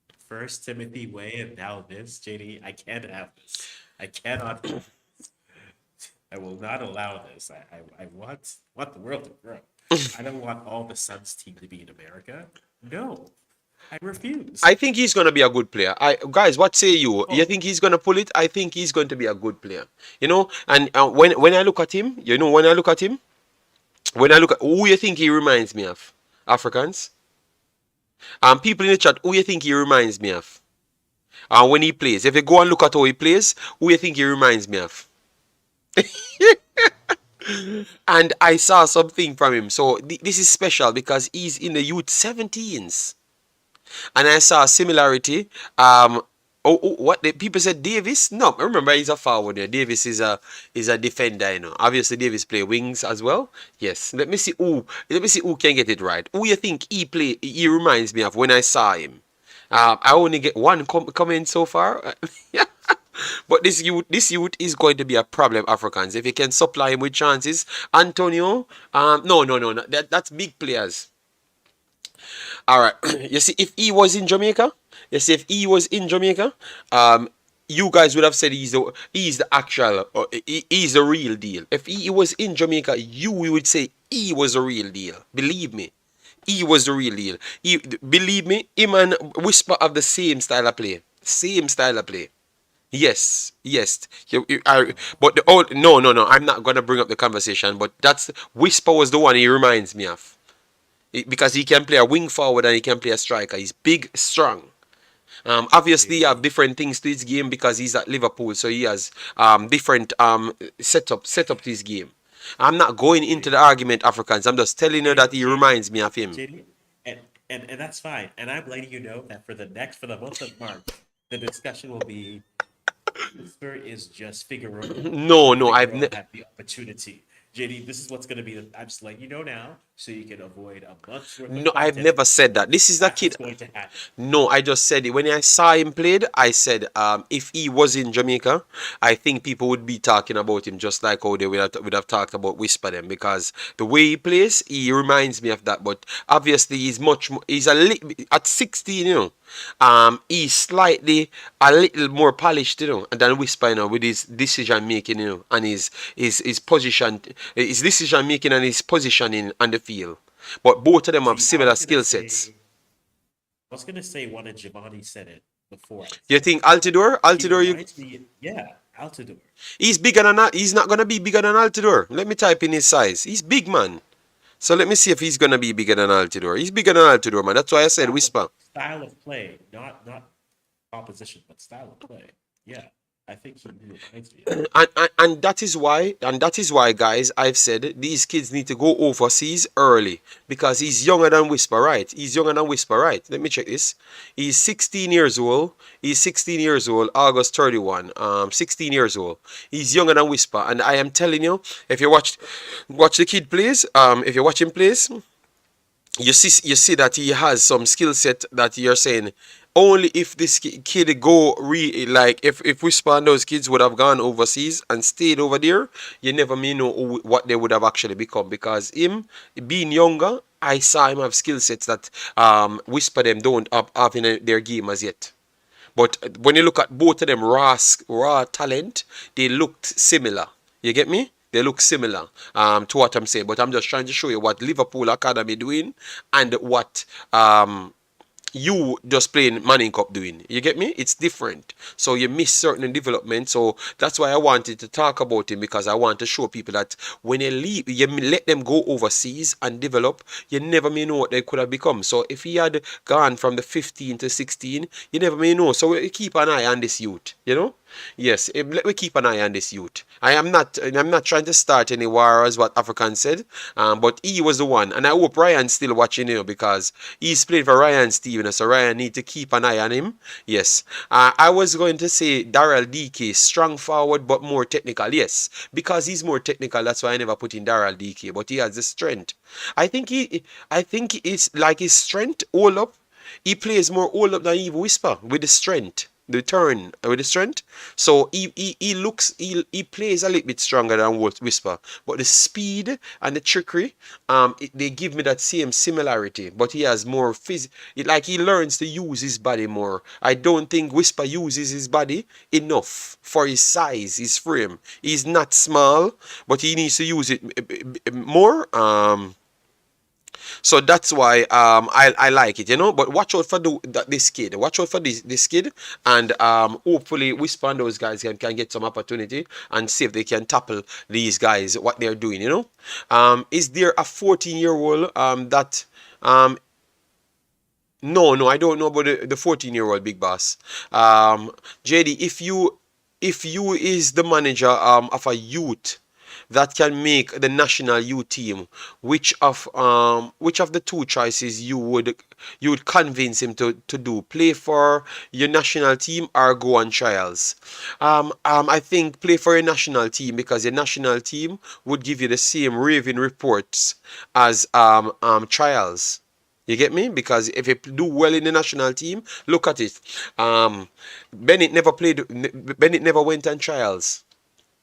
First, first Timothy Way, and now this, JD. I can't have this. I cannot have this. I will not allow this. I want the world to grow. I don't want all the Suns team to be in America. No, I refuse. I think he's gonna be a good player. Guys, what say you? You Oh, think he's gonna pull it? I think he's going to be a good player. You know, and when I look at him, you know, when I look at who you think he reminds me of, Africans, people in the chat, who you think he reminds me of? When he plays, if you go and look at how he plays, who you think he reminds me of? And I saw something from him. So this is special because he's in the youth 17s. And I saw a similarity. What the people said Davis? No, remember he's a forward there. Davis is a defender, you know. Obviously Davis play wings as well. Yes. Let me see who can get it right. Who you think he reminds me of when I saw him? I only get one comment so far. Yeah. But this youth is going to be a problem, Africans. If you can supply him with chances, Antonio. No. That's big players. All right. You see, if he was in Jamaica, um, you guys would have said he's the actual, he's the real deal. If he was in Jamaica, you would say he was the real deal. Believe me, he was the real deal. Believe me, him and Whisper have the same style of play. Same style of play. Yes, yes. But no. I'm not gonna bring up the conversation. But that's Whisper was the one he reminds me of. Because he can play a wing forward and he can play a striker. He's big, strong. Obviously, he have JD. different things to his game because he's at Liverpool, so he has different setup to his game. I'm not going into the argument, Africans. I'm just telling you that he JD, reminds me of him. JD, and that's fine. And I'm letting you know that for the month of March, the discussion will be Whisper is just Figueroa, No, and no, Figueroa had the opportunity. JD, this is what's going to be. I'm just letting you know now, so you can avoid a month's worth of no, I've content never from said me. that. This is the That's kid. what's going to happen. No, I just said it. When I saw him played, I said if he was in Jamaica, I think people would be talking about him just like how they would have talked about Whisper them because the way he plays, he reminds me of that. But obviously, he's much more, at 16, you know. He's slightly a little more polished, you know, than Whisper, you know, with his decision making, you know, and his position, his decision making and his positioning on the field. But both of them have See, similar skill sets. I was gonna say one of Giovanni said it before I You said it. think Altidore? He reminds me, yeah, Altidore. He's bigger than that. He's not gonna be bigger than Altidore. Let me type in his size. He's big, man. So let me see if he's gonna be bigger than Altidore. He's bigger than Altidore, man. That's why I said Style of Whisper. style of play, not composition, but style of play. Yeah, I think he reminds me of and, him. and that is why, guys, I've said these kids need to go overseas early because he's younger than Whisper, right? He's younger than Whisper, right? Let me check this. He's 16 years old. He's 16 years old, August 31. 16 years old. He's younger than Whisper, and I am telling you, if you watch the kid plays, if you watch him plays, you see that he has some skill set that you're saying only if this kid go like if Whisper and those kids would have gone overseas and stayed over there, you never may know what they would have actually become because him being younger, I saw him have skill sets that Whisper them don't have in their game as yet. But when you look at both of them raw talent, they looked similar. You get me? They look similar to what I'm saying. But I'm just trying to show you what Liverpool Academy doing and what you just playing Manning Cup doing. You get me? It's different. So you miss certain development. So that's why I wanted to talk about him because I want to show people that when you leave, you let them go overseas and develop, you never may know what they could have become. So if he had gone from the 15 to 16, you never may know. So we keep an eye on this youth, you know? Yes, let me keep an eye on this youth. I'm not trying to start any war as what African said, but he was the one, and I hope Ryan's still watching because he's playing for Ryan's team, so Ryan need to keep an eye on him. Yes, I was going to say Daryl DK, strong forward but more technical. Yes, because he's more technical, that's why I never put in Daryl DK, but he has the strength. I think it's like his strength all up. He plays more hold up than even Whisper with the strength, the turn with the strength. So he plays a little bit stronger than Whisper, but the speed and the trickery, they give me that same similarity. But he has more like he learns to use his body more. I don't think Whisper uses his body enough for his size, his frame. He's not small, but he needs to use it more. So that's why I like it, But watch out for this kid. Watch out for this kid, and hopefully Whisper and those guys can get some opportunity and see if they can tackle these guys what they're doing. Is there a 14-year-old that no, no, I don't know about the 14-year-old big boss. JD, if you is the manager of a youth that can make the national youth team, which of the two choices you would convince him to do? Play for your national team or go on trials? I think play for your national team because your national team would give you the same raving reports as trials. You get me? Because if you do well in the national team, look at it. Um, Bennett never played. Bennett never went on trials,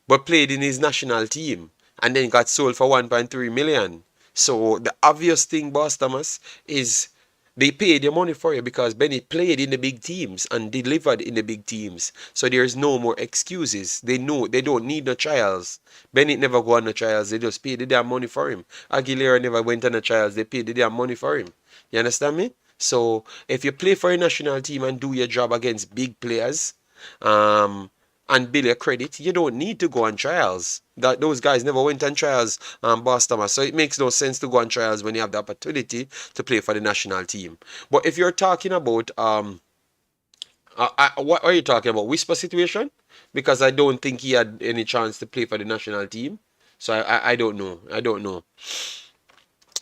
but played in his national team, and then got sold for 1.3 million. So the obvious thing, Boss Thomas, is they paid your money for you because Bennett played in the big teams and delivered in the big teams. So there's no more excuses. They know they don't need no trials. Bennett never go on the trials. They just paid the damn money for him. Aguilera never went on the trials. They paid the damn money for him. You understand me? So if you play for a national team and do your job against big players, um, and build your credit, you don't need to go on trials. That those guys never went on trials, Boss Thomas. So it makes no sense to go on trials when you have the opportunity to play for the national team. But if you're talking about what are you talking about? Whisper situation? Because I don't think he had any chance to play for the national team. So I don't know. I don't know.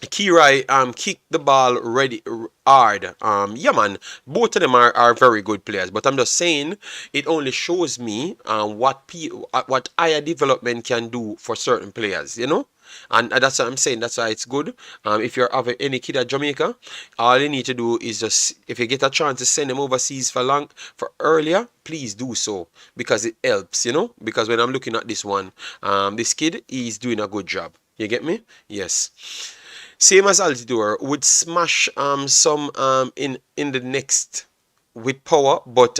Kirai kicked the ball ready hard. Yeah, man, both of them are very good players. But I'm just saying it only shows me what higher development can do for certain players. And that's what I'm saying. That's why it's good. If you're having any kid at Jamaica, all you need to do is just if you get a chance to send them overseas for earlier, please do so because it helps. Because when I'm looking at this one, this kid is doing a good job. You get me? Yes. Same as Altidore, would smash some in the next with power, but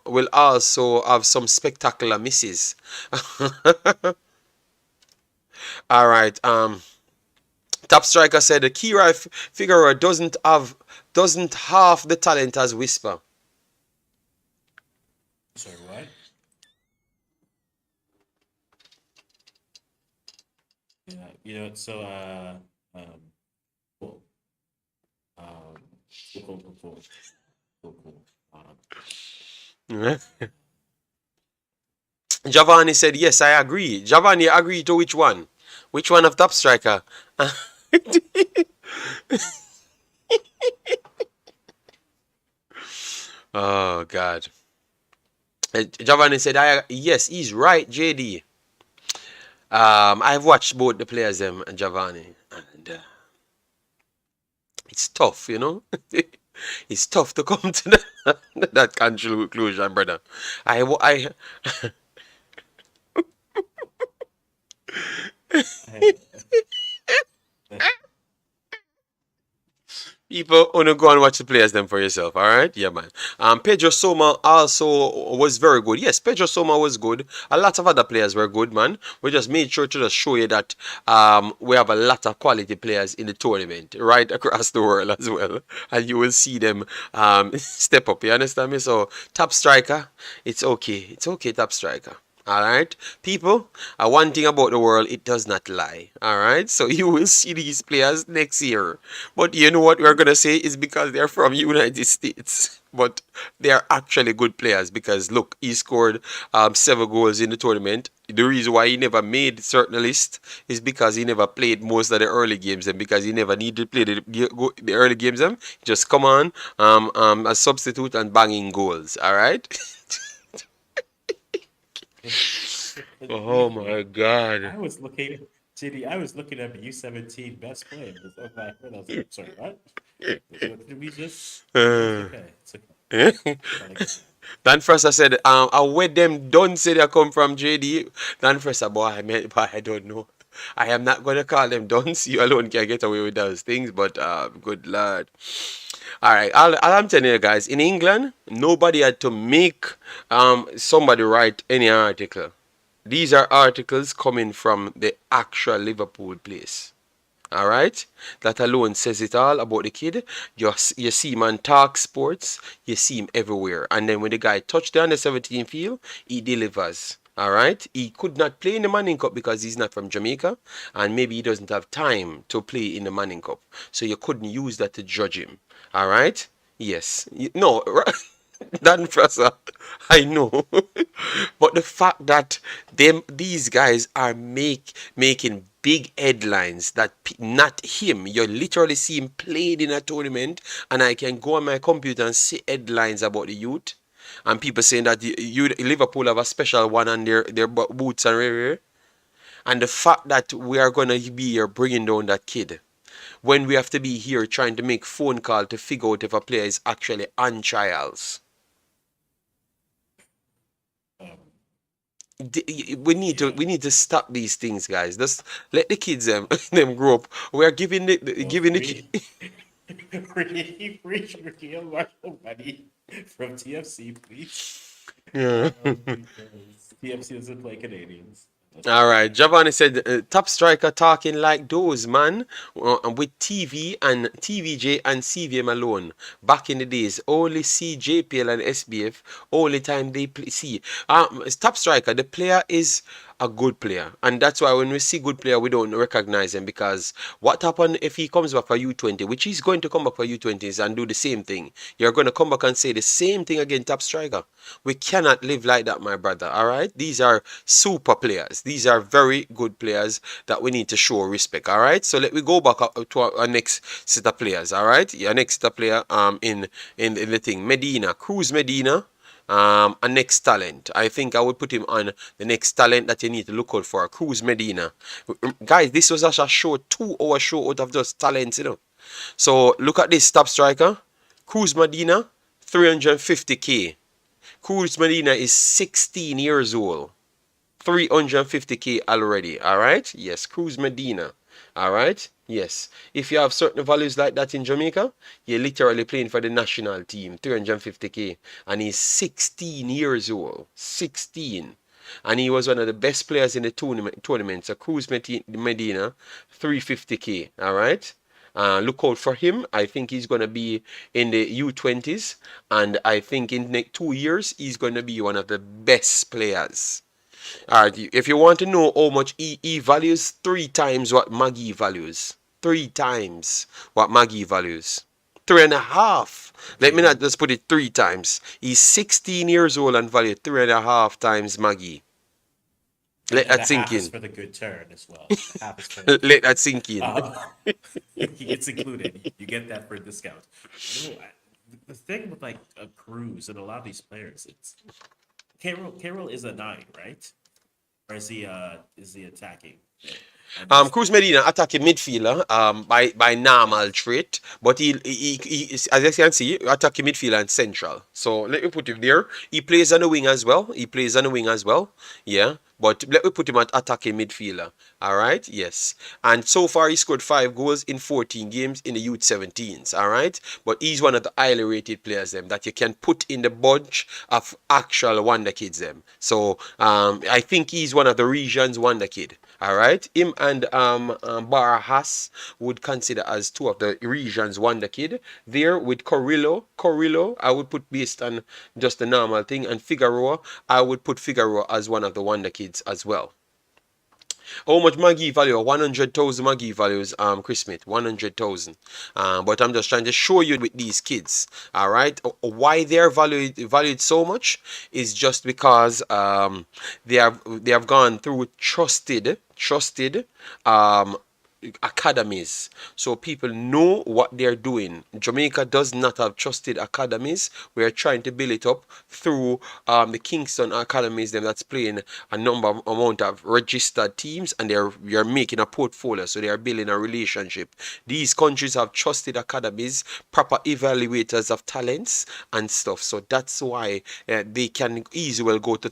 will also have some spectacular misses. All right. Top striker said the Kira Figueroa doesn't half the talent as Whisper. Sorry, what? Yeah, so um, cool. Cool, cool, cool, cool, cool, cool. Um, Giovanni said, yes, I agree. Giovanni, agree to which one? Which one of top striker? Oh, God. Giovanni said, yes, he's right, JD. I've watched both the players, Giovanni, and it's tough, you know. It's tough to come to that conclusion, brother. I I, People, wanna go and watch the players them for yourself, all right? Yeah, man. Pedro Soma also was very good. Yes, Pedro Soma was good. A lot of other players were good, man. We just made sure to just show you that we have a lot of quality players in the tournament right across the world as well, and you will see them step up. You understand me? So top striker, it's okay. It's okay, top striker. All right, people. One thing about the world, it does not lie. All right, so you will see these players next year. But you know what we're gonna say is because they're from United States. But they are actually good players because look, he scored 7 goals in the tournament. The reason why he never made certain list is because he never played most of the early games and because he never needed to play the early games. Them just come on as substitute and banging goals. All right. Oh my God. I was looking, JD, I was looking at the U17 best players. Oh my God, I was like, sorry, what? What did we just? No, it's Uh, okay. It's okay. Gotta get that. Dan first I said, I where them don't say they come from JD. Dan first boy, boy, I don't know. I am not gonna call them dons. You alone can get away with those things, but good lord. All right, all I'm telling you guys, in England, nobody had to make somebody write any article. These are articles coming from the actual Liverpool place. All right, that alone says it all about the kid. You see him on Talk Sports, you see him everywhere, and then when the guy touched the under 17 field, he delivers. All right, he could not play in the Manning Cup because he's not from Jamaica, and maybe he doesn't have time to play in the Manning Cup, so you couldn't use that to judge him. All right, yes, no, Dan Fraser, I know, but the fact that these guys are making big headlines that not him. You literally see him played in a tournament, and I can go on my computer and see headlines about the youth, and people saying that Liverpool have a special one on their boots and rare. And the fact that we are gonna be here bringing down that kid when we have to be here trying to make phone call to figure out if a player is actually on trials. Um, We yeah. need to stop these things, guys. Just let the kids them grow up. We are giving Well, giving the free, free Shaquille Marshall money from TFC, please. yeah. Because TFC doesn't play Canadians. Let's All just right, say that. Giovanni said, top striker talking like those, man, with TV and TVJ and CVM alone. Back in the days, only see JPL and SBF, only time they play. See, top striker, the player is a good player. And that's why when we see good player, we don't recognize him because what happened if he comes back for U20, which he's going to come back for U20s and do the same thing. You're going to come back and say the same thing again, top striker. We cannot live like that, my brother. All right, these are super players. These are very good players that we need to show respect. All right, so let me go back up to our next set of players. All right, your next set of player in the thing, Medina, Cruz Medina. A next talent. I think I would put him on the next talent that you need to look out for. Cruz Medina. Guys, this was actually a show, 2 hour show out of just talents, you know. So look at this top striker. Cruz Medina, 350k. Cruz Medina is 16 years old. 350k already. All right. Yes, Cruz Medina. All right. Yes. If you have certain values like that in Jamaica, you're literally playing for the national team. 350k, and he's 16 years old. 16. And he was one of the best players in the tournament. So Cruz Medina, 350k. All right. Look out for him. I think he's going to be in the U20s. And I think in the next 2 years, he's going to be one of the best players. Alright, if you want to know how much E values, 3 times what Maggie values. 3 times what Maggie values. 3.5. Let me JD, not just put it 3 times. He's 16 years old and valued 3.5 times Maggie. Let And that the sink half is in. for the good turn as well. The half is for the good Let turn. that sink in. Uh, it's included. You get that for a discount. No, the thing with like a cruise and a lot of these players, it's Carroll is a nine, right? Or is he attacking mid? I missed Cruz that. Medina attacking midfielder by normal trait, but as you can see, attacking midfielder and central. So let me put him there. He plays on the wing as well. He plays on the wing as well. Yeah. But let me put him at attacking midfielder. All right. Yes. And so far he scored 5 goals in 14 games in the youth 17s. All right. But he's one of the highly rated players them that you can put in the bunch of actual wonder kids them. So I think he's one of the region's wonder kid. All right, him and Bar Haas would consider as two of the region's wonder kid. There with Corillo, I would put based on just the normal thing, and Figueroa, I would put Figueroa as one of the wonder kids as well. How much Maggie value? 100,000 Maggie values, Chris Smith, 100,000. But I'm just trying to show you with these kids, all right, why they're valued so much is just because they have gone through trusted um academies, so people know what they're doing. Jamaica does not have trusted academies. We're trying to build it up through the Kingston academies them that's playing a number amount of registered teams, and they're making a portfolio, so they are building a relationship. These countries have trusted academies, proper evaluators of talents and stuff, so that's why they can easily well go to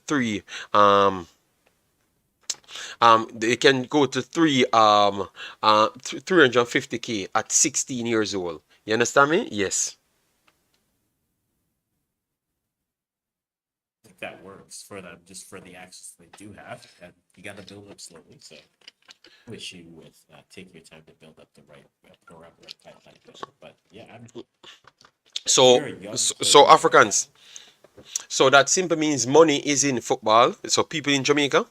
they can go to 350k at 16 years old. You understand me? Yes. I think that works for them, just for the access they do have, and you got to build up slowly. So, wish you with take your time to build up the right program, right pipeline build. But yeah, if So, you're a young so player right now, Africans. So that simply means money is in football. So people in Jamaica,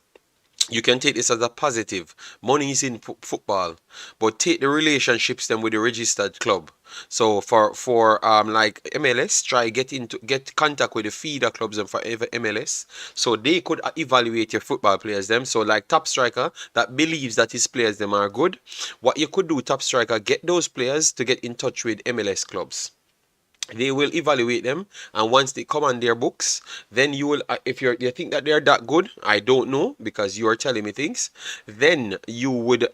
you can take this as a positive. Money is in football, but take the relationships then with the registered club. So for like MLS, try get contact with the feeder clubs and for MLS, so they could evaluate your football players them. So like top striker that believes that his players them are good. What you could do, top striker, get those players to get in touch with MLS clubs. They will evaluate them, and once they come on their books, then you will if you think that they're that good, I don't know, because you are telling me things, then you would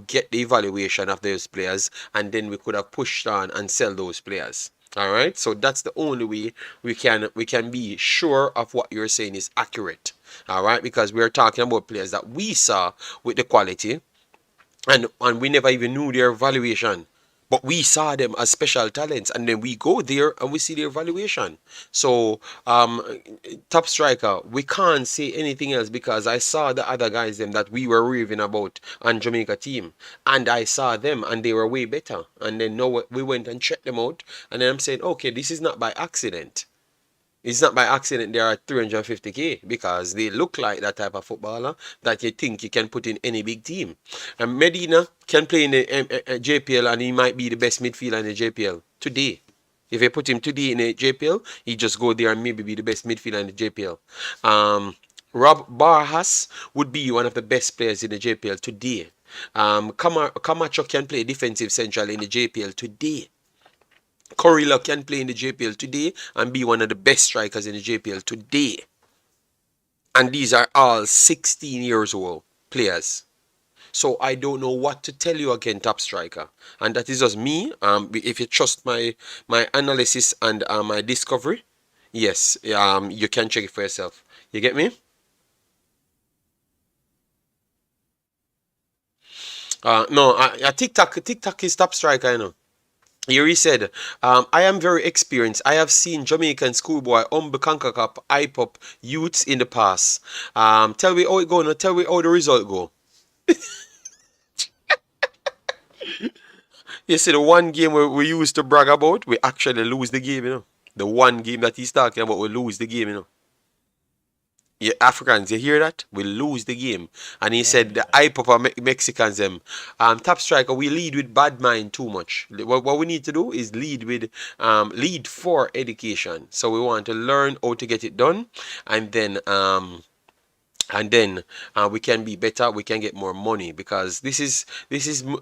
get the evaluation of those players, and then we could have pushed on and sell those players. All right, so that's the only way we can be sure of what you're saying is accurate. All right, because we're talking about players that we saw with the quality, and we never even knew their valuation, but we saw them as special talents, and then we go there and we see their valuation. So top striker, we can't say anything else, because I saw the other guys them that we were raving about on Jamaica team, and I saw them and they were way better, and then now we went and checked them out, and then I'm saying, okay, this is not by accident. It's not by accident they are at 350k, because they look like that type of footballer that you think you can put in any big team. And Medina can play in the JPL, and he might be the best midfielder in the JPL today. If you put him today in the JPL, he just go there and maybe be the best midfielder in the JPL. Rob Barhas would be one of the best players in the JPL today. Camacho can play defensive central in the JPL today. Corilla can play in the JPL today and be one of the best strikers in the JPL today. And these are all 16 years old players. So I don't know what to tell you again, top striker. And that is just me. If you trust my analysis and my discovery, yes, you can check it for yourself. You get me? No, TikTok is top striker, you know. Yuri said, I am very experienced. I have seen Jamaican schoolboy humble Concacaf hype up youths in the past. Tell me how it go, no? Tell me how the result go. You see, the one game we used to brag about, we actually lose the game, you know. The one game that he's talking about, we lose the game, you know. Yeah, Africans, you hear that? We lose the game. And he yeah, said the yeah. hype of our Mexicans, top striker, we lead with bad mind too much. What we need to do is lead for education. So we want to learn how to get it done, and then and then we can be better, we can get more money, because this is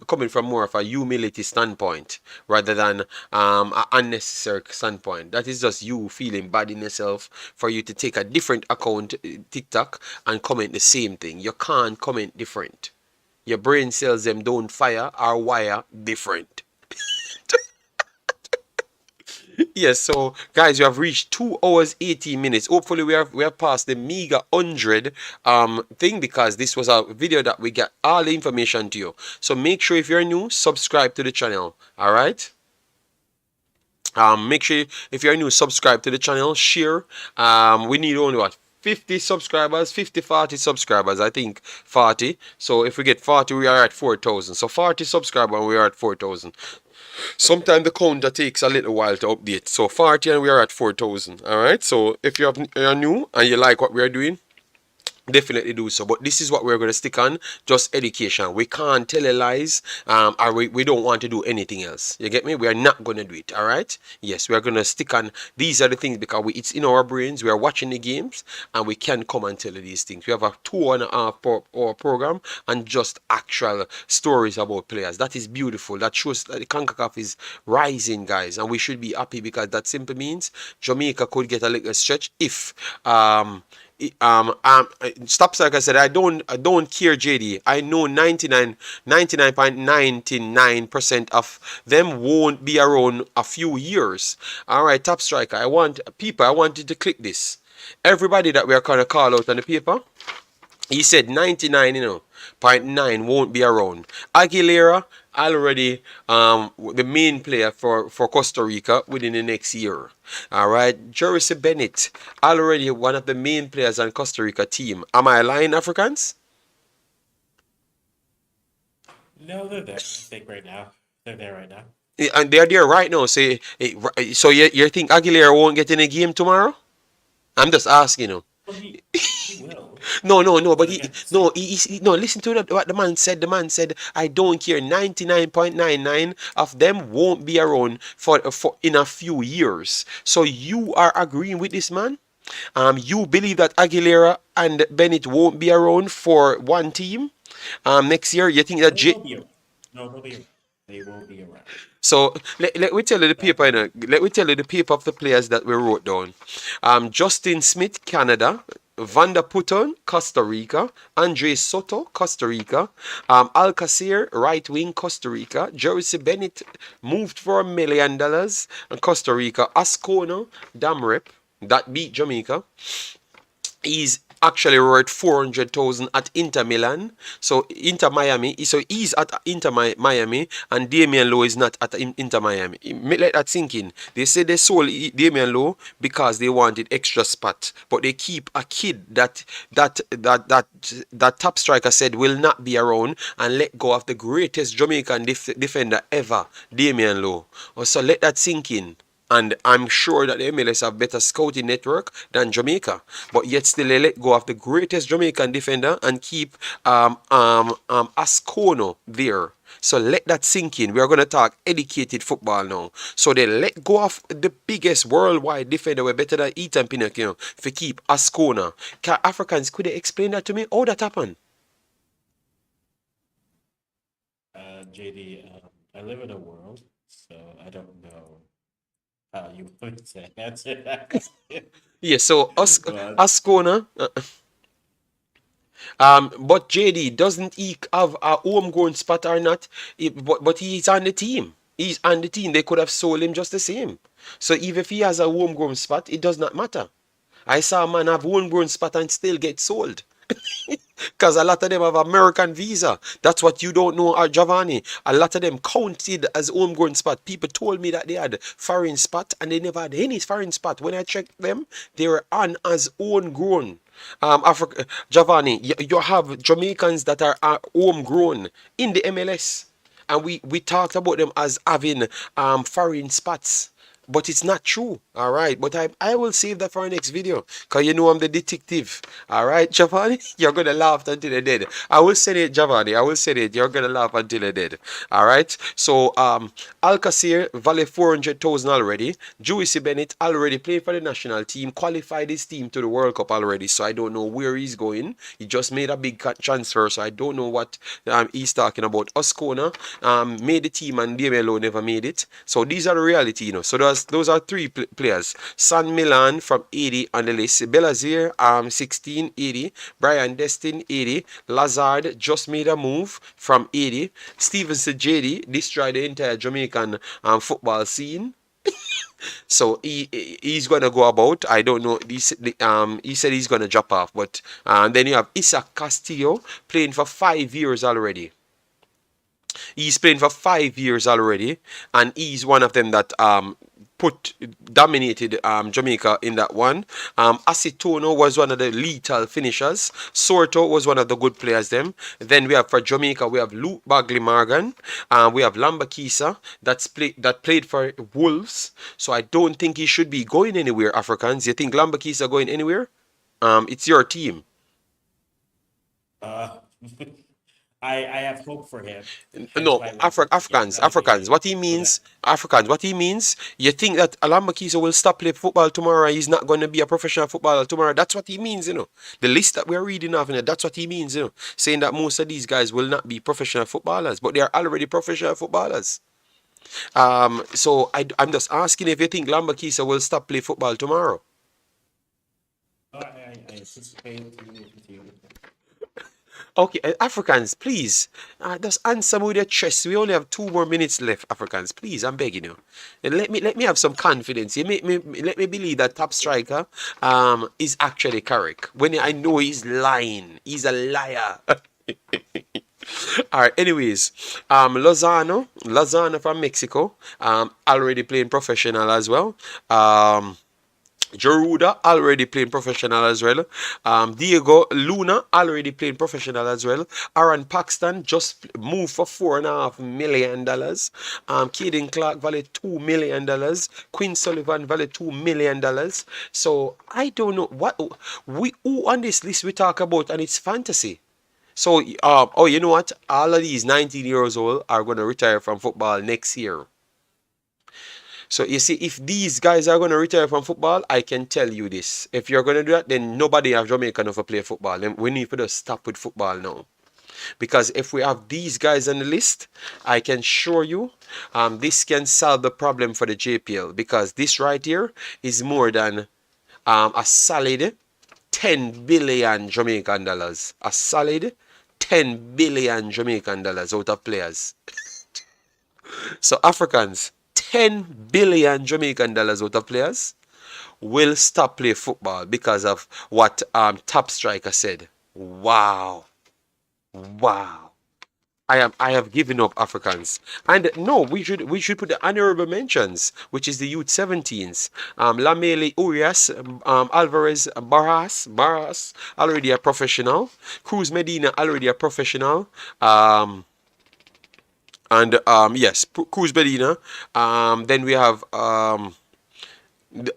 coming from more of a humility standpoint rather than an unnecessary standpoint. That is just you feeling bad in yourself for you to take a different account, TikTok, and comment the same thing. You can't comment different. Your brain cells them don't fire or wire different. Yes, so guys, we have reached 2 hours 18 minutes. Hopefully, we have passed the mega 100 thing, because this was a video that we get all the information to you. So make sure, if you're new, subscribe to the channel. All right. Make sure, if you're new, subscribe to the channel, share. We need only what, 50 subscribers, 50, 40 subscribers, I think 40. So if we get 40, we are at 4,000. So 40 subscribers and we are at 4,000. Sometimes the counter takes a little while to update. So 40 and we are at 4,000. All right. So if you're new and you like what we are doing, definitely do so. But this is what we're going to stick on, just education. We can't tell lies, or we don't want to do anything else. You get me? We are not going to do it. All right. Yes, we are going to stick on. These are the things, because it's in our brains. We are watching the games and we can come and tell you these things. We have a 2.5 hour program and just actual stories about players. That is beautiful. That shows that the Concacaf is rising, guys, and we should be happy, because that simply means Jamaica could get a little stretch if stops, like I said, I don't care, JD. I know 99.99% of them won't be around a few years. All right, top striker, I want you to click this. Everybody that we are going to call out on the paper, he said 99, 0.9 won't be around. Aguilera already the main player for Costa Rica within the next year. All right, Girlz Bennett already one of the main players on Costa Rica team. Am I lying, Africans? No, they're there. I think right now they're there right now. And they're there right now. So you think Aguilera won't get in a game tomorrow? I'm just asking you. Well, he will. No, but But he, again, no, no, listen to what the man said. The man said, I don't care. 99.99 of them won't be around for in a few years. So you are agreeing with this man? You believe that Aguilera and Bennett won't be around for one team next year? You think that no, they'll be around. No, they'll be around. They will be around. So let me tell you the That paper, much. let me tell you the paper of the players that we wrote down. Justin Smith, Canada. Vanda Puton, Costa Rica. Andre Soto, Costa Rica. Alcacer, right wing, Costa Rica. Jersey Bennett moved for $1 million in Costa Rica. Ascona, Damrep, that beat Jamaica. He's actually worth 400,000 at Inter Milan. So Inter Miami. So he's at Inter Miami, and Damian Lowe is not at Inter Miami. Let that sink in. They say they sold Damian Lowe because they wanted extra spot, but they keep a kid that top striker said will not be around, and let go of the greatest Jamaican defender ever, Damian Lowe. So let that sink in. And I'm sure that the MLS have better scouting network than Jamaica. But yet still they let go of the greatest Jamaican defender and keep Ascono there. So let that sink in. We are going to talk educated football now. So they let go of the biggest worldwide defender. We're better than Ethan Pinnock, for keep Ascona. Africans, could they explain that to me? How that happened? JD, I live in a world, so I don't know how you would say answer that. Yeah, so But Ascona. But JD, doesn't he have a homegrown spot or not? But he's on the team. He's on the team. They could have sold him just the same. So even if he has a homegrown spot, it does not matter. I saw a man have homegrown spot and still get sold. Because a lot of them have American visa. That's what you don't know, Giovanni. A lot of them counted as homegrown spot. People told me that they had foreign spot and they never had any foreign spot. When I checked them, they were on as homegrown. Africa, Giovanni, you have Jamaicans that are homegrown in the MLS, and we talked about them as having foreign spots. but it's not true. All right, but I will save that for our next video because you know I'm the detective. All right, Giovanni, you're gonna laugh until you're dead. I will say it, Giovanni. I will say it. You're gonna laugh until you're dead. All right. So Alcacer value 400,000 already. Juicy Bennett already played for the national team, qualified his team to the World Cup already. So I don't know where he's going. He just made a big transfer, so I don't know what he's talking about. Oscona made the team and Diemelo never made it. So these are the reality, you know. So those are three players. San Milan from 80 on the list. Belazir 16 80. Brian Destin 80. Lazard just made a move from 80. Stevenson JD destroyed the entire Jamaican football scene. So he's gonna go about. I don't know. He said he's gonna drop off, but then you have Isaac Castillo playing for 5 years already. He's playing for 5 years already, and he's one of them that dominated Jamaica in that one. Acetono was one of the lethal finishers. Sorto was one of the good players them. Then we have for Jamaica, we have Luke Bagley Morgan. We have Lambakisa that played for Wolves. So I don't think he should be going anywhere, Africans. You think Lambakisa going anywhere? It's your team. Uh, I have hope for him. Hence No, why I want to get him Africans, out of the Africans. game What he so that means, Africans. What he means. You think that Alamba Kisa will stop playing football tomorrow? And he's not going to be a professional footballer tomorrow. That's what he means, you know. The list that we're reading off, you know, that's what he means, you know. Saying that most of these guys will not be professional footballers, but they are already professional footballers. So I'm just asking if you think Lamba Kisa will stop playing football tomorrow. I anticipate to continue. Okay, Africans, please, just answer me with your chest. We only have 2 more minutes left, Africans. Please, I'm begging you. And let me have some confidence. You make me let me believe that top striker is actually correct. When I know he's lying, he's a liar. All right. Anyways, Lozano from Mexico, already playing professional as well. Jeruda already playing professional as well. Diego Luna already playing professional as well. Aaron Paxton just moved for $4.5 million. Caden Clark valued $2 million. Quinn Sullivan valued $2 million. So I don't know what who on this list we talk about, and it's fantasy. So oh, you know what? All of these 19 years old are gonna retire from football next year. So you see, if these guys are going to retire from football, I can tell you this. If you're going to do that, then nobody in Jamaica enough to play football. Then we need to just stop with football now. Because if we have these guys on the list, I can show you this can solve the problem for the JPL. Because this right here is more than a solid 10 billion Jamaican dollars. A solid 10 billion Jamaican dollars out of players. So Africans, 10 billion Jamaican dollars worth of players will stop play football because of what top striker said. Wow. Wow. I have given up, Africans. And no, we should put the honorable mentions, which is the youth 17s. Lamele Urias, Alvarez Barras, already a professional. Cruz Medina, already a professional. And yes, Cruz Medina. Then we have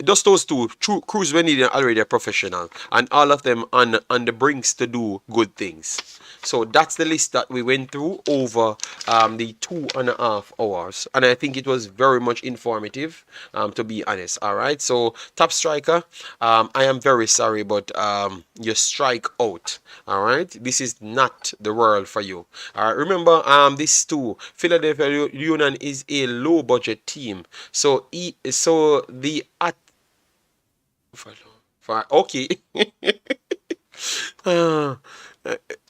just those two. Cruz Medina already a professional, and all of them on the brinks to do good things. So that's the list that we went through over the 2.5 hours, and I think it was very much informative. To be honest, all right. So top striker, I am very sorry, but you strike out. All right, this is not the world for you. All right, remember this too. Philadelphia Union is a low budget team, so the at okay.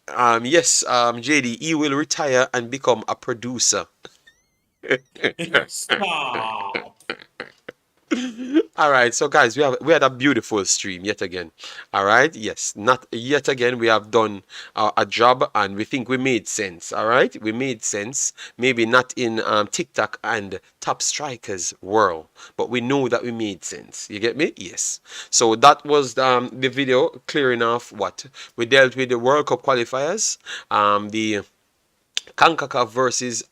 Uh, yes, JD, he will retire and become a producer. Stop. All right, so guys, we had a beautiful stream yet again. All right, yes, not yet again. We have done a job, and we think we made sense. All right, we made sense. Maybe not in TikTok and top strikers world, but we know that we made sense. You get me? Yes. So that was the video clearing off what we dealt with the World Cup qualifiers, the Concacaf versus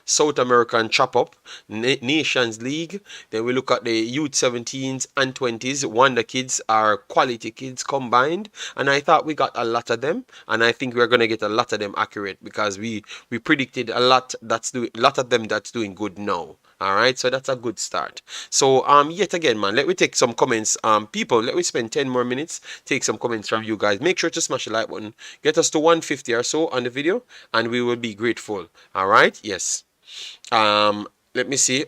South American Chop Up Nations League. Then we look at the Youth 17s and 20s. Wonder Kids are quality kids combined, and I thought we got a lot of them, and I think we're gonna get a lot of them accurate because we predicted a lot of them that's doing good now. All right, so that's a good start. So yet again, man, let me take some comments. People, let me spend 10 more minutes, take some comments from you guys. Make sure to smash the like button, get us to 150 or so on the video, and we will be grateful. All right, yes. Let me see.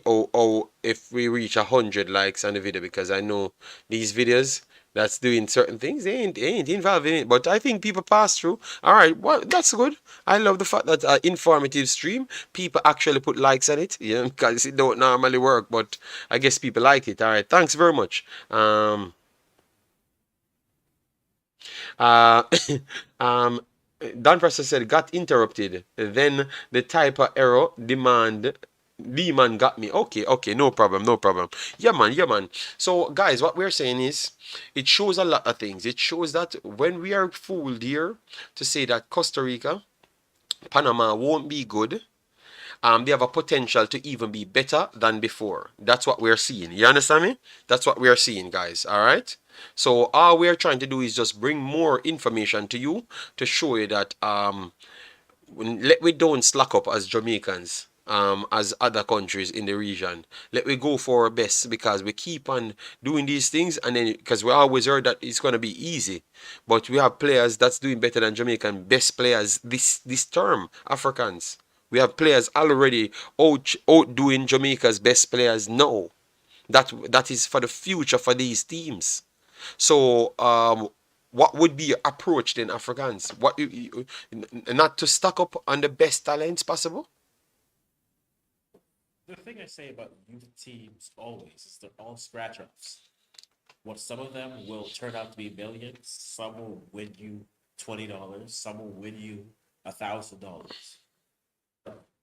If we reach 100 likes on the video, because I know these videos that's doing certain things, they ain't involved in it. But I think people pass through. All right, well, that's good. I love the fact that informative stream, people actually put likes on it. Yeah, because it don't normally work, but I guess people like it. All right, thanks very much. Uh, um, Don Preston said, got interrupted. Then the typer error demand got me. Okay, no problem, no problem. Yeah, man, yeah, man. So, guys, what we're saying is, it shows a lot of things. It shows that when we are fooled here to say that Costa Rica, Panama won't be good, they have a potential to even be better than before. That's what we're seeing. You understand me? That's what we are seeing, guys. All right. So all we are trying to do is just bring more information to you to show you that let we don't slack up as Jamaicans. As other countries in the region, let we go for our best because we keep on doing these things, and then because we always heard that it's gonna be easy, but we have players that's doing better than Jamaican best players this term. Africans, we have players already outdoing Jamaica's best players now. That is for the future for these teams. So, what would be your approach then, Africans? Not to stock up on the best talents possible? The thing I say about youth teams always is they're all scratch offs. What some of them will turn out to be millions, some will win you $20, some will win you $1,000.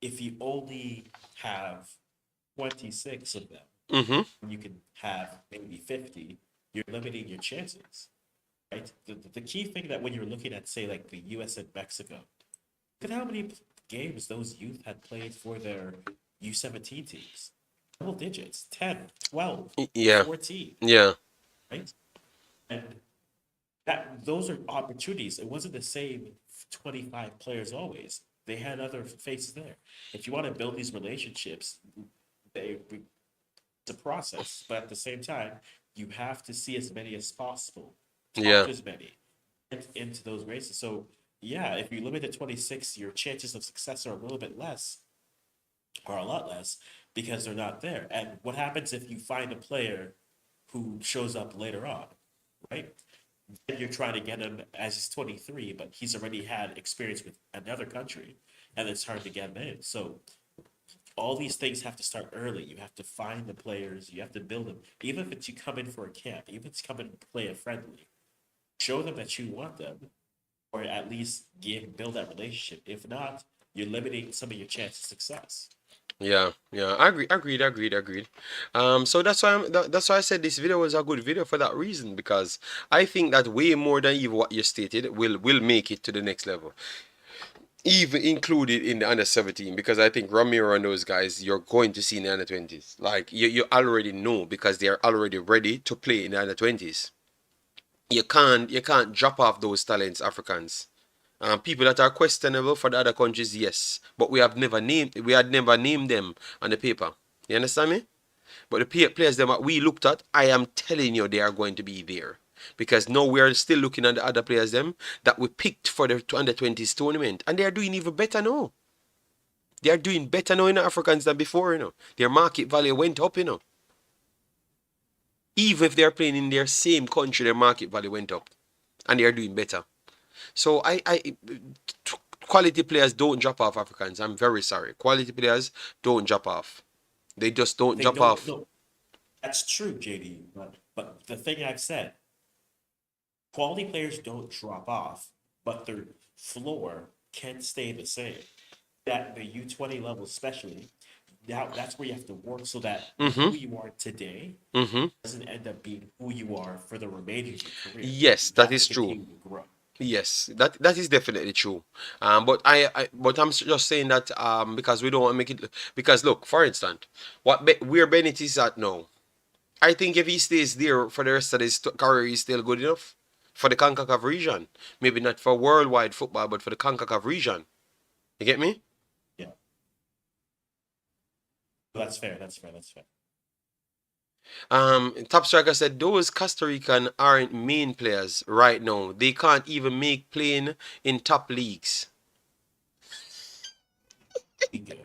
If you only have 26 of them, Mm-hmm. you can have maybe 50, you're limiting your chances, right? The key thing that when you're looking at, say, like the US and Mexico, look at how many games those youth had played for their U17 teams. Double digits, 10, 12, Yeah, 14, yeah, right? And that those are opportunities. It wasn't the same 25 players always. They had other faces there. If you want to build these relationships, they it's a process, but at the same time, you have to see as many as possible, talk yeah, to as many, get into those races. So yeah, if you limit it to 26, your chances of success are a little bit less, or a lot less, because they're not there. And what happens if you find a player who shows up later on, right? Then you're trying to get him as he's 23, but he's already had experience with another country, and it's hard to get him in. So all these things have to start early. You have to find the players, you have to build them. Even if it's you come in for a camp, even if it's come in and play a friendly, show them that you want them, or at least build that relationship. If not, you're limiting some of your chances of success. yeah. Agreed. So that's why I said this video was a good video for that reason, because I think that way more than even what you stated will make it to the next level, even included in the under 17, because I think Ramiro and those guys you're going to see in the under 20s. Like you already know because they are already ready to play in the under 20s. You can't drop off those talents, Africans. People that are questionable for the other countries, yes, but we had never named them on the paper. You understand me? But the players them we looked at, I am telling you, they are going to be there, because now we are still looking at the other players them that we picked for the under 20s tournament, and they are doing even better now. They are doing better now in the Africans than before. Their market value went up. Even if they are playing in their same country, their market value went up, and they are doing better. So quality players don't drop off, Africans. I'm very sorry. Quality players don't drop off. They just don't They drop don't off. know. That's true, JD. But the thing I've said, quality players don't drop off, but their floor can stay the same. That the U20 level, especially, now that's where you have to work so that Mm-hmm. who you are today Mm-hmm. doesn't end up being who you are for the remainder of your career. Yes, You that have to is true. continue to grow. Yes, that is definitely true. But but I'm just saying that because we don't want to make it because look, for instance, where Bennett is at now, I think if he stays there for the rest of his career, he's still good enough for the Concacaf region. Maybe not for worldwide football, but for the Concacaf region. You get me? Yeah, that's fair. That's fair. That's fair. Top striker said those Costa Rican aren't main players right now. They can't even make playing in top leagues. Be good.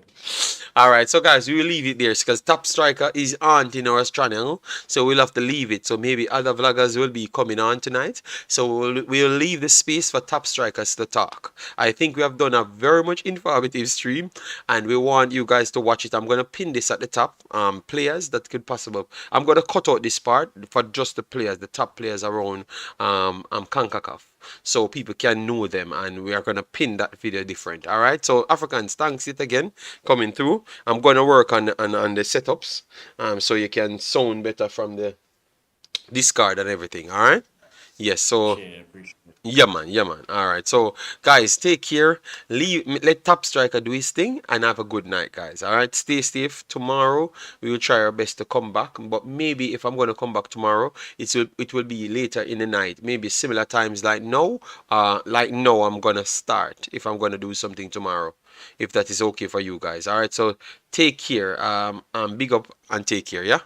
All right, so guys, we will leave it there because top striker is on in our channel, so we'll have to leave it. So maybe other vloggers will be coming on tonight. So we'll leave the space for top strikers to talk. I think we have done a very much informative stream, and we want you guys to watch it. I'm gonna pin this at the top. Players that could possible. I'm gonna cut out this part for just the players, the top players around Concacaf, so people can know them, and we are gonna pin that video different. All right, so Africans, thanks it again coming through. I'm gonna work on the setups so you can sound better from the Discord and everything. All right. Yes. So Appreciate it. Appreciate it. yeah, man. Yeah, man. All right. So, guys, take care. Let Top Striker do his thing and have a good night, guys. All right. Stay safe. Tomorrow we will try our best to come back, but maybe if I'm gonna come back tomorrow, it will be later in the night. Maybe similar times like now. Like now, I'm gonna start if I'm gonna do something tomorrow. If that is okay for you guys. All right. So take care. Big up and take care. Yeah.